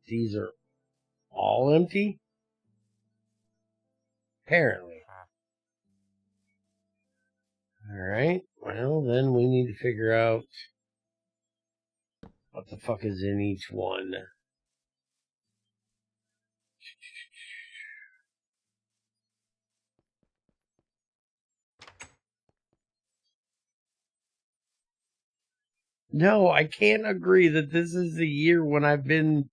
these are all empty? Apparently. Alright, well then we need to figure out what the fuck is in each one. No, I can't agree that this is the year when I've been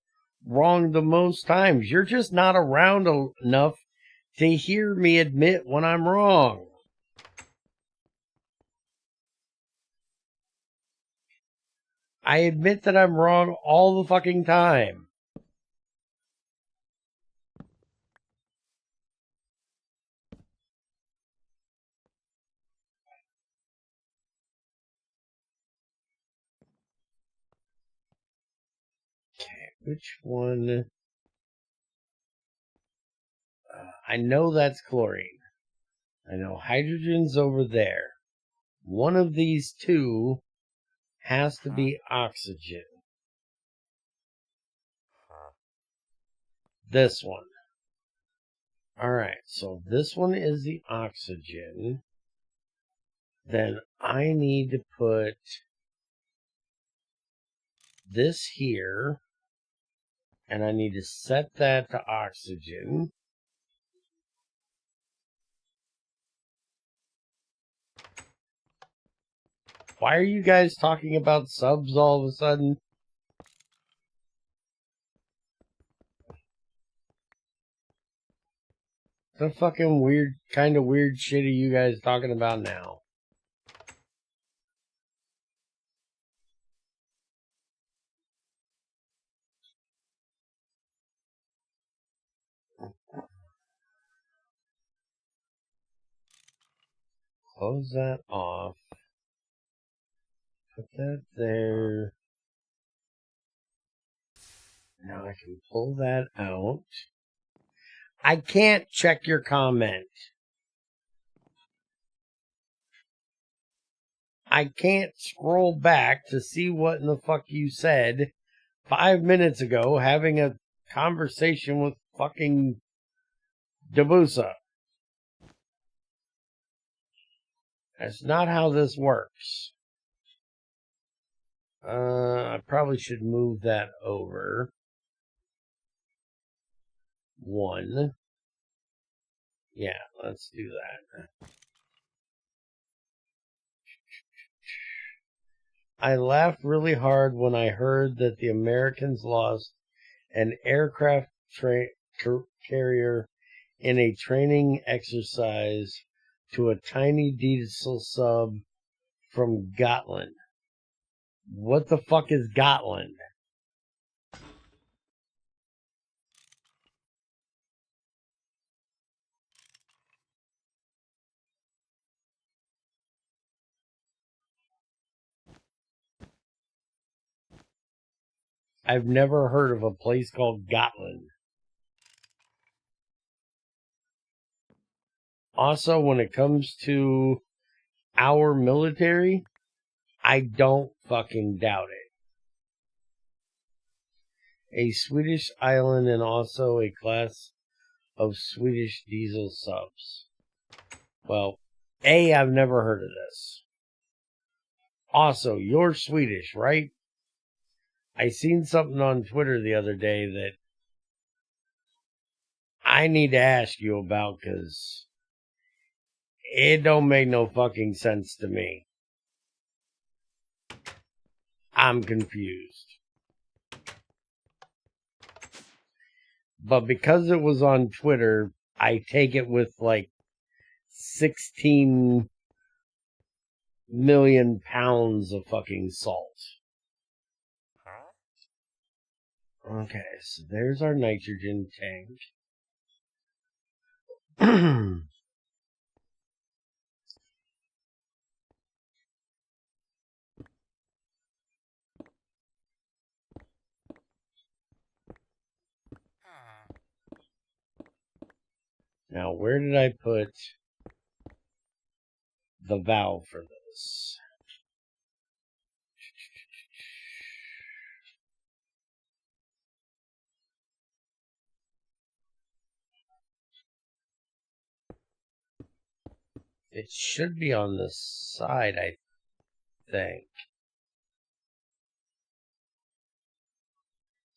wrong the most times. You're just not around enough to hear me admit when I'm wrong. I admit that I'm wrong all the fucking time. Okay, which one? I know that's chlorine. I know hydrogen's over there. One of these two has to be oxygen. This one. Alright, so this one is the oxygen. Then I need to put this here. And I need to set that to oxygen. Why are you guys talking about subs all of a sudden? The fucking weird, kind of weird shit are you guys talking about now? Close that off. Put that there. Now I can pull that out. I can't check your comment. I can't scroll back to see what in the fuck you said 5 minutes ago having a conversation with fucking Debusa. That's not how this works. I probably should move that over. 1. Yeah, let's do that. I laughed really hard when I heard that the Americans lost an aircraft carrier in a training exercise to a tiny diesel sub from Gotland. What the fuck is Gotland? I've never heard of a place called Gotland. Also, when it comes to our military, I don't fucking doubt it. A Swedish island and also a class of Swedish diesel subs. Well, I've never heard of this. Also, you're Swedish, right? I seen something on Twitter the other day that I need to ask you about because it don't make no fucking sense to me. I'm confused. But because it was on Twitter, I take it with like 16 million pounds of fucking salt. Okay, so there's our nitrogen tank. Now, where did I put the valve for this? It should be on the side, I think.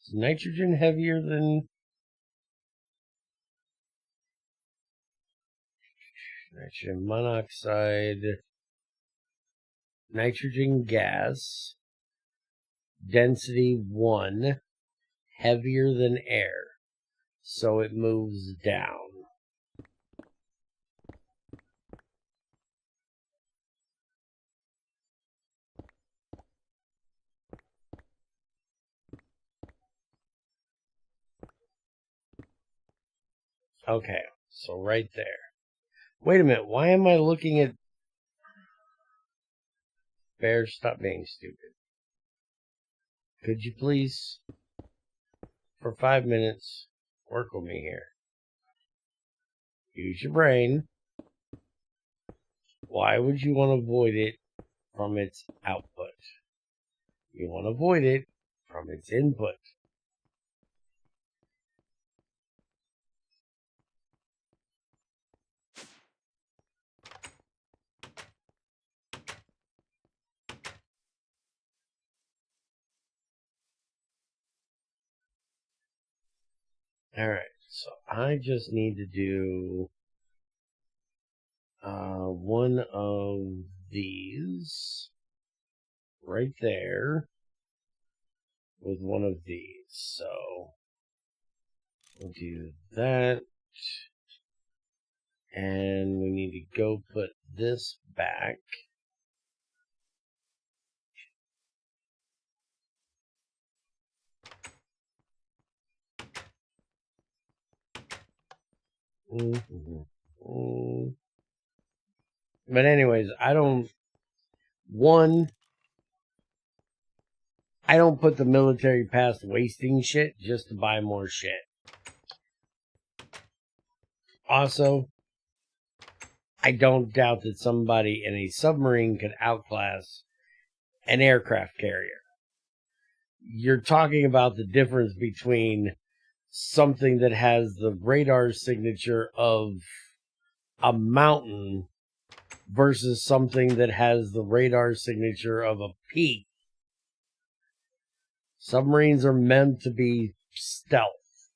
Is nitrogen heavier than nitrogen monoxide? Nitrogen gas, density 1, heavier than air, so it moves down. Okay, so right there. Wait a minute, why am I looking at... Bear, stop being stupid. Could you please, for 5 minutes, work with me here? Use your brain. Why would you want to avoid it from its output? You want to avoid it from its input. Alright, so I just need to do one of these right there with one of these. So we'll do that. And we need to go put this back. But anyways, I don't put the military past wasting shit just to buy more shit. Also, I don't doubt that somebody in a submarine could outclass an aircraft carrier. You're talking about the difference between something that has the radar signature of a mountain versus something that has the radar signature of a peak. Submarines are meant to be stealth.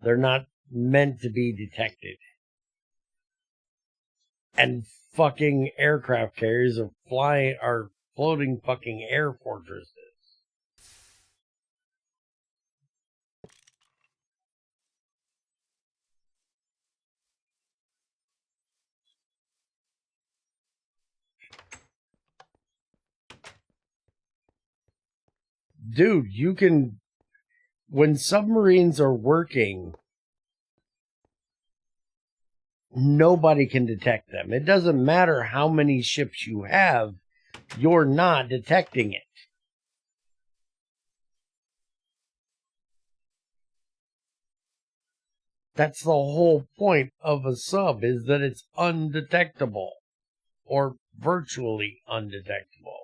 They're not meant to be detected. And fucking aircraft carriers are floating fucking air fortresses. Dude, when submarines are working, nobody can detect them. It doesn't matter how many ships you have, you're not detecting it. That's the whole point of a sub, is that it's undetectable, or virtually undetectable.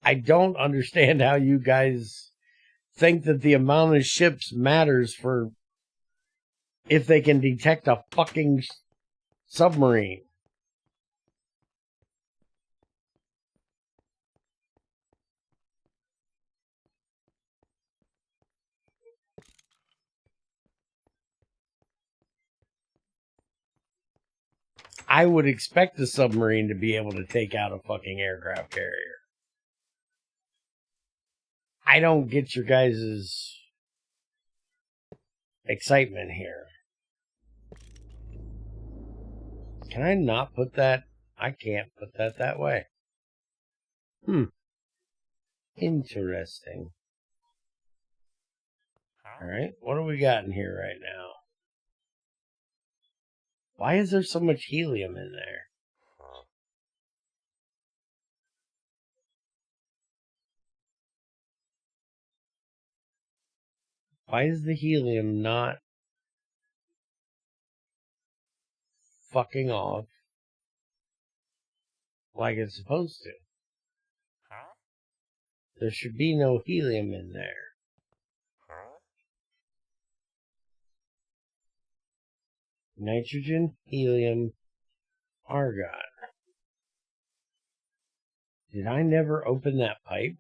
I don't understand how you guys think that the amount of ships matters for if they can detect a fucking submarine. I would expect the submarine to be able to take out a fucking aircraft carrier. I don't get your guys' excitement here. Can I not put that? I can't put that way. Interesting. Alright, what do we got in here right now? Why is there so much helium in there? Why is the helium not fucking off like it's supposed to? There should be no helium in there. Nitrogen, helium, argon. Did I never open that pipe?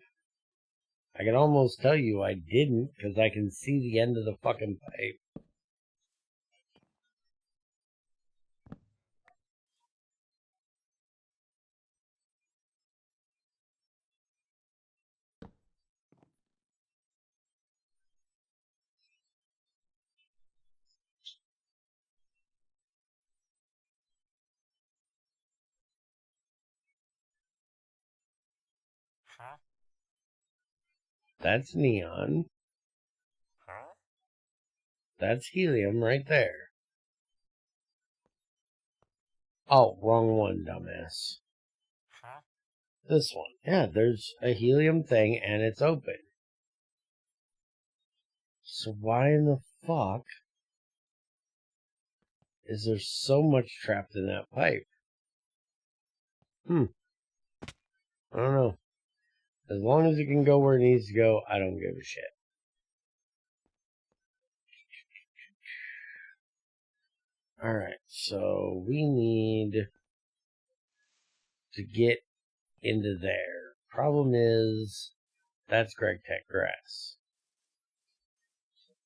I can almost tell you I didn't, because I can see the end of the fucking pipe. That's neon. That's helium right there. Oh, wrong one, dumbass. This one. Yeah, there's a helium thing and it's open. So why in the fuck is there so much trapped in that pipe? I don't know. As long as it can go where it needs to go, I don't give a shit. Alright, so we need to get into there. Problem is, that's GregTech grass.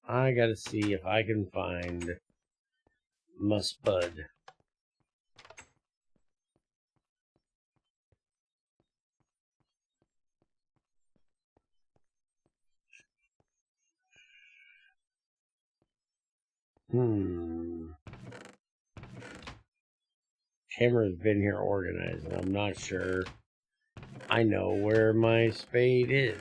I gotta see if I can find my spud. Hammer's been here organizing. I'm not sure I know where my spade is.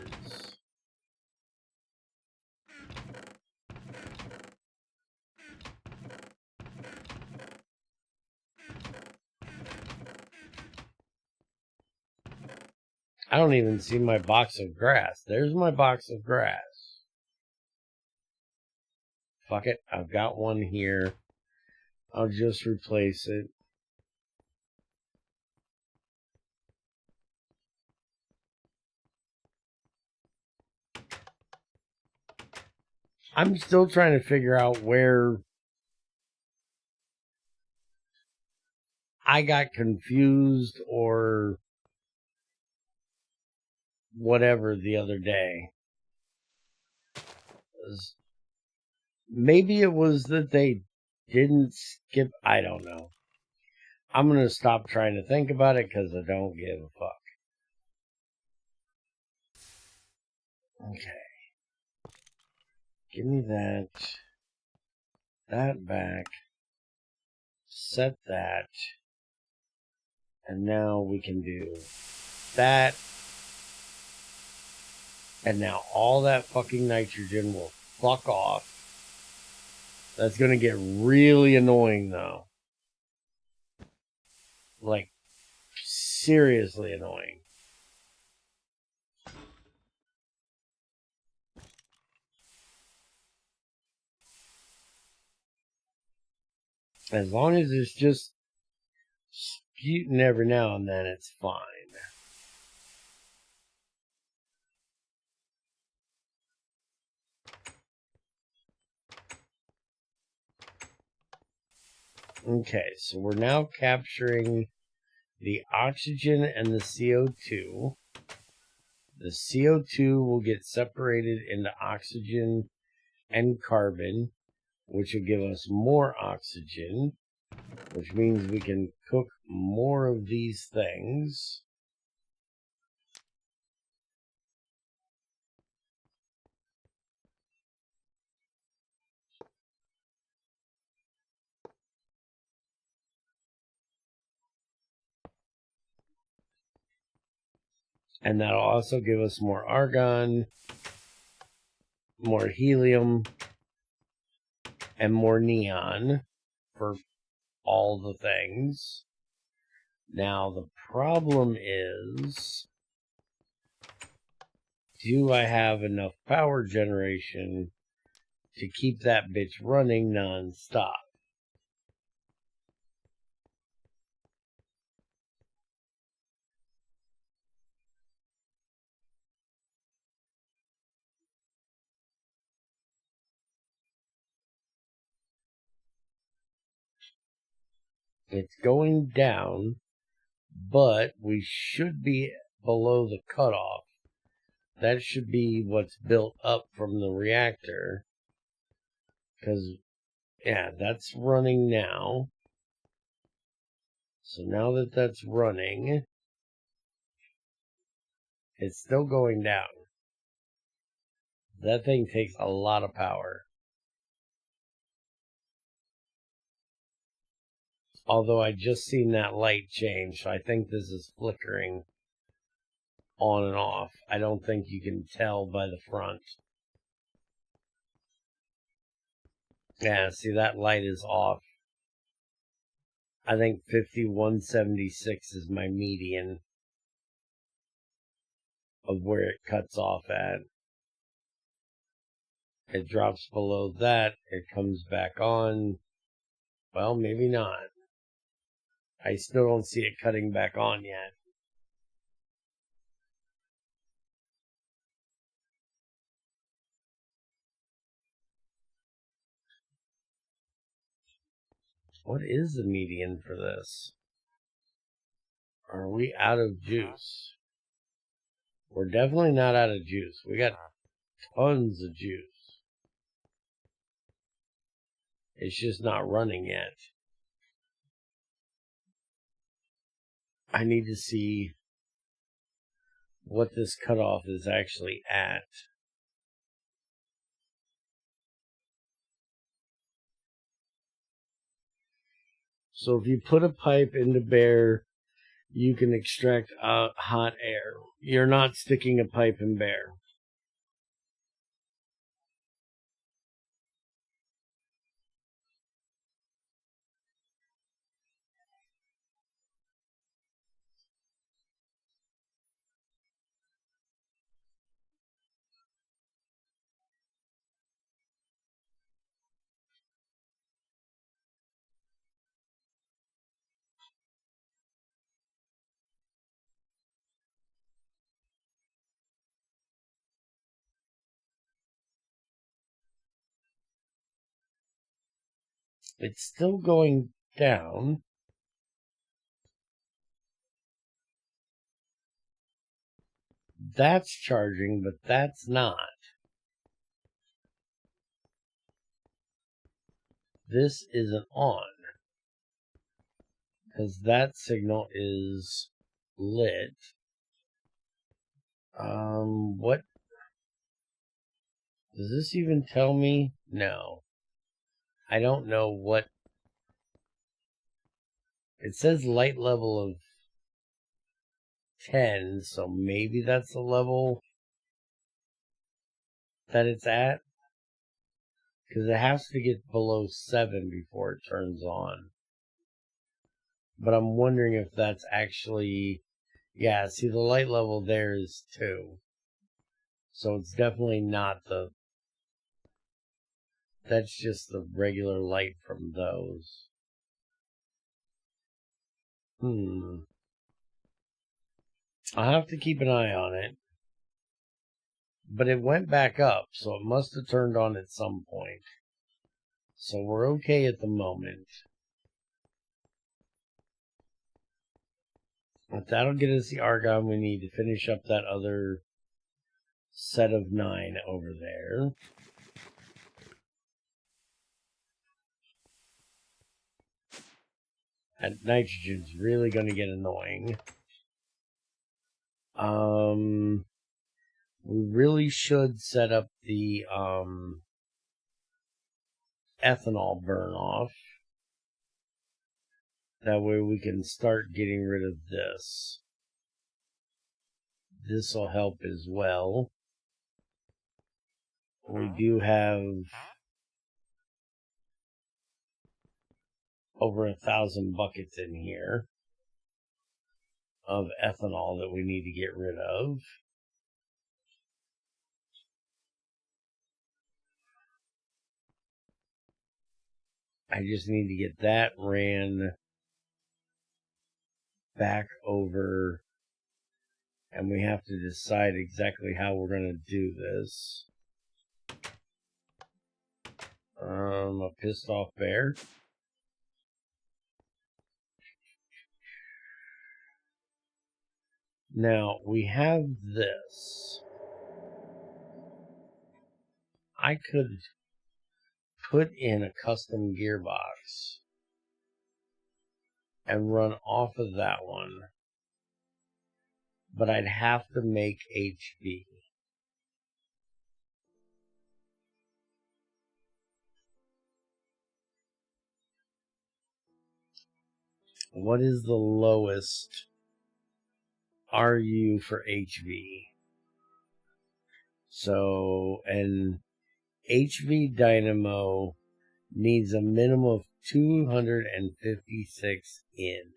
I don't even see my box of grass. There's my box of grass. Fuck it. I've got one here. I'll just replace it. I'm still trying to figure out where I got confused or whatever the other day. Maybe it was that they didn't skip. I don't know. I'm going to stop trying to think about it because I don't give a fuck. Okay. Give me that. That back. Set that. And now we can do that. And now all that fucking nitrogen will fuck off. That's going to get really annoying, though. Like, seriously annoying. As long as it's just sputing every now and then, it's fine. Okay, so we're now capturing the oxygen and the CO2. The CO2 will get separated into oxygen and carbon, which will give us more oxygen, which means we can cook more of these things. And that'll also give us more argon, more helium, and more neon for all the things. Now, the problem is, do I have enough power generation to keep that bitch running non-stop? It's going down, but we should be below the cutoff. That should be what's built up from the reactor. Because, yeah, that's running now. So now that that's running, it's still going down. That thing takes a lot of power. Although I just seen that light change, so I think this is flickering on and off. I don't think you can tell by the front. Yeah, see, that light is off. I think 5176 is my median of where it cuts off at. It drops below that, it comes back on. Well, maybe not. I still don't see it cutting back on yet. What is the median for this? Are we out of juice? We're definitely not out of juice. We got tons of juice. It's just not running yet. I need to see what this cutoff is actually at. So if you put a pipe into Bear, you can extract hot air. You're not sticking a pipe in Bear. It's still going down. That's charging, but that's not. This isn't on, because that signal is lit. What? Does this even tell me? No. I don't know what. It says light level of 10, so maybe that's the level that it's at. Because it has to get below 7 before it turns on. But I'm wondering if that's actually... Yeah, see, the light level there is 2. So it's definitely not the... That's just the regular light from those. I'll have to keep an eye on it. But it went back up, so it must have turned on at some point. So we're okay at the moment. But that'll get us the argon we need to finish up that other set of 9 over there. That nitrogen's really going to get annoying. We really should set up the ethanol burn off. That way we can start getting rid of this. This will help as well. We do have over 1,000 buckets in here of ethanol that we need to get rid of. I just need to get that ran back over, and we have to decide exactly how we're going to do this. A pissed off bear. Now, we have this. I could put in a custom gearbox and run off of that one, but I'd have to make HV. What is the lowest RU for HV? So, an HV dynamo needs a minimum of 256 in.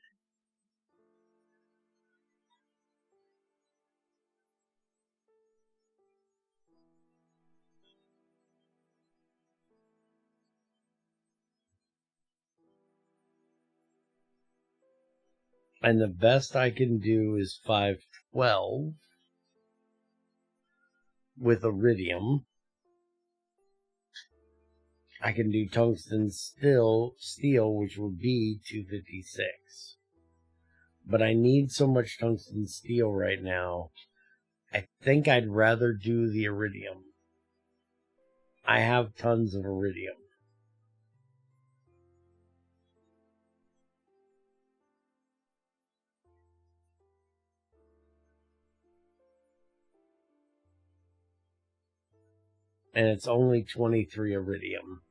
And the best I can do is 512 with iridium. I can do tungsten steel, which would be 256. But I need so much tungsten steel right now. I think I'd rather do the iridium. I have tons of iridium. And it's only 23 iridium.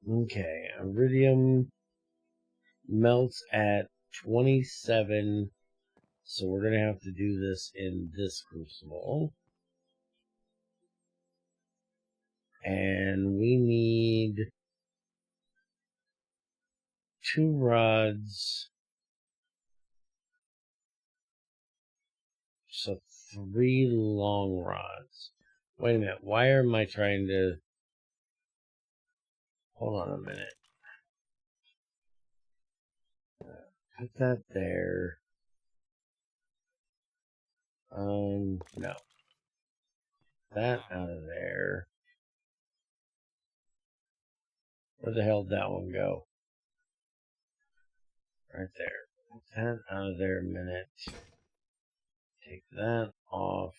Okay, iridium melts at 27, so we're going to have to do this in this crucible. And we need 2 rods, so 3 long rods. Wait a minute, why am I trying to... Hold on a minute. Put that there. No. That out of there. Where the hell did that one go? Right there. Put that out of there a minute. Take that off.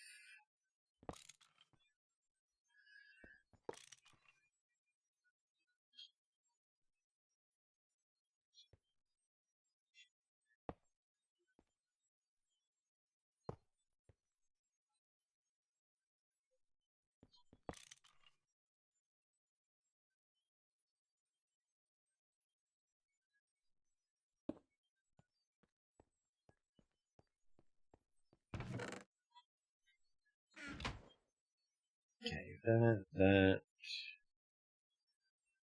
Okay, that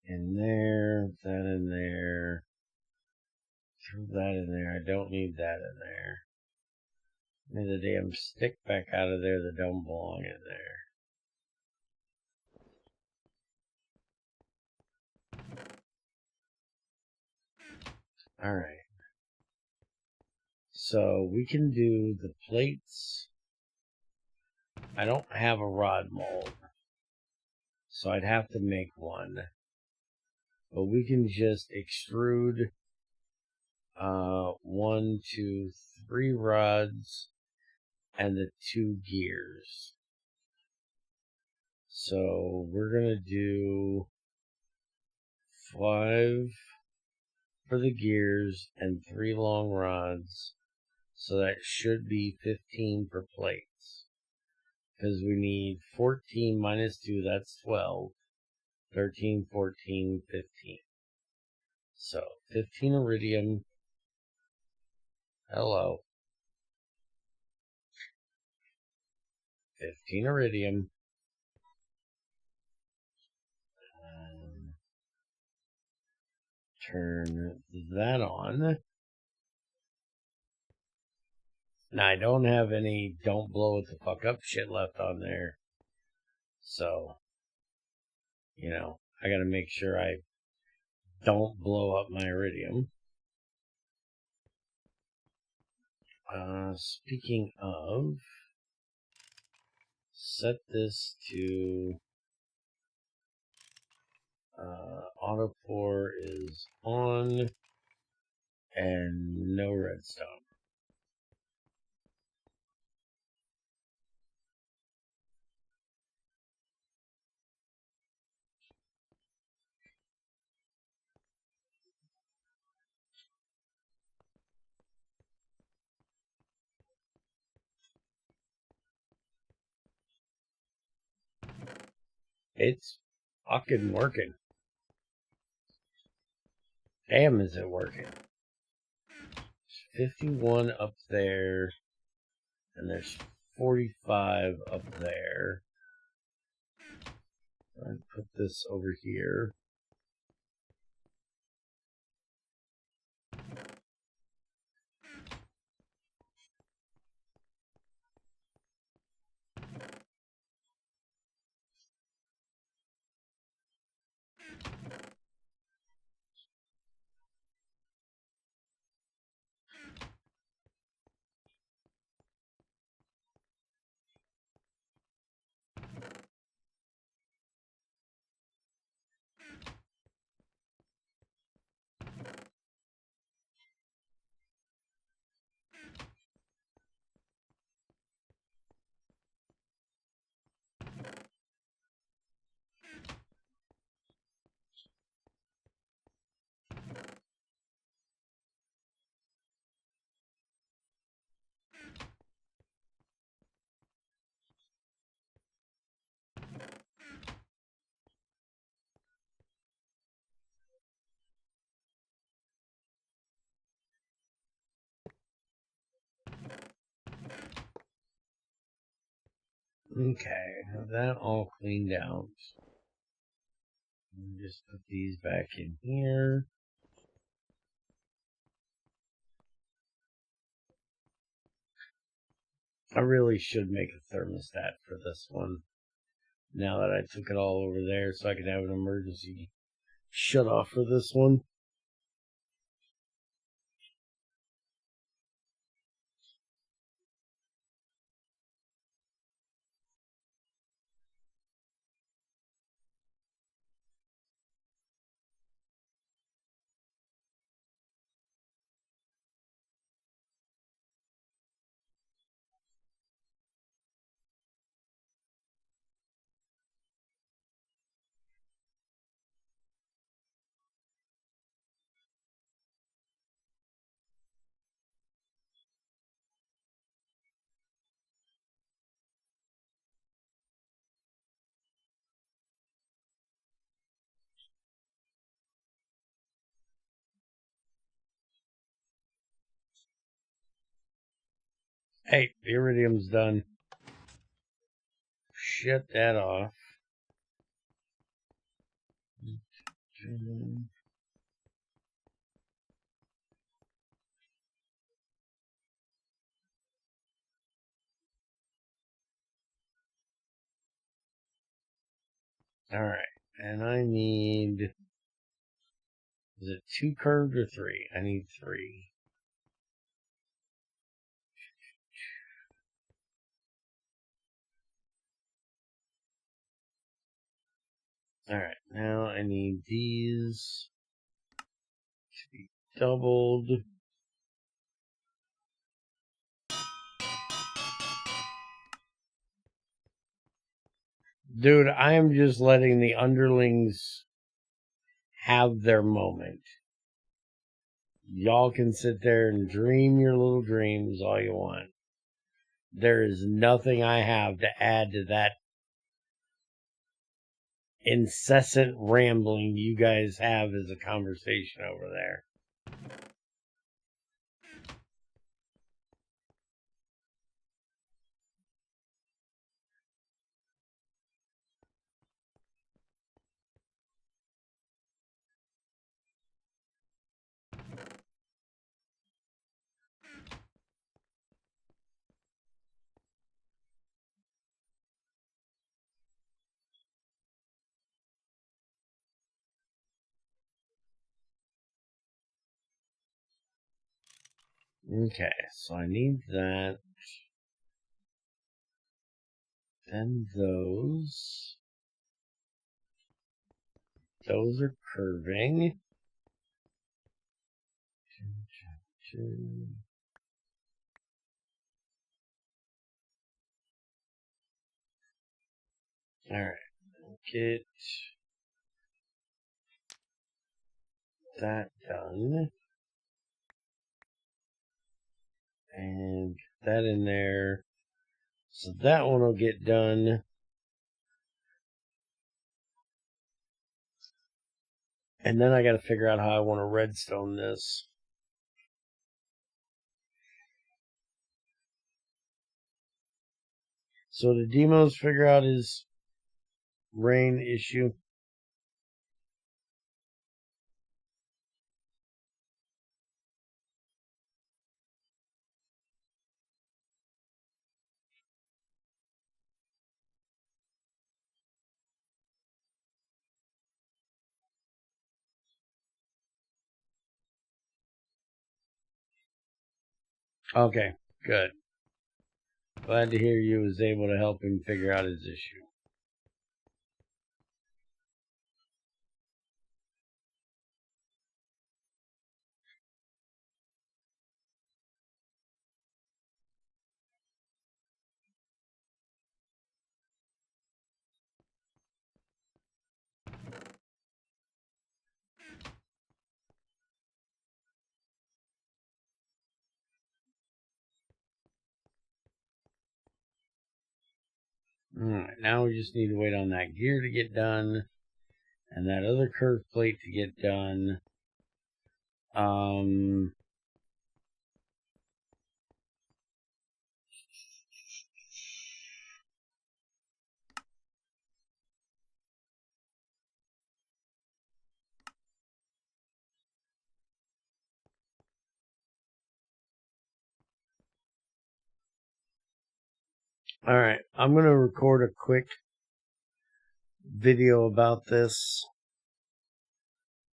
in there, that in there. Throw that in there. I don't need that in there. Need the damn stick back out of there that don't belong in there. Alright. So we can do the plates. I don't have a rod mold, so I'd have to make one. But we can just extrude 1, 2, 3 rods and the 2 gears. So we're gonna do 5 for the gears and 3 long rods. So that should be 15 for plates. Because we need 14 minus 2, that's 12. 13, 14, 15. So 15 iridium. Hello. 15 iridium. Turn that on. Now, I don't have any don't blow it the fuck up shit left on there. So, you know, I gotta make sure I don't blow up my iridium. Speaking of, set this to auto pour is on and no redstone. It's fucking working. Damn, is it working? There's 51 up there, and there's 45 up there. I'll put this over here. Okay, have that all cleaned out. Just put these back in here. I really should make a thermostat for this one. Now that I took it all over there so I could have an emergency shut off for this one. Hey, the iridium's done. Shut that off. Alright, and I need... Is it 2 curved or 3? I need 3. Alright, now I need these to be doubled. Dude, I am just letting the underlings have their moment. Y'all can sit there and dream your little dreams all you want. There is nothing I have to add to that incessant rambling you guys have as a conversation over there. Okay, so I need that. Then those. Those are curving. Alright, get that done. And get that in there. So that one will get done. And then I got to figure out how I want to redstone this. So the demos figure out his rain issue. Okay, good. Glad to hear you was able to help him figure out his issue. Alright, now we just need to wait on that gear to get done. And that other curve plate to get done. Alright, I'm going to record a quick video about this,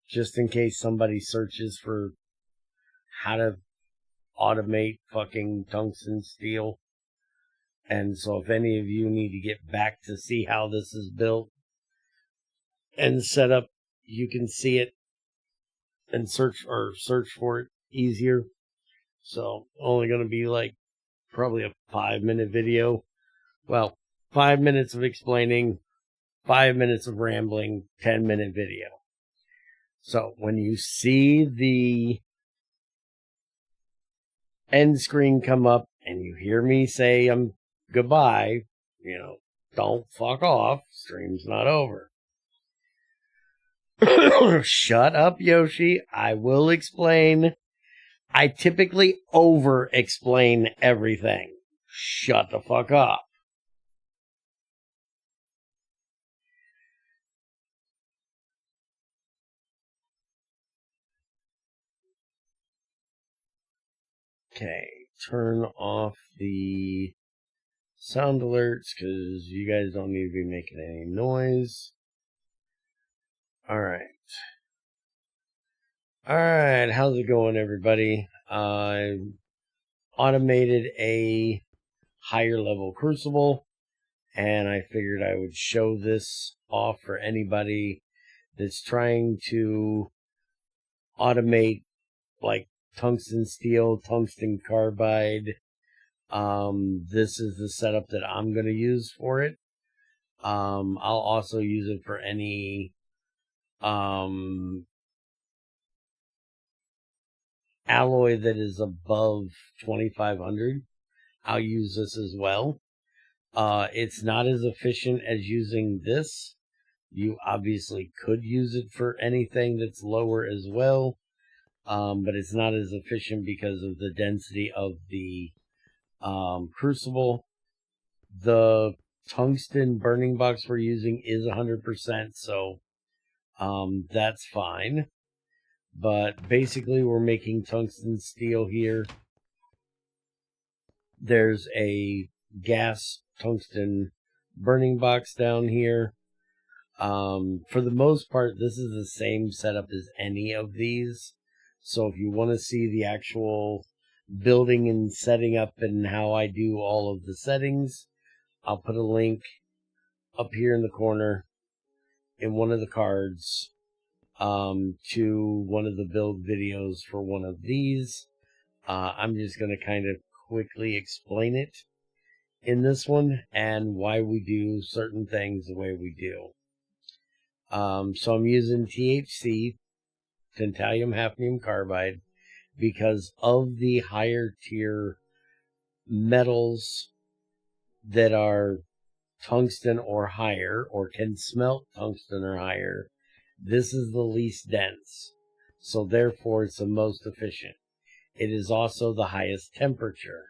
just in case somebody searches for how to automate fucking tungsten steel. And so if any of you need to get back to see how this is built and set up, you can see it and search for it easier. So only going to be like probably a 5-minute video. Well, 5 minutes of explaining, 5 minutes of rambling, 10-minute video. So when you see the end screen come up and you hear me say goodbye, don't fuck off. Stream's not over. Shut up, Yoshi. I will explain. I typically over-explain everything. Shut the fuck up. Okay, turn off the sound alerts because you guys don't need to be making any noise. Alright, how's it going, everybody? I automated a higher level crucible, and I figured I would show this off for anybody that's trying to automate like tungsten steel, tungsten carbide. This is the setup that I'm going to use for it. I'll also use it for any alloy that is above 2500. I'll use this as well. It's not as efficient as using this. You obviously could use it for anything that's lower as well, but it's not as efficient because of the density of the crucible. The tungsten burning box we're using is 100%, so that's fine. But basically we're making tungsten steel here. There's a gas tungsten burning box down here. For the most part, this is the same setup as any of these. So if you want to see the actual building and setting up and how I do all of the settings, I'll put a link up here in the corner in one of the cards to one of the build videos for one of these. I'm just going to kind of quickly explain it in this one and why we do certain things the way we do. So I'm using THC, tantalum hafnium carbide, because of the higher tier metals that are tungsten or higher, or can smelt tungsten or higher. This is the least dense, so therefore it's the most efficient. It is also the highest temperature.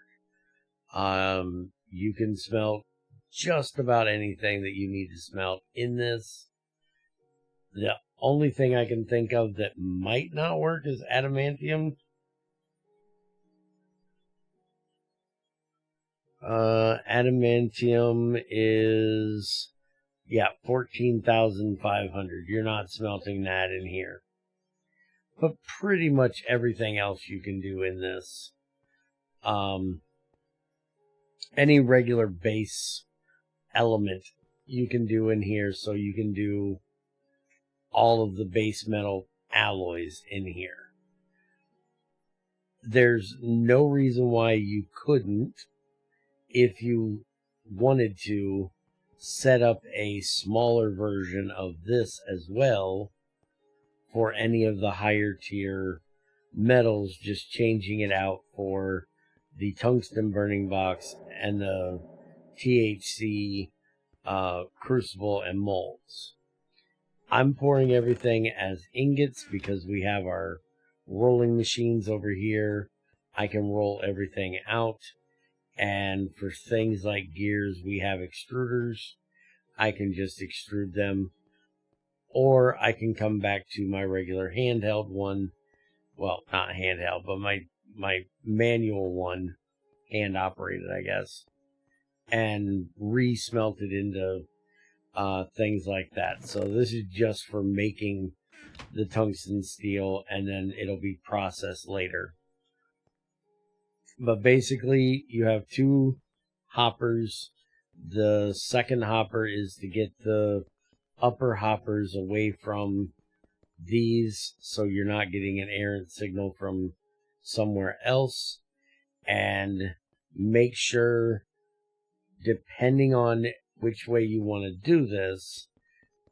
You can smelt just about anything that you need to smelt in this. The only thing I can think of that might not work is adamantium. Adamantium is, 14,500. You're not smelting that in here. But pretty much everything else you can do in this. Any regular base element you can do in here, so you can do all of the base metal alloys in here. There's no reason why you couldn't, if you wanted to, set up a smaller version of this as well for any of the higher tier metals, just changing it out for the tungsten burning box and the THC crucible and molds. I'm pouring everything as ingots because we have our rolling machines over here. I can roll everything out. And for things like gears, we have extruders. I can just extrude them. Or I can come back to my regular handheld one. Well, not handheld, but my manual one. Hand operated, I guess. and re-smelt it into things like that. So this is just for making the tungsten steel, and then it'll be processed later. But basically, you have two hoppers. The second hopper is to get the upper hoppers away from these, so you're not getting an errant signal from somewhere else. And make sure, depending on which way you want to do this,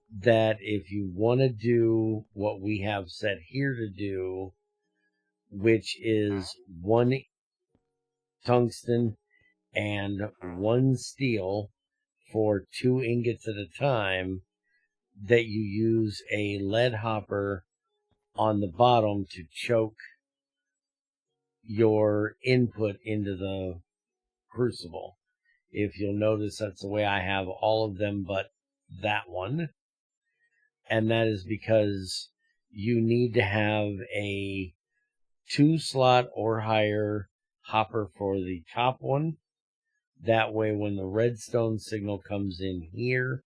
that if you want to do what we have set here to do, which is one tungsten and one steel for 2 ingots at a time, that you use a lead hopper on the bottom to choke your input into the crucible. If you'll notice, that's the way I have all of them but that one. And that is because you need to have a 2-slot or higher hopper for the top one. That way, when the redstone signal comes in here,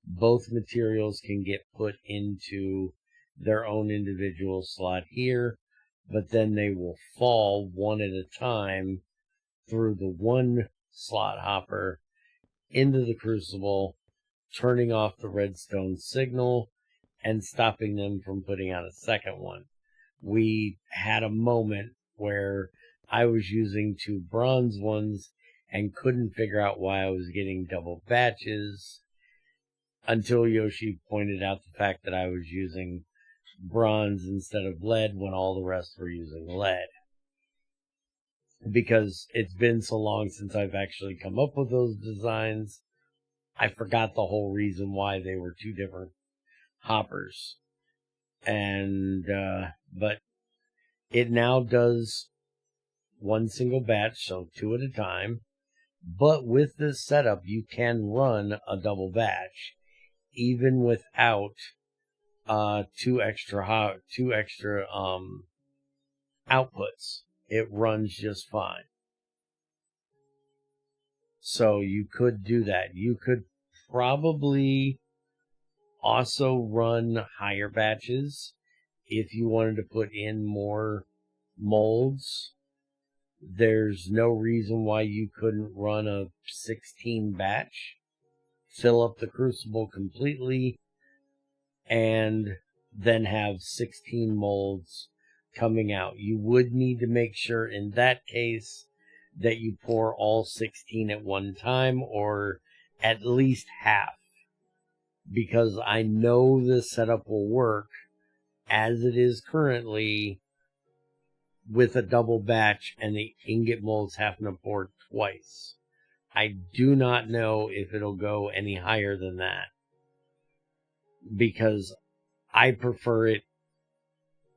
both materials can get put into their own individual slot here, but then they will fall one at a time through the 1-slot hopper into the crucible, turning off the redstone signal and stopping them from putting out a second one. We had a moment where I was using 2 bronze ones and couldn't figure out why I was getting double batches, until Yoshi pointed out the fact that I was using bronze instead of lead when all the rest were using lead. Because it's been so long since I've actually come up with those designs, I forgot the whole reason why they were 2 different hoppers. And, but it now does 1 single batch, so 2 at a time. But with this setup, you can run a double batch, even without 2 extra outputs. It runs just fine. So you could do that. You could probably also run higher batches if you wanted to put in more molds. There's no reason why you couldn't run a 16 batch, fill up the crucible completely, and then have 16 molds coming out. You would need to make sure in that case that you pour all 16 at one time, or at least half, because I know this setup will work as it is currently with a double batch and the ingot molds having to pour twice. I do not know if it'll go any higher than that, because I prefer it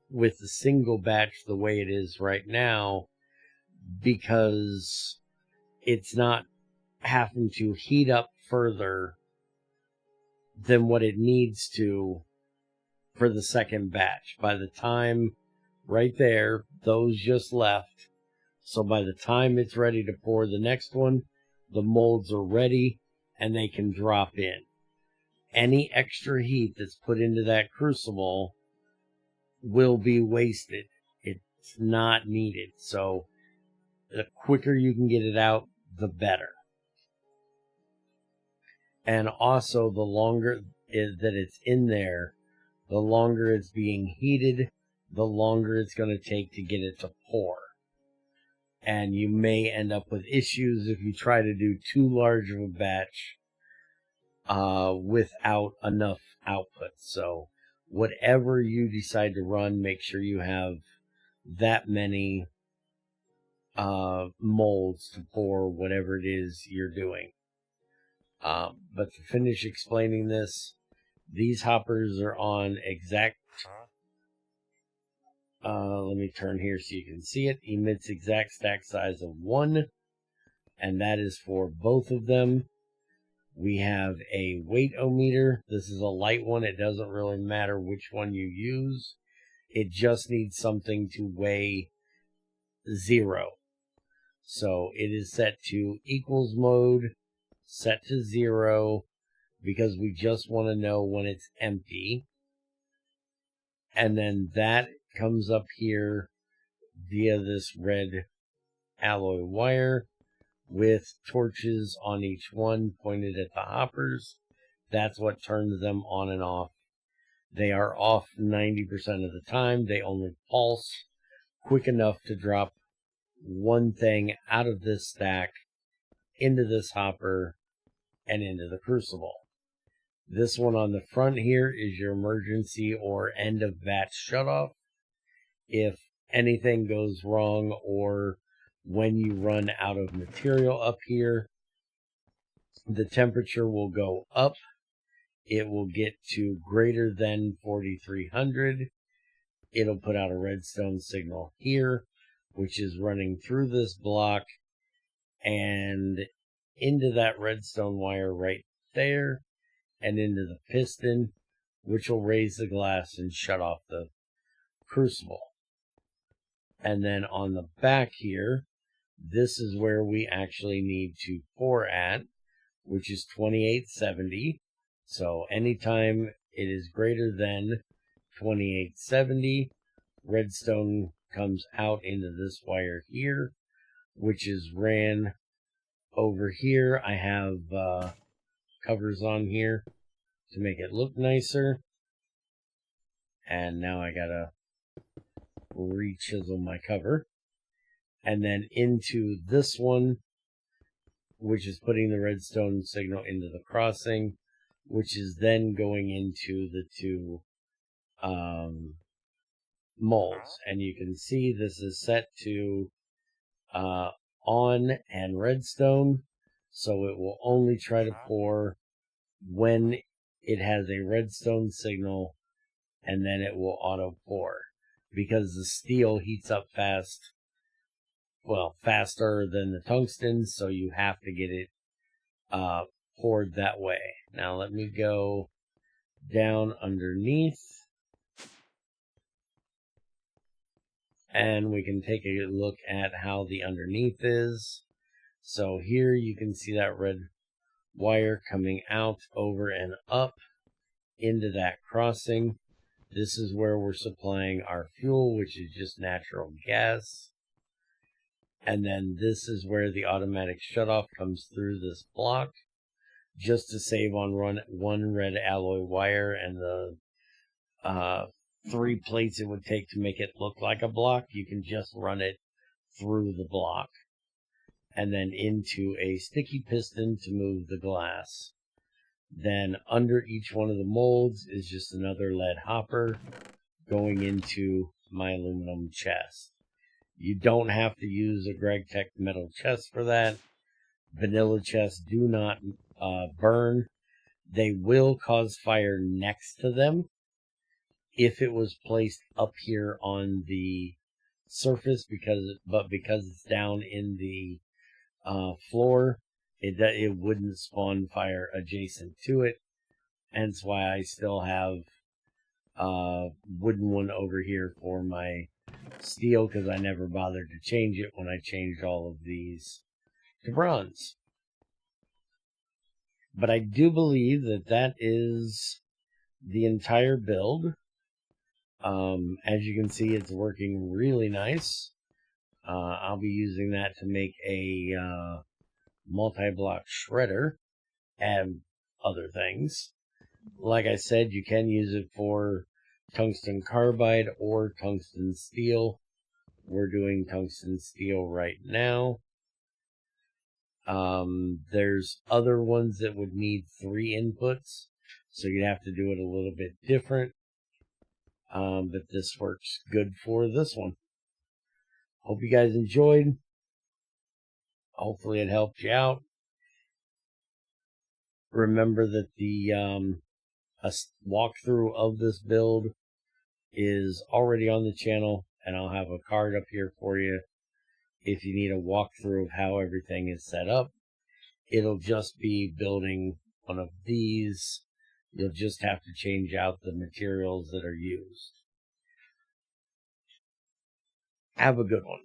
with the single batch the way it is right now, because it's not having to heat up further than what it needs to for the second batch. By the time, right there, those just left. So by the time it's ready to pour the next one, the molds are ready and they can drop in. Any extra heat that's put into that crucible will be wasted. It's not needed. So the quicker you can get it out, the better. And also, the longer that it's in there, the longer it's being heated, the longer it's going to take to get it to pour. And you may end up with issues if you try to do too large of a batch without enough output. So whatever you decide to run, make sure you have that many molds to pour whatever it is you're doing. But to finish explaining this, these hoppers are on exact, let me turn here so you can see it, emits exact stack size of 1, and that is for both of them. We have a weight-o-meter. This is a light one. It doesn't really matter which one you use. It just needs something to weigh 0. So it is set to equals mode, set to 0, because we just want to know when it's empty. And then that comes up here via this red alloy wire with torches on each one pointed at the hoppers. That's what turns them on and off. They are off 90% of the time. They only pulse quick enough to drop one thing out of this stack into this hopper and into the crucible. This one on the front here is your emergency or end of batch shutoff. If anything goes wrong or when you run out of material up here, the temperature will go up. It will get to greater than 4300. It'll put out a redstone signal here, which is running through this block and into that redstone wire right there and into the piston, which will raise the glass and shut off the crucible. And then on the back here, this is where we actually need to pour at, which is 2870. So anytime it is greater than 2870, redstone comes out into this wire here, which is ran over here. I have covers on here to make it look nicer. And now I gotta re-chisel my cover. And then into this one, which is putting the redstone signal into the crossing, which is then going into the two molds. And you can see this is set to on and redstone, so it will only try to pour when it has a redstone signal, and then it will auto pour because the steel heats up fast, well, faster than the tungsten, so you have to get it poured that way. Now let me go down underneath, and we can take a look at how the underneath is. So here you can see that red wire coming out, over and up into that crossing. This is where we're supplying our fuel, which is just natural gas. And then this is where the automatic shutoff comes through this block, just to save on one red alloy wire and the 3 plates it would take to make it look like a block. You can just run it through the block and then into a sticky piston to move the glass. Then under each one of the molds is just another lead hopper going into my aluminum chest. You don't have to use a GregTech metal chest for that. Vanilla chests do not burn. They will cause fire next to them if it was placed up here on the surface, because it's down in the floor, it wouldn't spawn fire adjacent to it. Hence why I still have wooden one over here for my steel, because I never bothered to change it when I changed all of these to bronze. But I do believe that that is the entire build. As you can see, it's working really nice. I'll be using that to make a multi-block shredder and other things. Like I said, you can use it for tungsten carbide or tungsten steel. We're doing tungsten steel right now. There's other ones that would need 3 inputs, so you'd have to do it a little bit different. But this works good for this one. Hope you guys enjoyed. Hopefully it helped you out. Remember that the a walkthrough of this build is already on the channel, and I'll have a card up here for you if you need a walkthrough of how everything is set up. It'll just be building one of these. You'll just have to change out the materials that are used. Have a good one.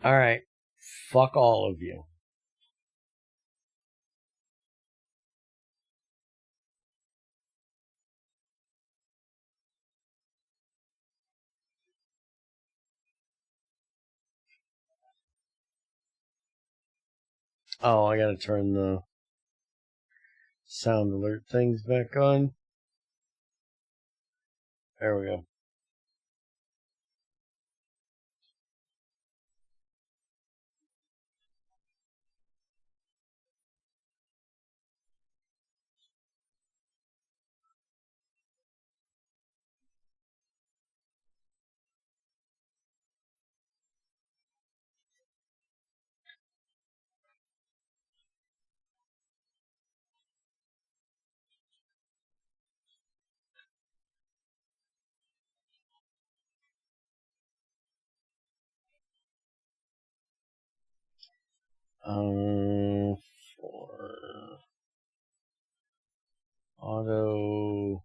All right. Fuck all of you. Oh, I gotta turn the sound alert things back on. There we go. For automatic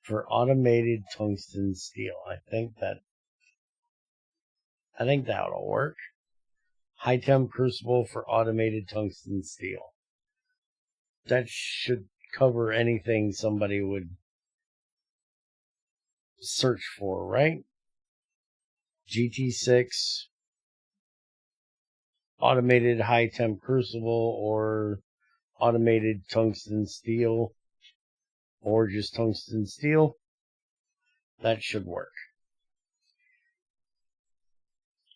for automated tungsten steel. I think that'll work. High temp crucible for automated tungsten steel. That should cover anything somebody would search for, right? GT6, automated high temp crucible, or automated tungsten steel, or just tungsten steel. That should work.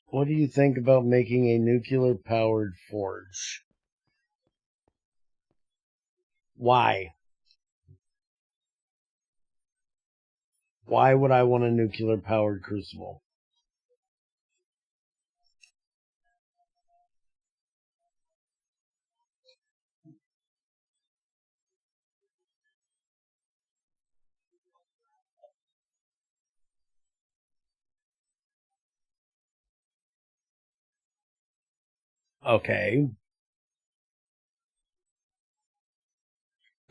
What do you think about making a nuclear powered forge? Why? Why would I want a nuclear powered crucible? Okay.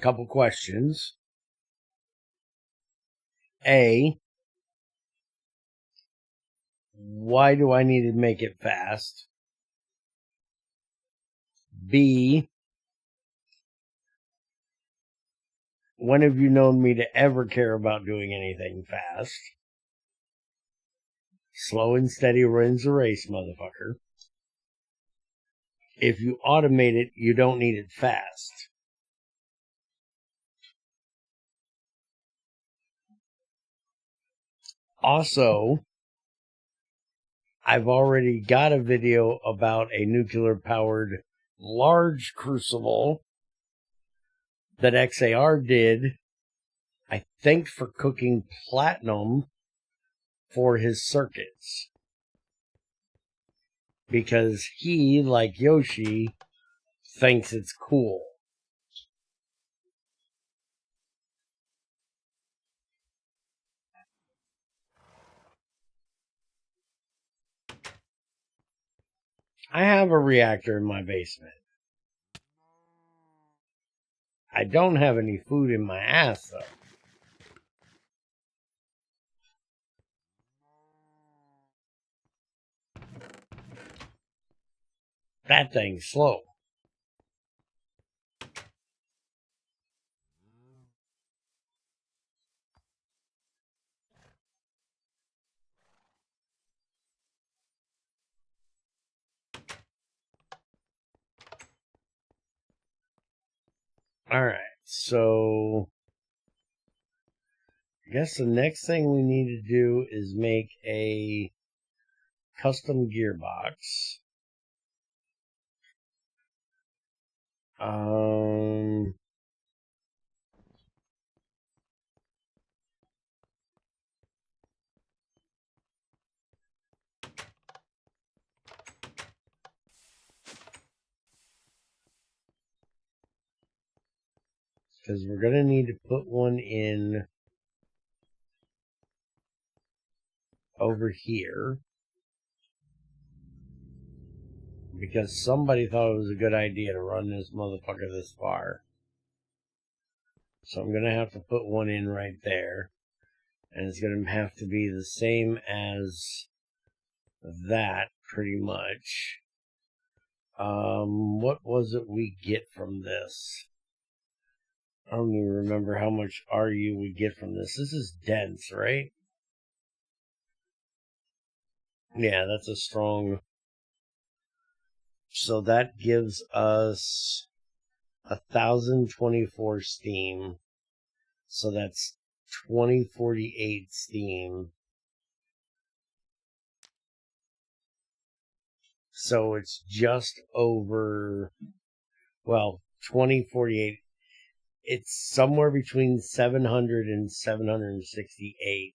Couple questions. A, why do I need to make it fast? B, when have you known me to ever care about doing anything fast? Slow and steady wins the race, motherfucker. If you automate it, you don't need it fast. Also, I've already got a video about a nuclear-powered large crucible that XAR did, I think, for cooking platinum for his circuits. Because he, like Yoshi, thinks it's cool. I have a reactor in my basement. I don't have any food in my ass, though. That thing's slow. Alright, so I guess the next thing we need to do is make a custom gearbox. Because we're going to need to put one in over here. Because somebody thought it was a good idea to run this motherfucker this far. So I'm going to have to put one in right there. And it's going to have to be the same as that, pretty much. What was it we get from this? I don't even remember how much RU we get from this. This is dense, right? Yeah, that's a strong... So that gives us 1024 steam. So that's 2048 steam. So it's just over, well, 2048. It's somewhere between 700 and 768,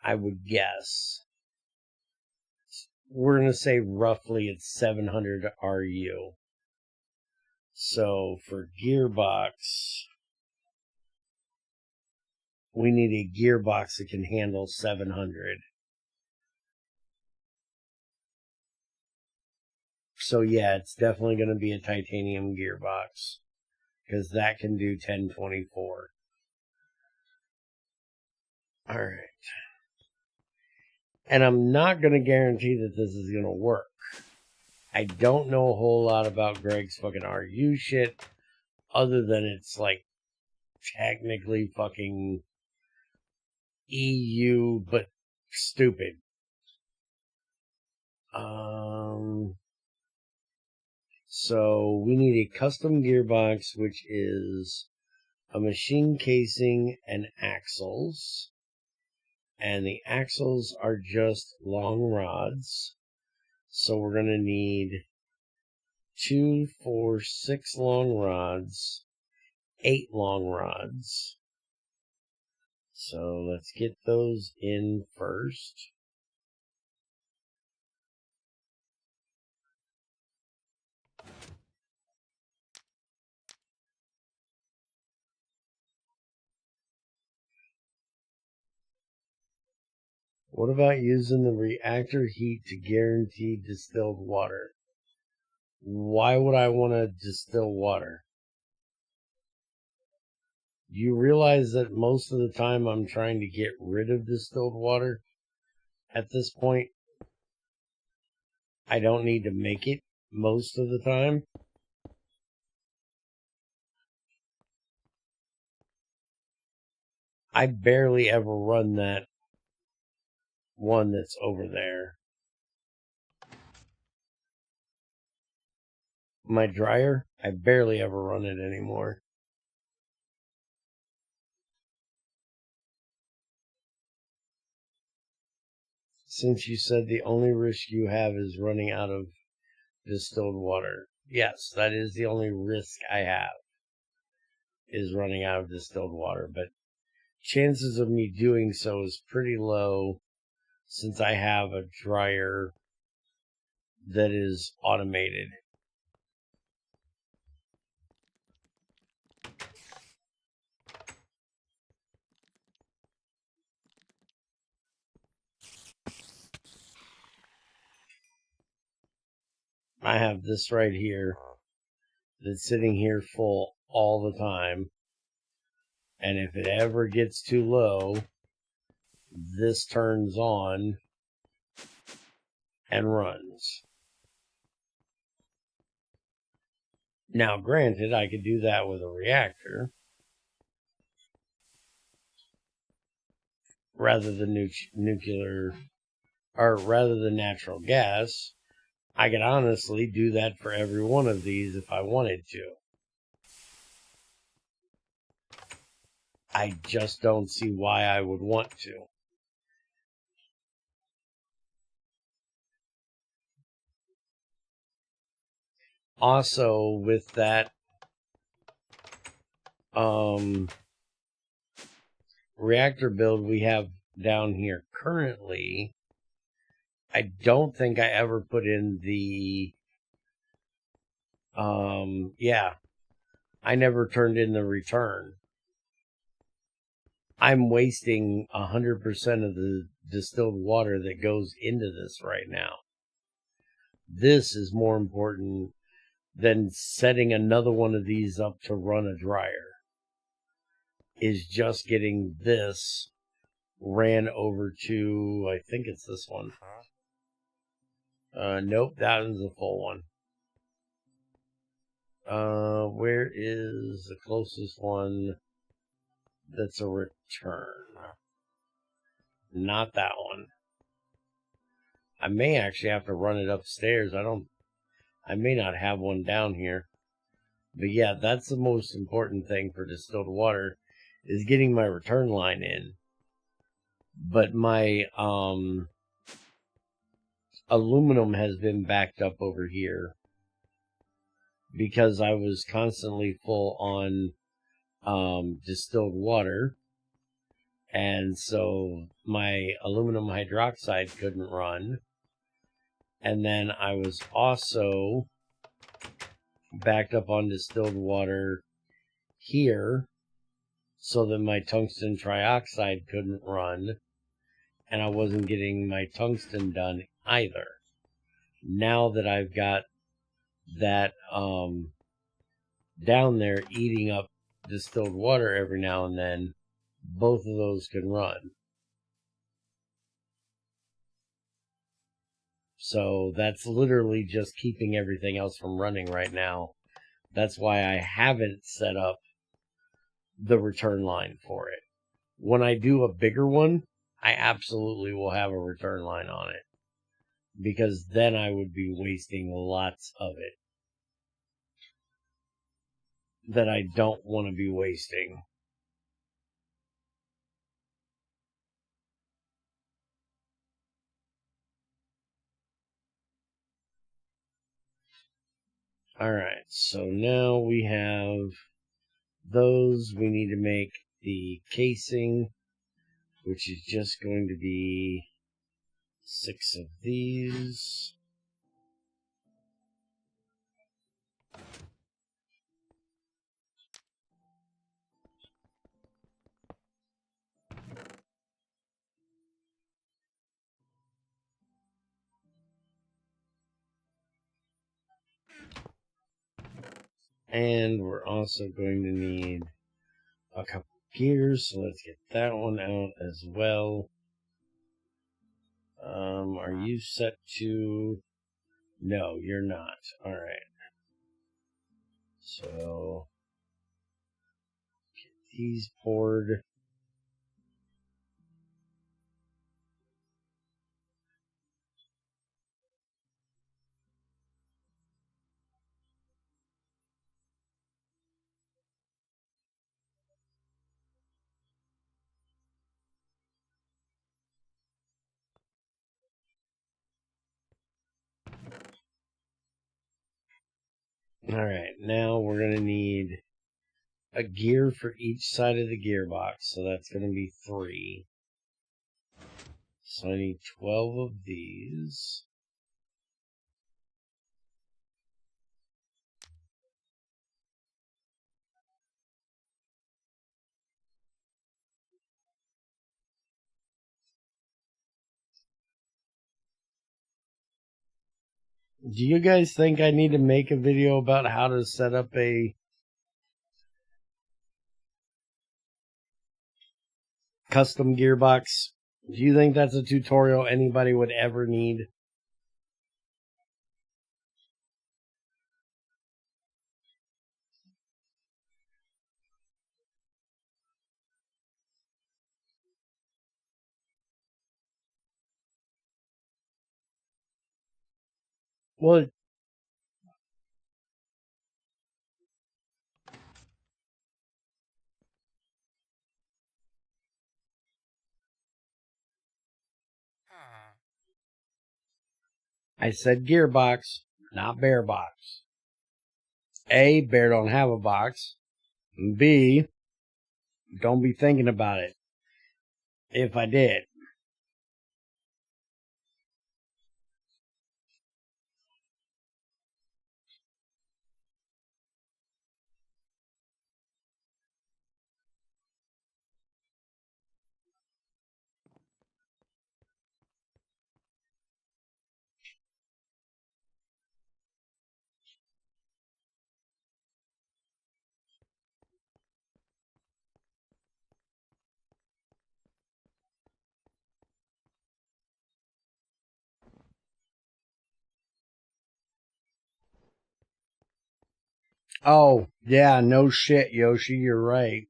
I would guess. We're going to say roughly it's 700 RU. So for gearbox, we need a gearbox that can handle 700. So yeah, it's definitely going to be a titanium gearbox, because that can do 1024. Alright. And I'm not going to guarantee that this is going to work. I don't know a whole lot about Greg's fucking RU shit, other than it's like technically fucking EU, but stupid. So we need a custom gearbox, which is a machine casing and axles. And the axles are just long rods. So we're going to need 2, 4, 6 long rods, 8 long rods. So let's get those in first. What about using the reactor heat to guarantee distilled water? Why would I want to distill water? Do you realize that most of the time I'm trying to get rid of distilled water? At this point, I don't need to make it most of the time. I barely ever run that one that's over there. My dryer, I barely ever run it anymore. Since you said the only risk you have is running out of distilled water. Yes, that is the only risk I have, is running out of distilled water. But chances of me doing so is pretty low, since I have a dryer that is automated. I have this right here that's sitting here full all the time. And if it ever gets too low, this turns on and runs. Now, granted, I could do that with a reactor rather than nuclear, or rather than natural gas. I could honestly do that for every one of these if I wanted to. I just don't see why I would want to. Also, with that reactor build we have down here currently, I don't think I ever put in the I never turned in the return. I'm wasting 100% of the distilled water that goes into this right now. This is more important than setting another one of these up to run a dryer. Is just getting this ran over to, I think it's this one. Nope, that one's a full one. Where is the closest one that's a return? Not that one. I may actually have to run it upstairs. I may not have one down here. But yeah, that's the most important thing for distilled water, is getting my return line in. But my aluminum has been backed up over here because I was constantly full on distilled water. And so my aluminum hydroxide couldn't run. And then I was also backed up on distilled water here so that my tungsten trioxide couldn't run. And I wasn't getting my tungsten done either. Now that I've got that down there eating up distilled water every now and then, both of those can run. So that's literally just keeping everything else from running right now. That's why I haven't set up the return line for it. When I do a bigger one, I absolutely will have a return line on it, because then I would be wasting lots of it that I don't want to be wasting. Alright, so now we have those. We need to make the casing, which is just going to be 6 of these. And we're also going to need a couple gears, so let's get that one out as well. Are you set to... No, you're not. Alright. So, get these poured. Alright, now we're going to need a gear for each side of the gearbox, so that's going to be 3. So I need 12 of these. Do you guys think I need to make a video about how to set up a custom gearbox? Do you think that's a tutorial anybody would ever need? Well, I said gearbox, not bear box. A, bear don't have a box. And B, don't be thinking about it. If I did. Oh, yeah, no shit, Yoshi, you're right.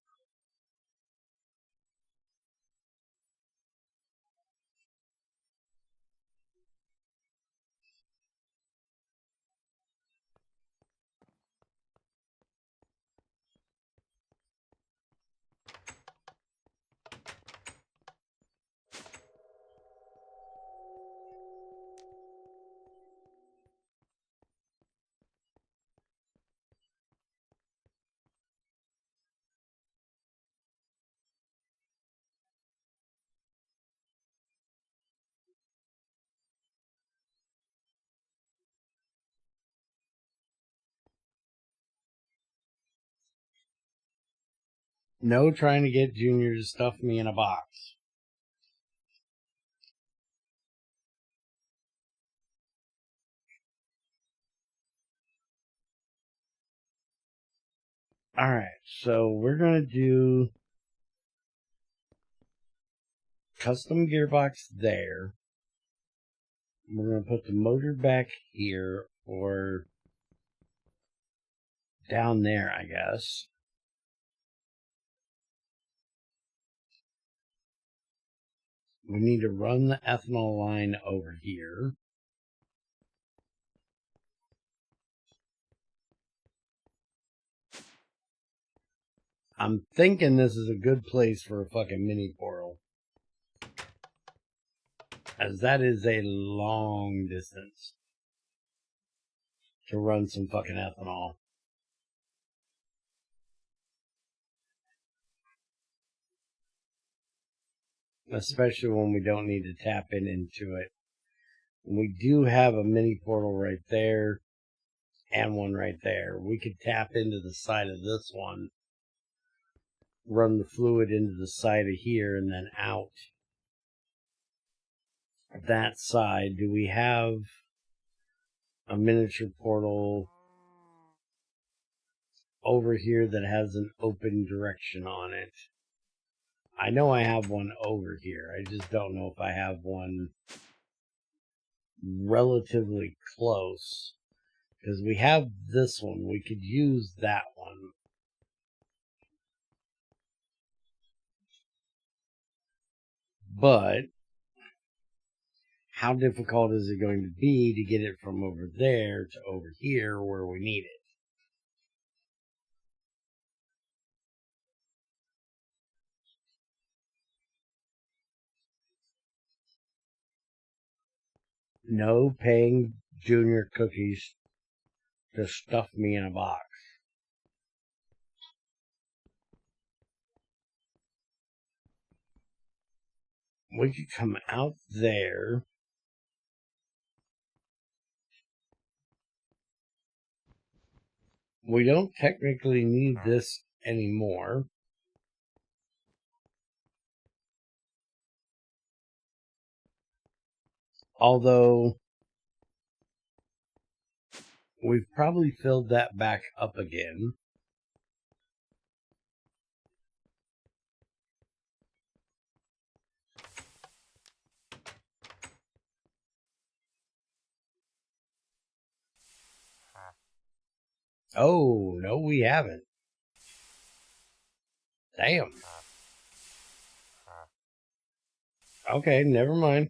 No trying to get Junior to stuff me in a box. Alright, so we're going to do custom gearbox there. We're going to put the motor back here or down there, I guess. We need to run the ethanol line over here. I'm thinking this is a good place for a fucking mini portal. As that is a long distance to run some fucking ethanol. Especially when we don't need to tap into it. We do have a mini portal right there and one right there. We could tap into the side of this one, run the fluid into the side of here and then out that side. Do we have a miniature portal over here that has an open direction on it? I know I have one over here. I just don't know if I have one relatively close. Because we have this one. We could use that one. But how difficult is it going to be to get it from over there to over here where we need it? No paying Junior cookies to stuff me in a box. We could come out there. We don't technically need this anymore. Although we've probably filled that back up again. Oh, no, we haven't. Damn. Okay, never mind.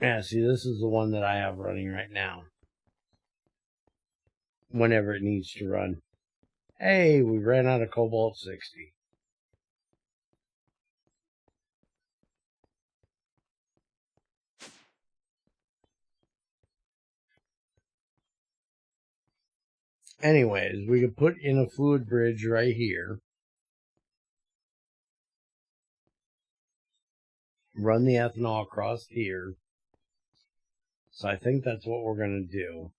Yeah, see, this is the one that I have running right now. Whenever it needs to run. Hey, we ran out of Cobalt 60. Anyways, we could put in a fluid bridge right here. Run the ethanol across here. So I think that's what we're going to do.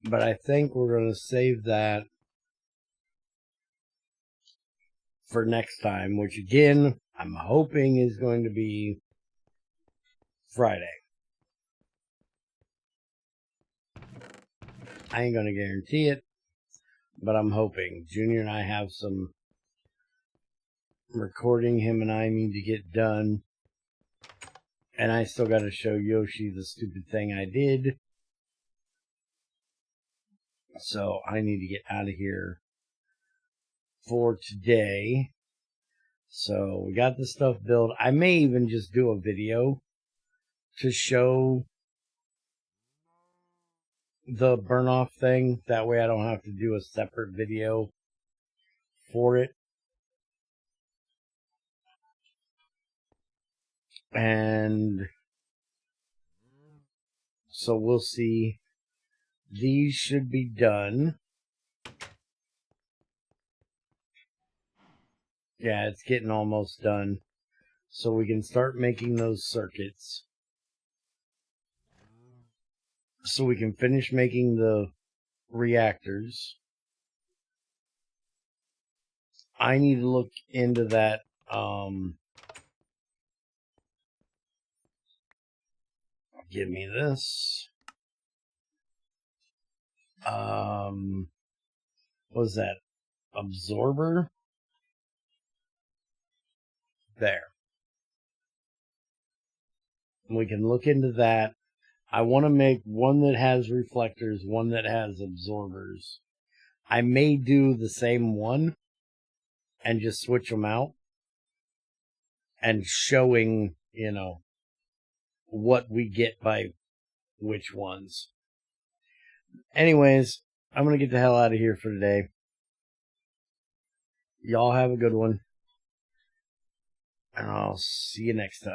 But I think we're going to save that for next time, which again, I'm hoping is going to be Friday. I ain't going to guarantee it, but I'm hoping. Junior and I have some recording him and I need to get done. And I still got to show Yoshi the stupid thing I did. So I need to get out of here for today. So we got the stuff built. I may even just do a video to show the burn off thing. That way I don't have to do a separate video for it. And so we'll see. These should be done. Yeah, it's getting almost done. So we can start making those circuits. So we can finish making the reactors. I need to look into that. Give me this. What was that? Absorber? There. We can look into that. I want to make one that has reflectors, one that has absorbers. I may do the same one and just switch them out and showing, you know, what we get by which ones. Anyways, I'm going to get the hell out of here for today. Y'all have a good one. And I'll see you next time.